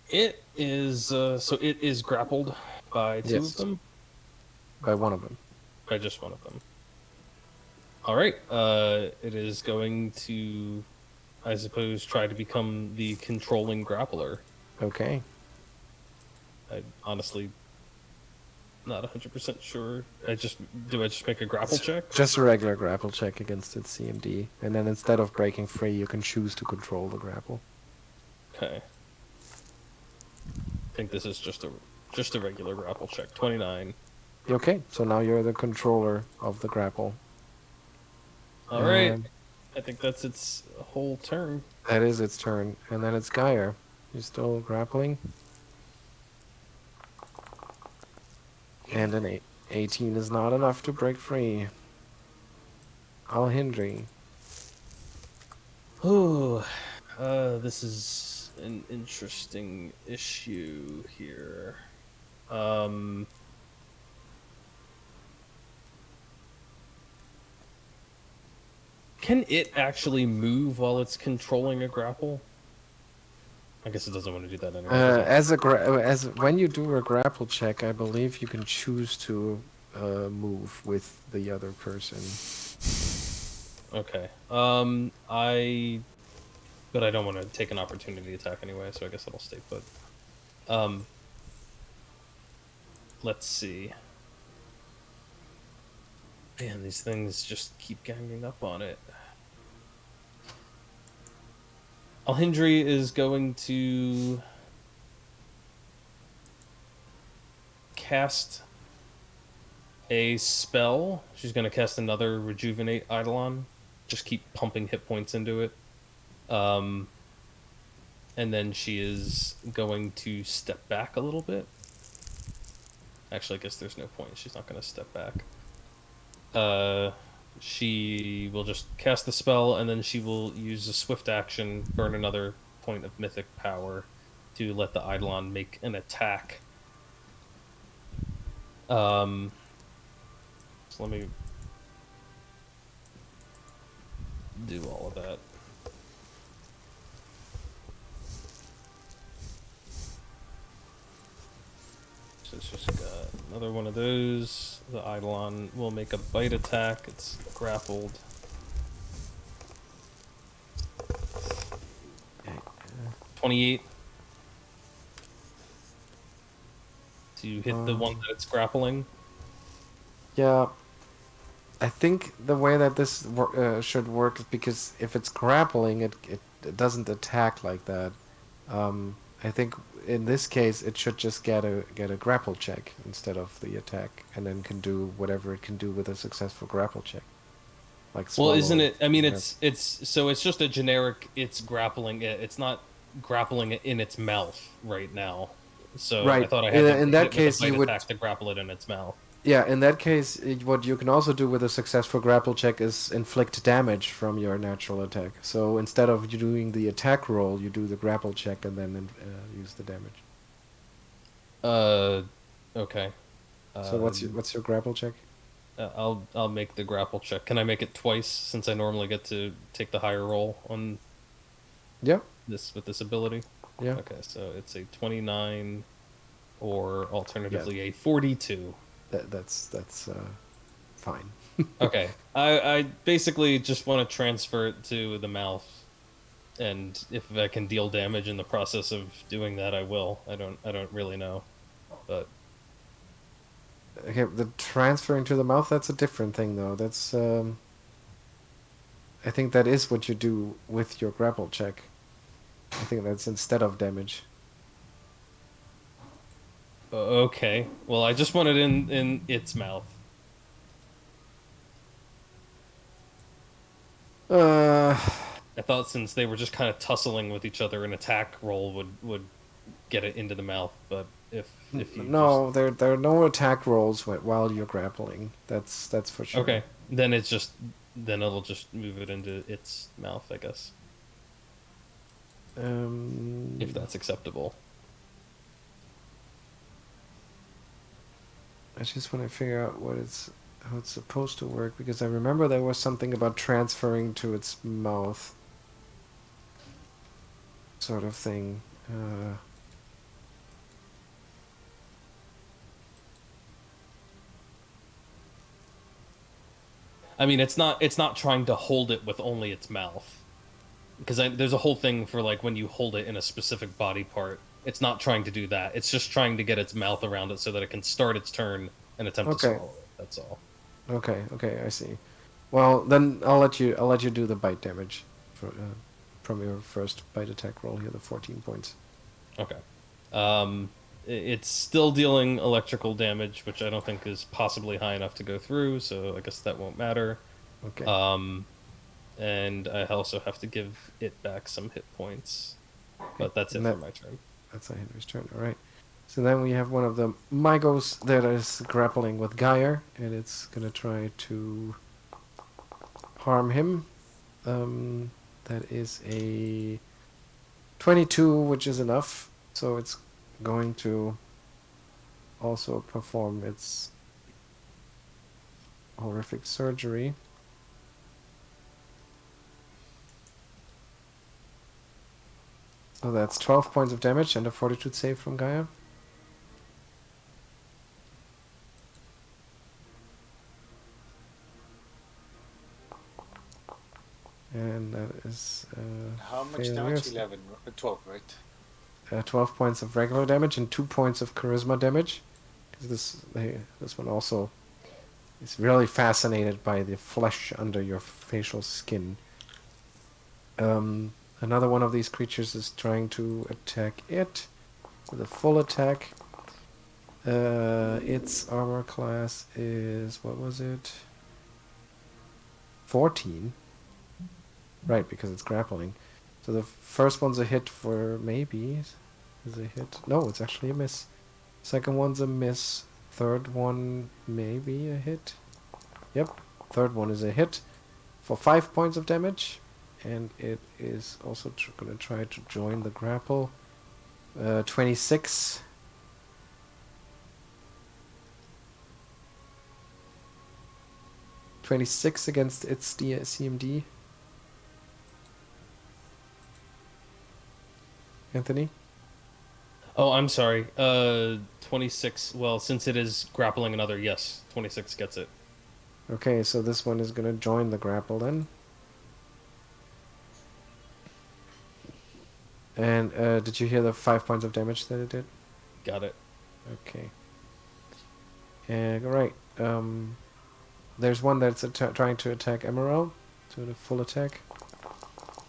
It is so it is grappled by two Yes. of them. By one of them. By just one of them. All right. It is going to, I suppose, try to become the controlling grappler. Okay. I honestly not 100% sure. Do I just make a grapple check? Just a regular grapple check against its CMD. And then instead of breaking free, you can choose to control the grapple. Okay. I think this is just a regular grapple check. 29. Okay, so now you're the controller of the grapple. All right. Um, I think that's its whole turn. That is its turn. And then it's Geier. You're still grappling. And an 18 is not enough to break free. Alhindri. Oh, this is an interesting issue here. Can it actually move while it's controlling a grapple? I guess it doesn't want to do that anyway. does it? As when you do a grapple check, I believe you can choose to move with the other person. Okay. But I don't want to take an opportunity attack anyway, so I guess it'll stay put. Let's see. Man, these things just keep ganging up on it. Alhindri is going to cast a spell. She's going to cast another Rejuvenate Eidolon. Just keep pumping hit points into it. And then she is going to step back a little bit. Actually, I guess there's no point. She's not going to step back. She will just cast the spell, and then she will use a swift action, burn another point of mythic power, to let the Eidolon make an attack. So let me do all of that. So it's just got another one of those. The Eidolon will make a bite attack. It's grappled. Okay. 28 to hit the one that it's grappling. Yeah, I think the way that this should work is because if it's grappling, it doesn't attack like that. I think in this case it should just get a grapple check instead of the attack, and then can do whatever it can do with a successful grapple check. Like Well, isn't swallow, it? I mean, whatever. it's just a generic. It's grappling it. It's not grappling it in its mouth right now. So I Right. thought I had to In hit that it with case, a you bite would. attack to grapple it in its mouth. Yeah, in that case, what you can also do with a successful grapple check is inflict damage from your natural attack. So instead of you doing the attack roll, you do the grapple check and then use the damage. Okay. So what's your grapple check? I'll make the grapple check. Can I make it twice since I normally get to take the higher roll on Yeah, this with this ability? yeah. Okay, so it's a 29 or alternatively a 42. That's fine. Okay. I basically just want to transfer it to the mouth, and if I can deal damage in the process of doing that, I will. I don't really know. But Okay, the transferring to the mouth, that's a different thing though. That's I think that is what you do with your grapple check. I think that's instead of damage. okay. Well, I just want it in its mouth. I thought since they were just kind of tussling with each other, an attack roll would get it into the mouth. But if you no, there are no attack rolls while you're grappling. That's for just sure. okay, then it'll just move it into its mouth, I guess, if that's acceptable. I just want to figure out how it's supposed to work because I remember there was something about transferring to its mouth, sort of thing. I mean, it's not trying to hold it with only its mouth, because there's a whole thing for like when you hold it in a specific body part. It's not trying to do that. It's just trying to get its mouth around it so that it can start its turn and attempt to Okay. swallow it. That's all. Okay, I see. Well, then I'll let you do the bite damage from your first bite attack roll here, the 14 points. Okay. It's still dealing electrical damage, which I don't think is possibly high enough to go through, so I guess that won't matter. Okay. And I also have to give it back some hit points. But that's it And for my turn. That's Alhindra's turn. All right. So then we have one of the Mygos that is grappling with Geier, and it's gonna try to harm him. That is a 22, which is enough. So it's going to also perform its horrific surgery. So that's 12 points of damage and a fortitude save from Geier. And that is How much damage? 11, 12, right? 12 points of regular damage and 2 points of charisma damage. 'Cause this one also is really fascinated by the flesh under your facial skin. Another one of these creatures is trying to attack it with a full attack. Its armor class is, what was it? 14. Right, because it's grappling. So the first one's a hit for maybe. Is a hit. No, it's actually a miss. Second one's a miss. Third one maybe a hit. Yep. Third one is a hit for 5 points of damage. And it is also going to try to join the grapple. 26. Against its CMD. Anthony? Oh, I'm sorry. 26. Well, since it is grappling another, yes, 26 gets it. Okay, so this one is going to join the grapple then. And did you hear the 5 points of damage that it did? Got it. Okay. And right. There's one that's trying to attack Emaṛēl. To the full attack.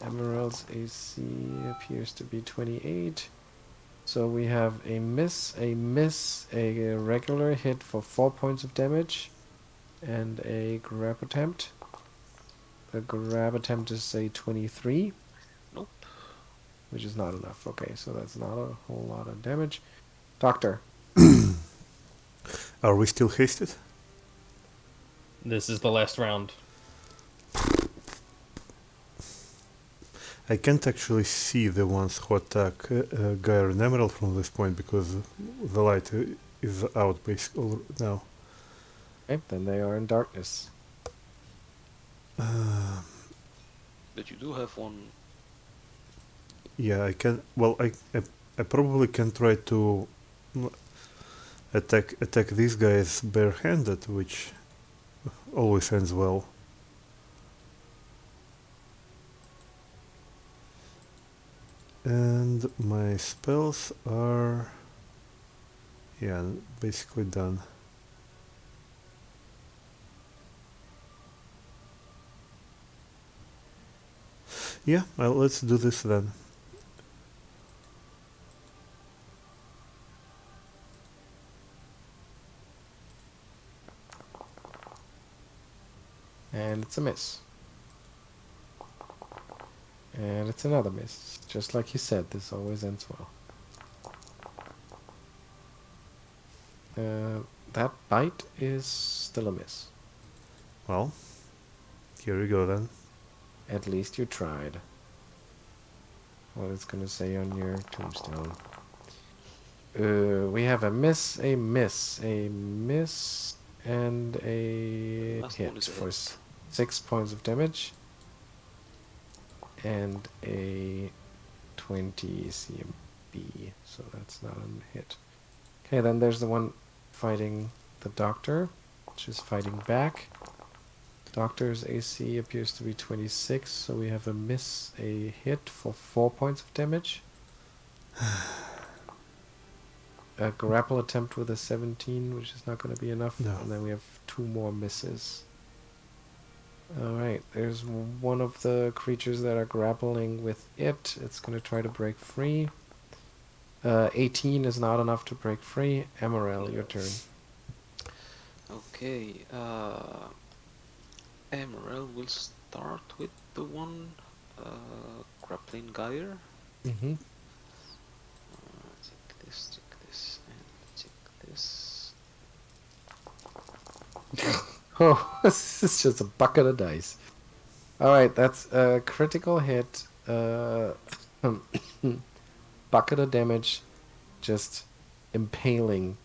Emaṛēl's AC appears to be 28. So we have a miss, a regular hit for 4 points of damage, and a grab attempt. The grab attempt is a 23. Nope. Which is not enough. Okay, so that's not a whole lot of damage. Doctor. Are we still hasted? This is the last round. I can't actually see the ones who attack Geier and Emaṛēl from this point because the light is out basically now. Okay, then they are in darkness. But you do have one. Yeah, I can. Well, I probably can try to attack these guys barehanded, which always ends well. And my spells are, yeah, basically done. Yeah, well, let's do this then. And it's a miss. And it's another miss. Just like you said, this always ends well. That bite is still a miss. Well, here we go then. At least you tried. What it's gonna say on your tombstone. We have a miss, a miss, a miss, and a Last one hit is a for hit. 6 points of damage. And a 20 CMB, so that's not a hit. Okay, then there's the one fighting the doctor, which is fighting back. Doctor's AC appears to be 26, so we have a miss, a hit for 4 points of damage. A grapple attempt with a 17, which is not going to be enough. No. And then we have 2 more misses. Alright, there's one of the creatures that are grappling with it. It's going to try to break free. 18 is not enough to break free. Emaṛēl, your turn. Okay. Emaṛēl will start with the one grappling Geier. Mm-hmm. Take this, and take this. Oh, this is just a bucket of dice. Alright, that's a critical hit. Bucket of damage, just impaling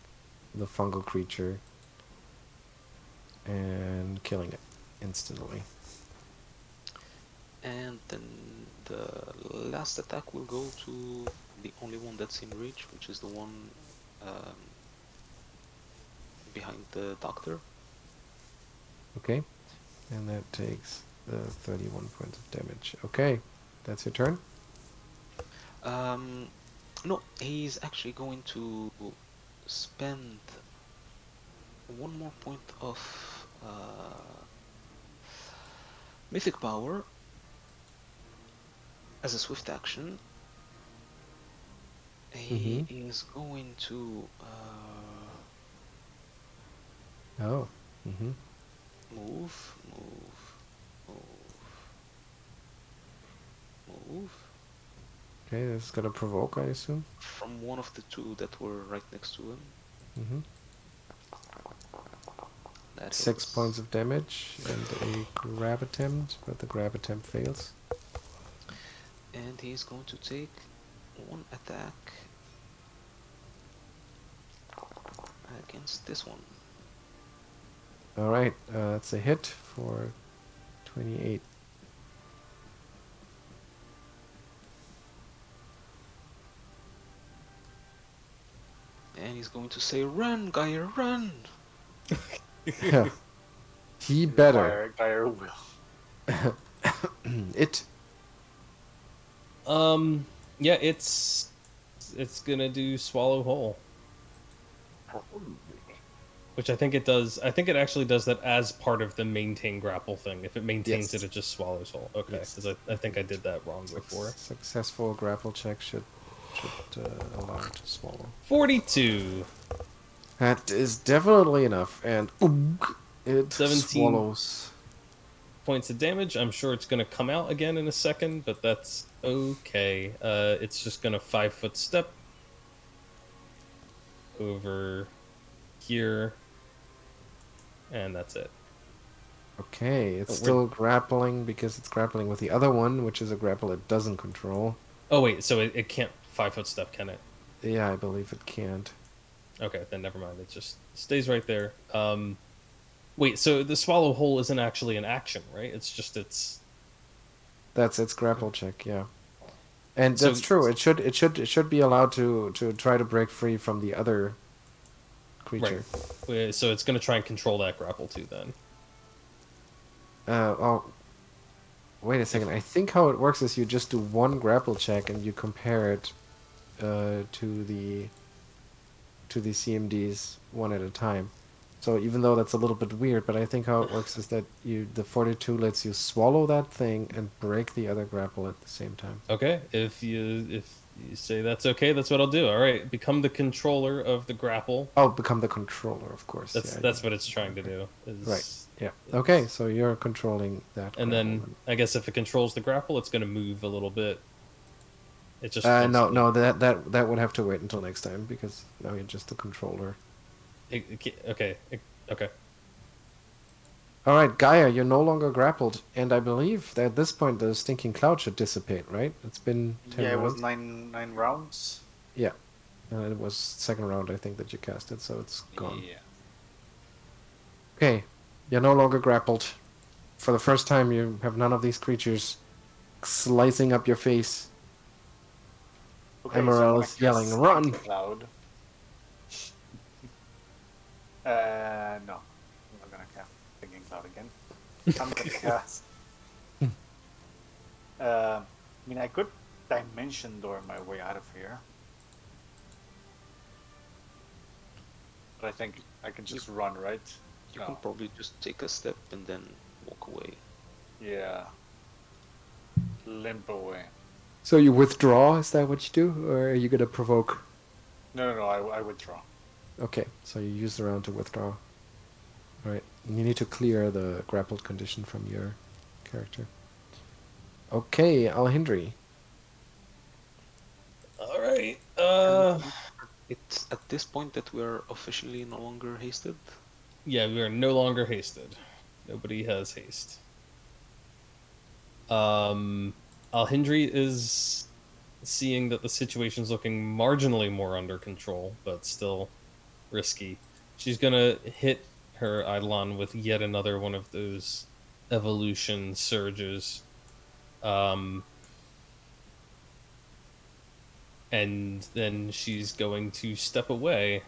the fungal creature and killing it instantly. And then the last attack will go to the only one that's in reach, which is the one behind the doctor. Okay, and that takes the 31 points of damage. Okay, that's your turn. No, he's actually going to spend one more point of mythic power as a swift action. He is going to Oh. Mm-hmm. move. Okay, that's gonna provoke, I assume. From one of the two that were right next to him. Mm-hmm. That 6 hits. points of damage and a grab attempt, but the grab attempt fails. And he's going to take one attack against this one. All right, that's a hit for 28. And he's going to say, "Run, Geier, run!" Yeah. He better. Geier will. It. Yeah, it's gonna do swallow whole, which I think it does. I think it actually does that as part of the maintain grapple thing. If it maintains Yes. it, it just swallows whole. Okay, Yes. because I think I did that wrong before. Successful grapple check should allow it to swallow. 42. That is definitely enough, and it 17. swallows. Points of damage. I'm sure it's going to come out again in a second, but that's okay. It's just going to 5-foot step over here, and that's it. Okay, it's Oh, still grappling because it's grappling with the other one, which is a grapple it doesn't control. Oh wait, so it can't 5-foot step, can it? Yeah, I believe it can't. Okay, then never mind. It just stays right there. Wait, so the swallow whole isn't actually an action, right? It's just That's its grapple check, yeah. And So- that's true. It should be allowed to try to break free from the other creature. so it's going to try and control that grapple too. Then Oh, wait a second. I think how it works is you just do one grapple check and you compare it to the CMDs one at a time. So even though that's a little bit weird, but I think how it works is that the 42 lets you swallow that thing and break the other grapple at the same time. okay, if you say that's okay, that's what I'll do. All right, become the controller of the grapple. Oh, become the controller, of course. That's what it's trying to do. Right. Yeah. Okay, so you're controlling that. And grapple then I guess if it controls the grapple, it's going to move a little bit. It just no, that would have to wait until next time because now you're just the controller. Okay. All right, Gaia, you're no longer grappled, and I believe that at this point the stinking cloud should dissipate, right? It's been 10 Yeah, it rounds. was nine rounds. Yeah, and it was second round I think that you cast it, so it's gone. Yeah. Okay, you're no longer grappled. For the first time, you have none of these creatures slicing up your face. Okay, Emarél I'm is gonna yelling, cast "Run!" Stinking Cloud. No. I'm not gonna cast Thinking Cloud again. I'm gonna cast. I mean, I could Dimension Door my way out of here. But I think I can just run, right? You can probably just take a step and then walk away. Yeah. Limp away. So you withdraw, is that what you do? Or are you gonna provoke? No, I withdraw. Okay, so you use the round to withdraw. Right. You need to clear the grappled condition from your character. Okay, Alhindri. All right. It's at this point that we are officially no longer hasted. Yeah, we are no longer hasted. Nobody has haste. Alhindri is seeing that the situation's looking marginally more under control, but still risky. She's gonna hit her Eidolon with yet another one of those evolution surges. And then she's going to step away.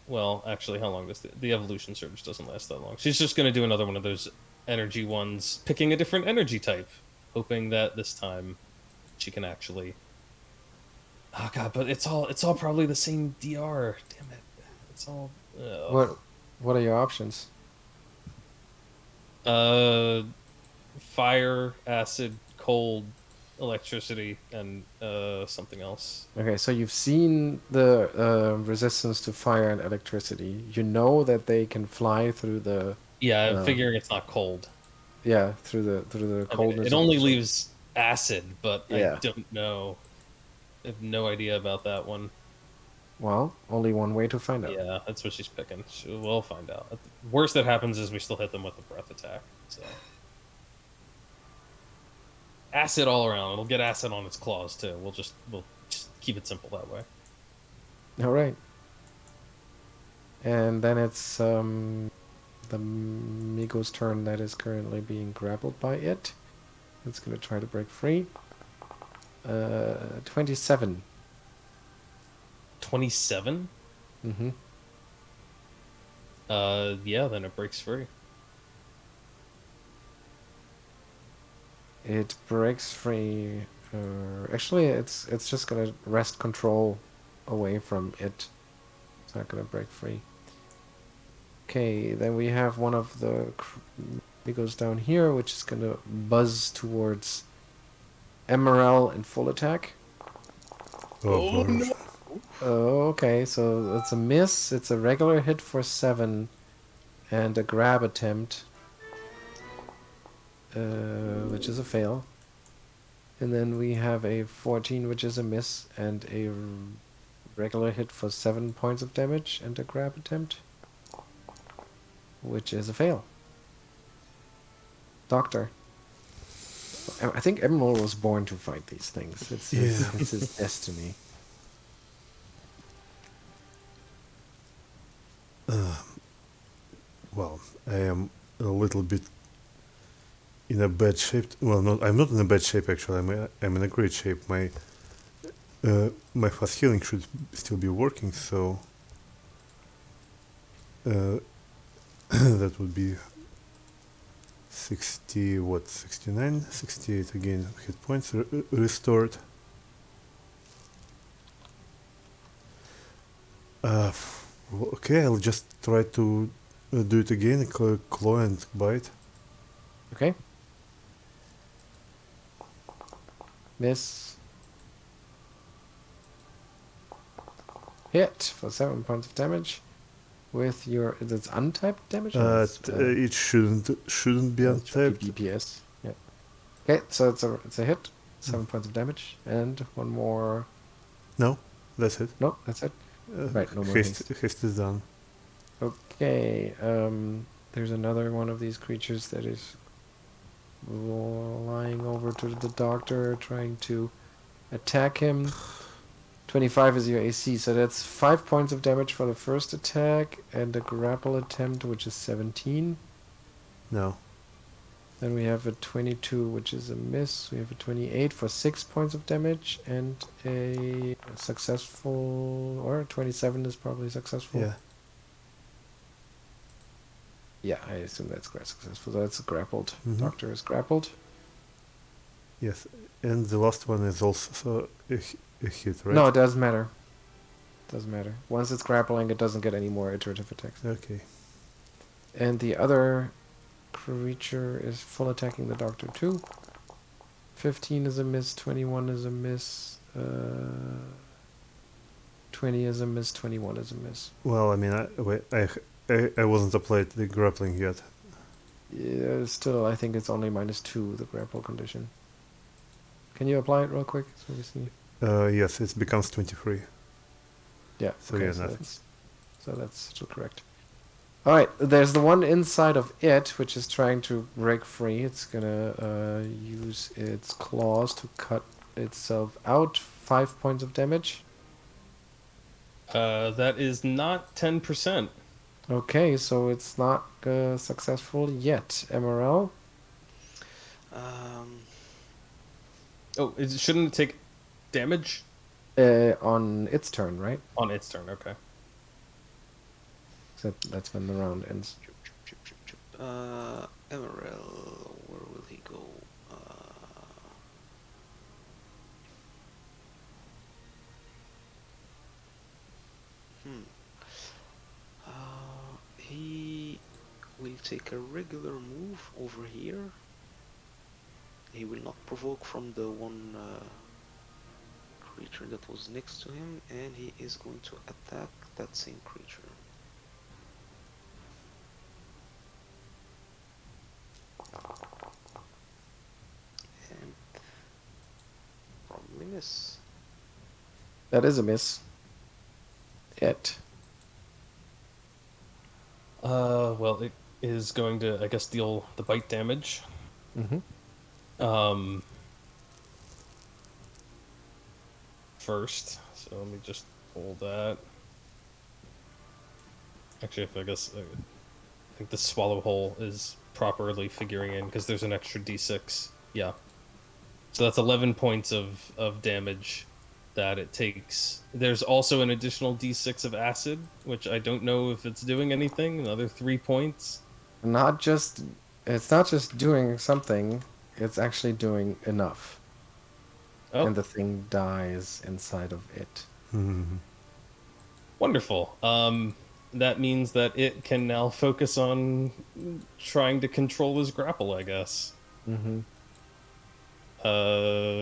Well, actually, how long does the evolution surge doesn't last that long? She's just going to do another one of those energy ones, picking a different energy type, hoping that this time she can actually. Oh god, but it's all probably the same DR. Damn it, it's all. What are your options? Fire, acid, cold, electricity, and something else. Okay, so you've seen the resistance to fire and electricity. You know that they can fly through the Yeah, I'm figuring it's not cold. through the I mean, coldness. it of only the- leaves acid, but Yeah. I don't know. I have no idea about that one. Well, only one way to find out. Yeah, that's what she's picking. We'll find out. Worst that happens is we still hit them with a breath attack. So acid all around. It'll get acid on its claws too. We'll just keep it simple that way. All right. And then it's the Migo's turn that is currently being grappled by it. It's going to try to break free. 27. 27. Mm-hmm. Yeah, then it breaks free. It breaks free. Actually, it's just going to wrest control away from it. It's not going to break free. Okay, then we have one of the Migos down here, which is going to buzz towards Emaṛel in full attack. Oh, no. Oh, okay, so it's a miss. It's a regular hit for 7 and a grab attempt, which is a fail. And then we have a 14, which is a miss, and a regular hit for 7 points of damage and a grab attempt, which is a fail. Doctor. I think Emaṛel was born to fight these things. It's his destiny. Well, I am a little bit in a bad shape. Well, I'm not in a bad shape actually. I'm in a great shape. My fast healing should still be working, so that would be 69, 68 again hit points restored. Okay, I'll just try to do it again, claw and bite. Okay. Miss. Hit for 7 points of damage with your. It's untyped damage? Or It shouldn't be it's untapped. DPS. Yeah. Okay, so it's a hit. 7 points of damage and one more. No, that's it. No, that's it. Right, no more haste. Haste is done. Okay, there's another one of these creatures that is lying over to the doctor, trying to attack him. 25 is your AC, so that's 5 points of damage for the first attack, and a grapple attempt, which is 17. No. Then we have a 22, which is a miss. We have a 28 for 6 points of damage, and a successful, or 27 is probably successful. Yeah. Yeah, I assume that's quite successful. So that's grappled. Mhm. Doctor is grappled. Yes, and the last one is also a hit, right? No, it doesn't matter. Doesn't matter. Once it's grappling, it doesn't get any more iterative attacks. Okay. And the other creature is full attacking the doctor too. 15 is a miss, 21 is a miss, 20 is a miss, 21 is a miss. Well, I mean, I wasn't applied the grappling yet. Yeah, still, I think it's only -2, the grapple condition. Can you apply it real quick so we see? Yes, it becomes 23. Yeah, So okay, yeah, so nothing. that's still correct. Alright, there's the one inside of it, which is trying to break free. It's gonna use its claws to cut itself out. 5 points of damage. That is not 10%. Okay, so it's not successful yet. Emaṛel? Oh, shouldn't it take damage On its turn, right? on its turn? Okay. So that's when the round ends. Emaṛel, where will he go? He will take a regular move over here. He will not provoke from the one creature that was next to him, and he is going to attack that same creature. And probably miss. That is a miss. It. Well, it is going to, I guess, deal the bite damage. Mm-hmm. First, so let me just pull that. Actually, if I guess I think the swallow hole is properly figuring in because there's an extra d6. Yeah. So that's 11 points of damage that it takes. There's also an additional d6 of acid, which I don't know if it's doing anything. Another 3 points. Not just, it's not just doing something, it's actually doing enough. Oh, And the thing dies inside of it. wonderful. That means that it can now focus on trying to control his grapple, I guess. Mm-hmm. Uh,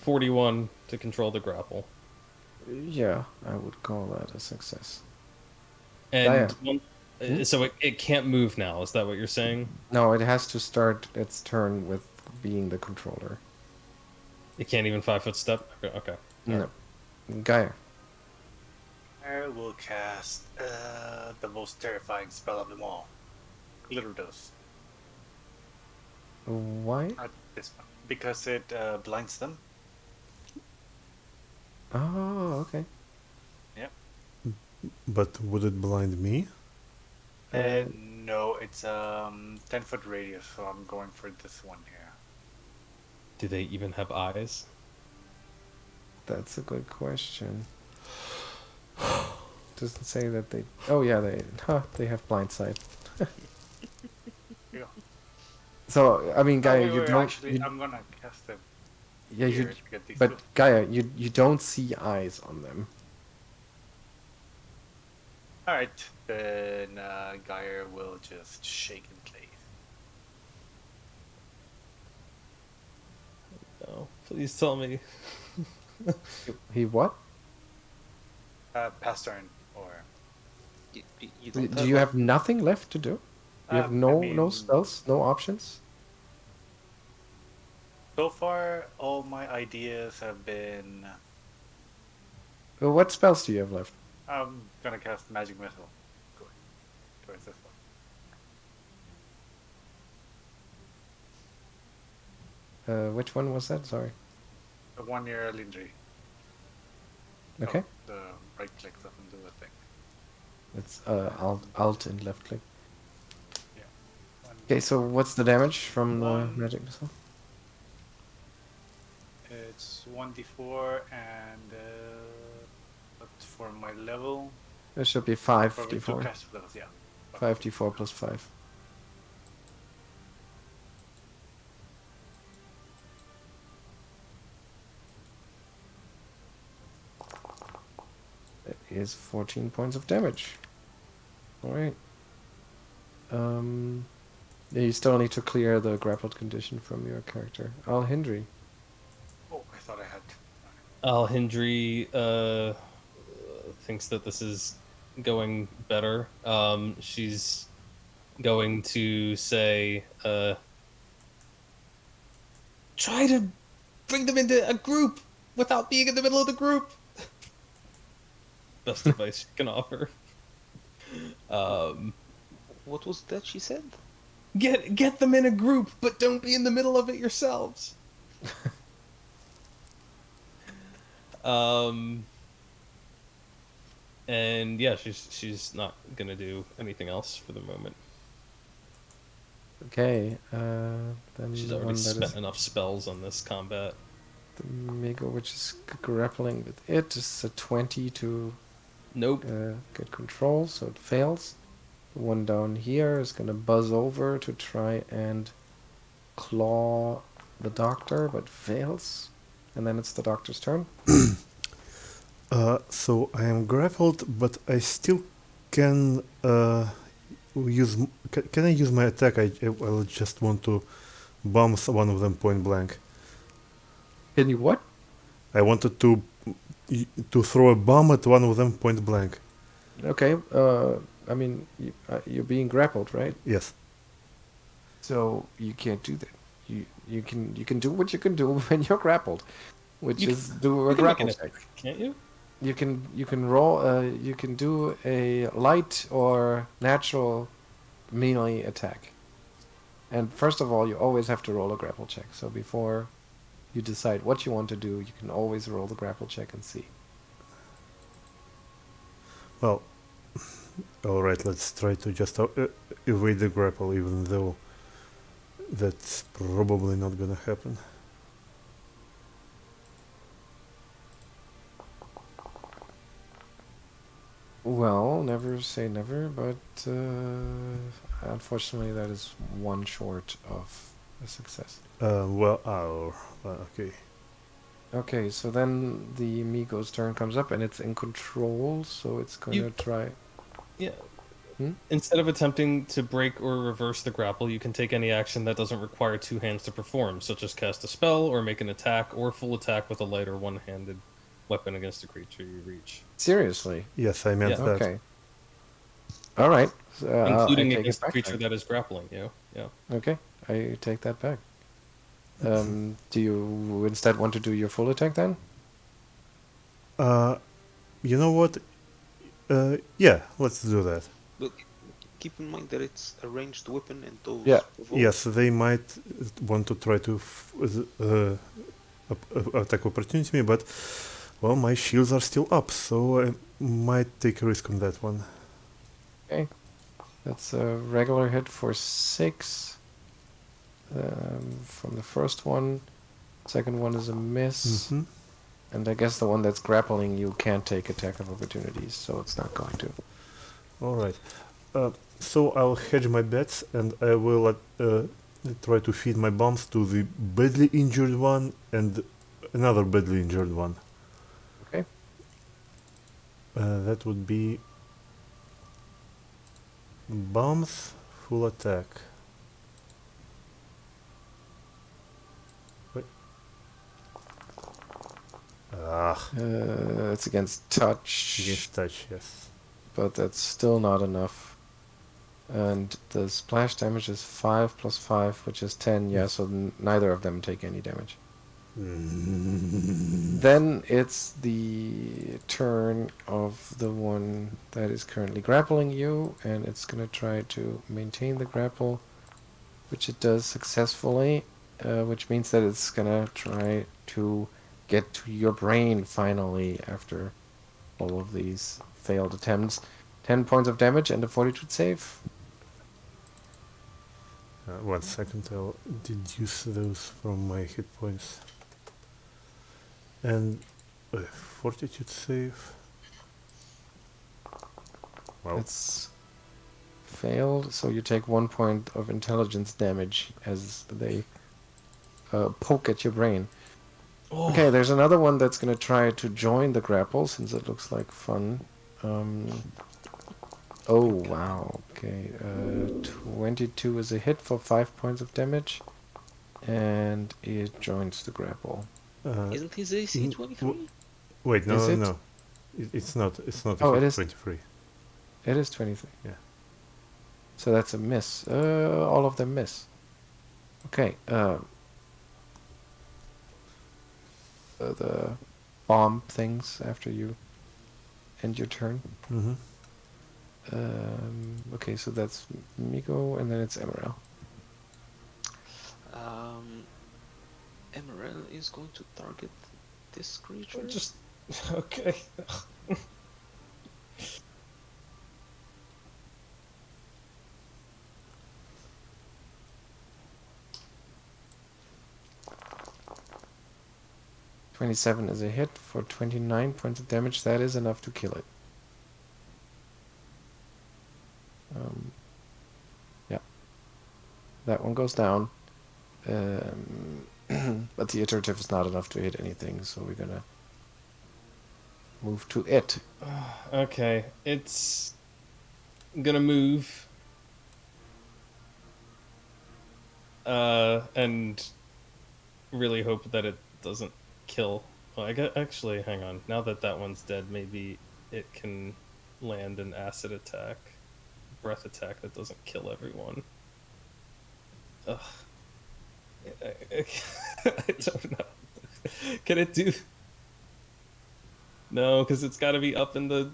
41 to control the grapple. Yeah, I would call that a success. And Hmm? so it can't move now. Is that what you're saying? No, it has to start its turn with being the controller. It can't even 5-foot step? Okay. No. Geier. I will cast the most terrifying spell of them all. Glitter Dose. Why? At this one. Because it blinds them. Oh, okay. Yep. But would it blind me? No, it's 10-foot radius, so I'm going for this one here. Do they even have eyes? That's a good question. Doesn't say that they. Oh yeah, they have blind sight. Yeah. So I mean, Gaia, Wait, you don't. actually, I'm gonna cast them. Yeah, here you. to get these But two. Gaia, you don't see eyes on them. Alright, then Geier will just shake in place. No. Please tell me. He what? Pass turn, or... You don't Do you a- have nothing left to do? You have no mean, spells, no options. So far, all my ideas have been... Well, what spells do you have left? I'm gonna cast Magic Missile. Towards this one. Which one was that? Sorry. The one near Alhindri. Okay. Oh, the right click doesn't do a thing. It's alt and left click. Yeah. Okay, so what's the damage from the One. magic missile? It's 1d4 and but for my level, It should be probably 2 5d4. cast levels, yeah. 5d4 plus 5. That is 14 points of damage. Alright. Yeah, you still need to clear the grappled condition from your character. Alhindri. Oh, I thought I had. Alhindri thinks that this is going better. She's going to say, try to bring them into a group without being in the middle of the group. Best advice she can offer. What was that she said? Get them in a group, but don't be in the middle of it yourselves. And yeah, she's not gonna do anything else for the moment. Okay, then She's the already one that spent is enough spells on this combat. the Mego, which is grappling with it, is a 20 to Nope. get control, so it fails. The one down here is gonna buzz over to try and claw the doctor, but fails. And then it's the doctor's turn. So I am grappled, but I still can use. Can I use my attack? I will just want to bomb one of them point blank. Can you what? I wanted to throw a bomb at one of them point blank. Okay, I mean, you're being grappled, right? Yes. So you can't do that. You can do what you can do when you're grappled, which You is do a You can make grapple an check. attack, can't you? You can roll. You can do a light or natural melee attack. And first of all, you always have to roll a grapple check. So before you decide what you want to do, you can always roll the grapple check and see. Well, alright, let's try to just evade the grapple, even though that's probably not gonna happen. Well, never say never, but unfortunately that is one short of a success. Okay. Okay, so then the Migo's turn comes up and it's in control, so it's going to try. Yeah. Hmm? Instead of attempting to break or reverse the grapple, you can take any action that doesn't require two hands to perform, such as cast a spell or make an attack or full attack with a light or one-handed weapon against a creature you reach. Seriously? Yes, I meant Yeah. that. Okay. All right. Including I take against it the back creature then. that is grappling you. Yeah. Okay, I take that back. Do you instead want to do your full attack then? You know what? Yeah, let's do that. But keep in mind that it's a ranged weapon and those Yeah. provoke. Yes, they might want to try to attack opportunity me, but well, my shields are still up, so I might take a risk on that one. Okay. That's a regular hit for 6. From the first one. Second one is a miss. Mm-hmm. And I guess the one that's grappling you can't take attack of opportunities, so it's not going to. All right. So I'll hedge my bets, and I will try to feed my bombs to the badly injured one and another badly injured one. Okay. That would be bombs, full attack. Wait. It's against touch, Against touch, yes. but that's still not enough. And the splash damage is 5 plus 5, which is 10. Yeah, so neither of them take any damage. Then it's the turn of the one that is currently grappling you, and it's going to try to maintain the grapple, which it does successfully, which means that it's going to try to get to your brain finally after all of these failed attempts. 10 points of damage and a fortitude save. 1 second, I'll deduce those from my hit points. And fortitude save. Well, It's failed, so you take 1 point of intelligence damage as they poke at your brain. Okay, there's another one that's going to try to join the grapple, since it looks like fun. Oh, wow. Okay, 22 is a hit for 5 points of damage, and it joins the grapple. Isn't his AC 23? wait, no, Is it? no. It's not. It's not. Oh, a it hit, is. 23. It is 23. Yeah. So that's a miss. All of them miss. Okay, the bomb things after you end your turn. Mm-hmm. Okay, so that's Migo, and then it's Emaṛel. Emaṛel is going to target this creature. Just okay. 27 is a hit for 29 points of damage. That is enough to kill it. Yeah. That one goes down. But the iterative is not enough to hit anything, so we're gonna move to it. Okay, it's gonna move. And really hope that it doesn't kill. Well, actually, hang on. Now that that one's dead, maybe it can land an acid attack, breath attack that doesn't kill everyone. Ugh. I don't know. Can it do? No, because it's got to be up in the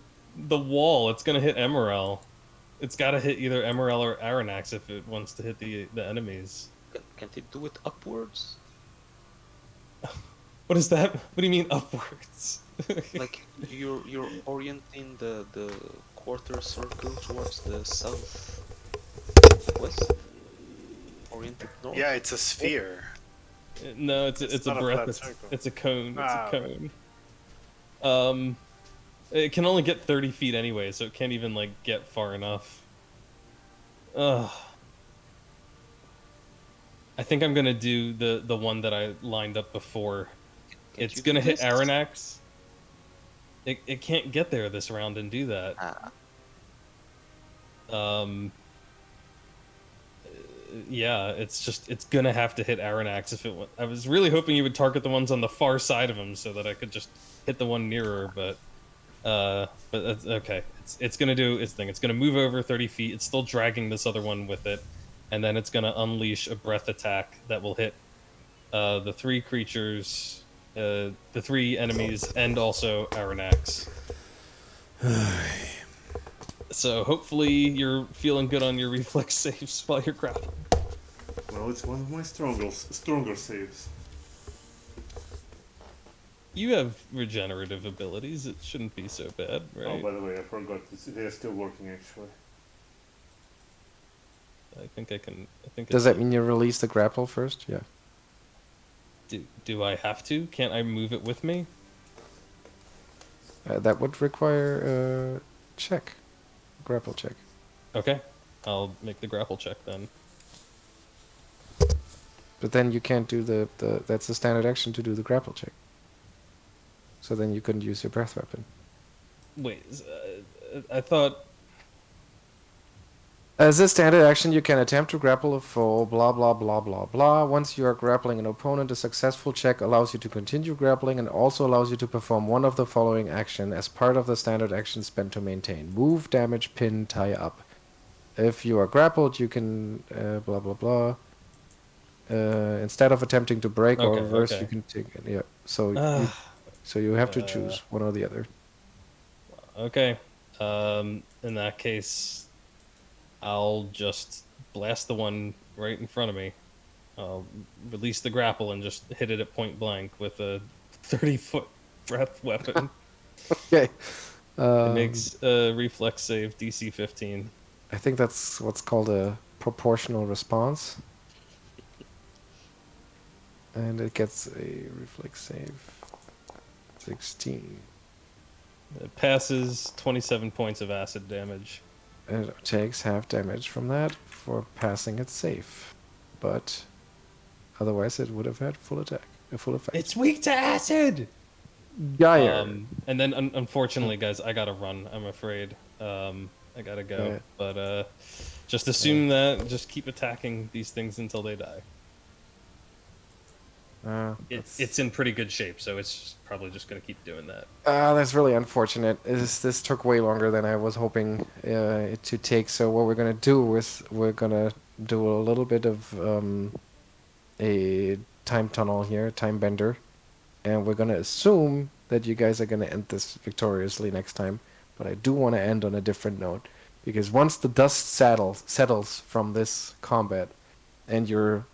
wall. It's gonna hit Emaṛel. It's got to hit either Emaṛel or Arronax if it wants to hit the enemies. Can't it do it upwards? What is that? What do you mean upwards? Like you're orienting the quarter circle towards the south west, oriented north. Yeah, it's a sphere. No, it's a not a breath. flat It's, circle. it's a cone. It's Ah, a cone. It can only get 30 feet anyway, so it can't even like get far enough. Ugh. I think I'm gonna do the one that I lined up before. Can't It's you gonna do hit this? Arronax. It can't get there this round and do that. Um. Yeah, it's gonna have to hit Arronax if it. I was really hoping you would target the ones on the far side of him so that I could just hit the one nearer, but that's okay. It's gonna do its thing. It's gonna move over 30 feet. It's still dragging this other one with it, and then it's gonna unleash a breath attack that will hit the three creatures, the three enemies, and also Arronax. So hopefully you're feeling good on your reflex saves while you're grappling. Well, it's one of my stronger saves. You have regenerative abilities. It shouldn't be so bad, Oh, right? by the way, I forgot. They're still working, actually. I think I can. I think. Does that mean you release the grapple first? Yeah. Do I have to? Can't I move it with me? That would require a check. Grapple check. Okay, I'll make the grapple check then. But then you can't do that's the standard action to do the grapple check. So then you couldn't use your breath weapon. Wait, I thought. As a standard action, you can attempt to grapple a foe, blah blah blah blah blah. Once you are grappling an opponent, a successful check allows you to continue grappling and also allows you to perform one of the following action as part of the standard action spent to maintain. Move, damage, pin, tie up. If you are grappled, you can blah blah blah. Instead of attempting to break or Okay, reverse, okay. you can take it. Yeah. So you have to choose one or the other. Okay. In that case, I'll just blast the one right in front of me. I'll release the grapple and just hit it at point blank with a 30-foot breath weapon. Okay. It makes a reflex save DC 15. I think that's what's called a proportional response. And it gets a reflex save. 16. It passes 27 points of acid damage. It takes half damage from that for passing it safe. But otherwise it would have had full effect. It's weak to acid! Geier. And then, unfortunately, guys, I gotta run, I'm afraid. I gotta go. Yeah. But just assume that, just keep attacking these things until they die. It's in pretty good shape, so it's probably just going to keep doing that. That's really unfortunate. This took way longer than I was hoping it to take. So what we're gonna do is we're gonna do a little bit of a time tunnel here, time bender, and we're gonna assume that you guys are gonna end this victoriously next time. But I do want to end on a different note, because once the dust settles from this combat, and you're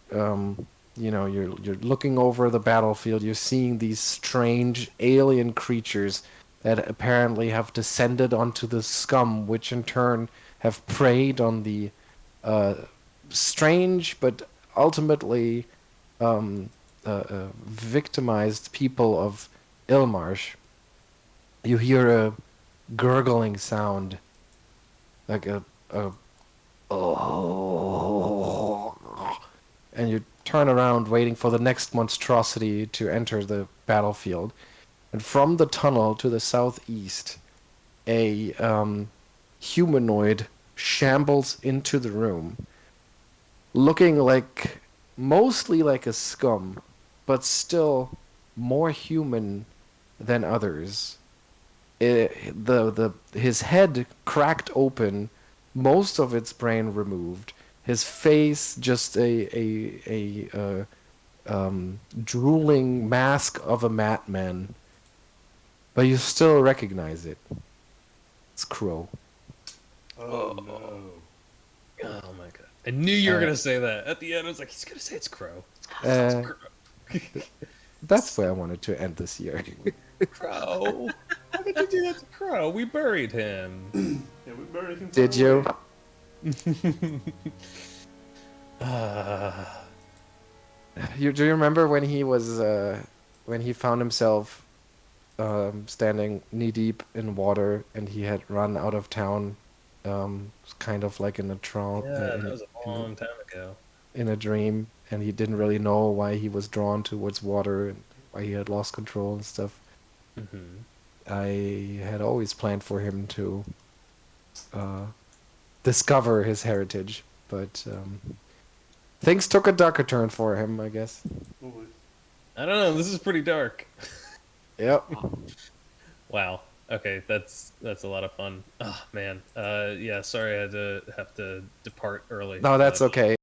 you're looking over the battlefield, you're seeing these strange alien creatures that apparently have descended onto the scum, which in turn have preyed on the strange but ultimately victimized people of Ilmarsh. You hear a gurgling sound, like a and you turn around waiting for the next monstrosity to enter the battlefield. And from the tunnel to the southeast, a humanoid shambles into the room, looking like mostly like a scum, but still more human than others. His head cracked open, most of its brain removed. His face just a drooling mask of a madman, but you still recognize it. It's Crow. Oh no. Oh my god. I knew you were going to say that. At the end, I was like, he's going to say it's Crow. Uh, That's where I wanted to end this year. Crow. Why did you do that to Crow? We buried him. Yeah, we buried him. Did you? Do you remember when he was when he found himself standing knee deep in water and he had run out of town, kind of like in a trance, Yeah, that was a long time ago. in a dream, and he didn't really know why he was drawn towards water and why he had lost control and stuff. Mm-hmm. I had always planned for him to discover his heritage, but things took a darker turn for him, I guess. I don't know. This is pretty dark. Yep. Wow. Okay, that's a lot of fun. Oh man. Yeah. Sorry, I had to depart early. No, that's but- okay.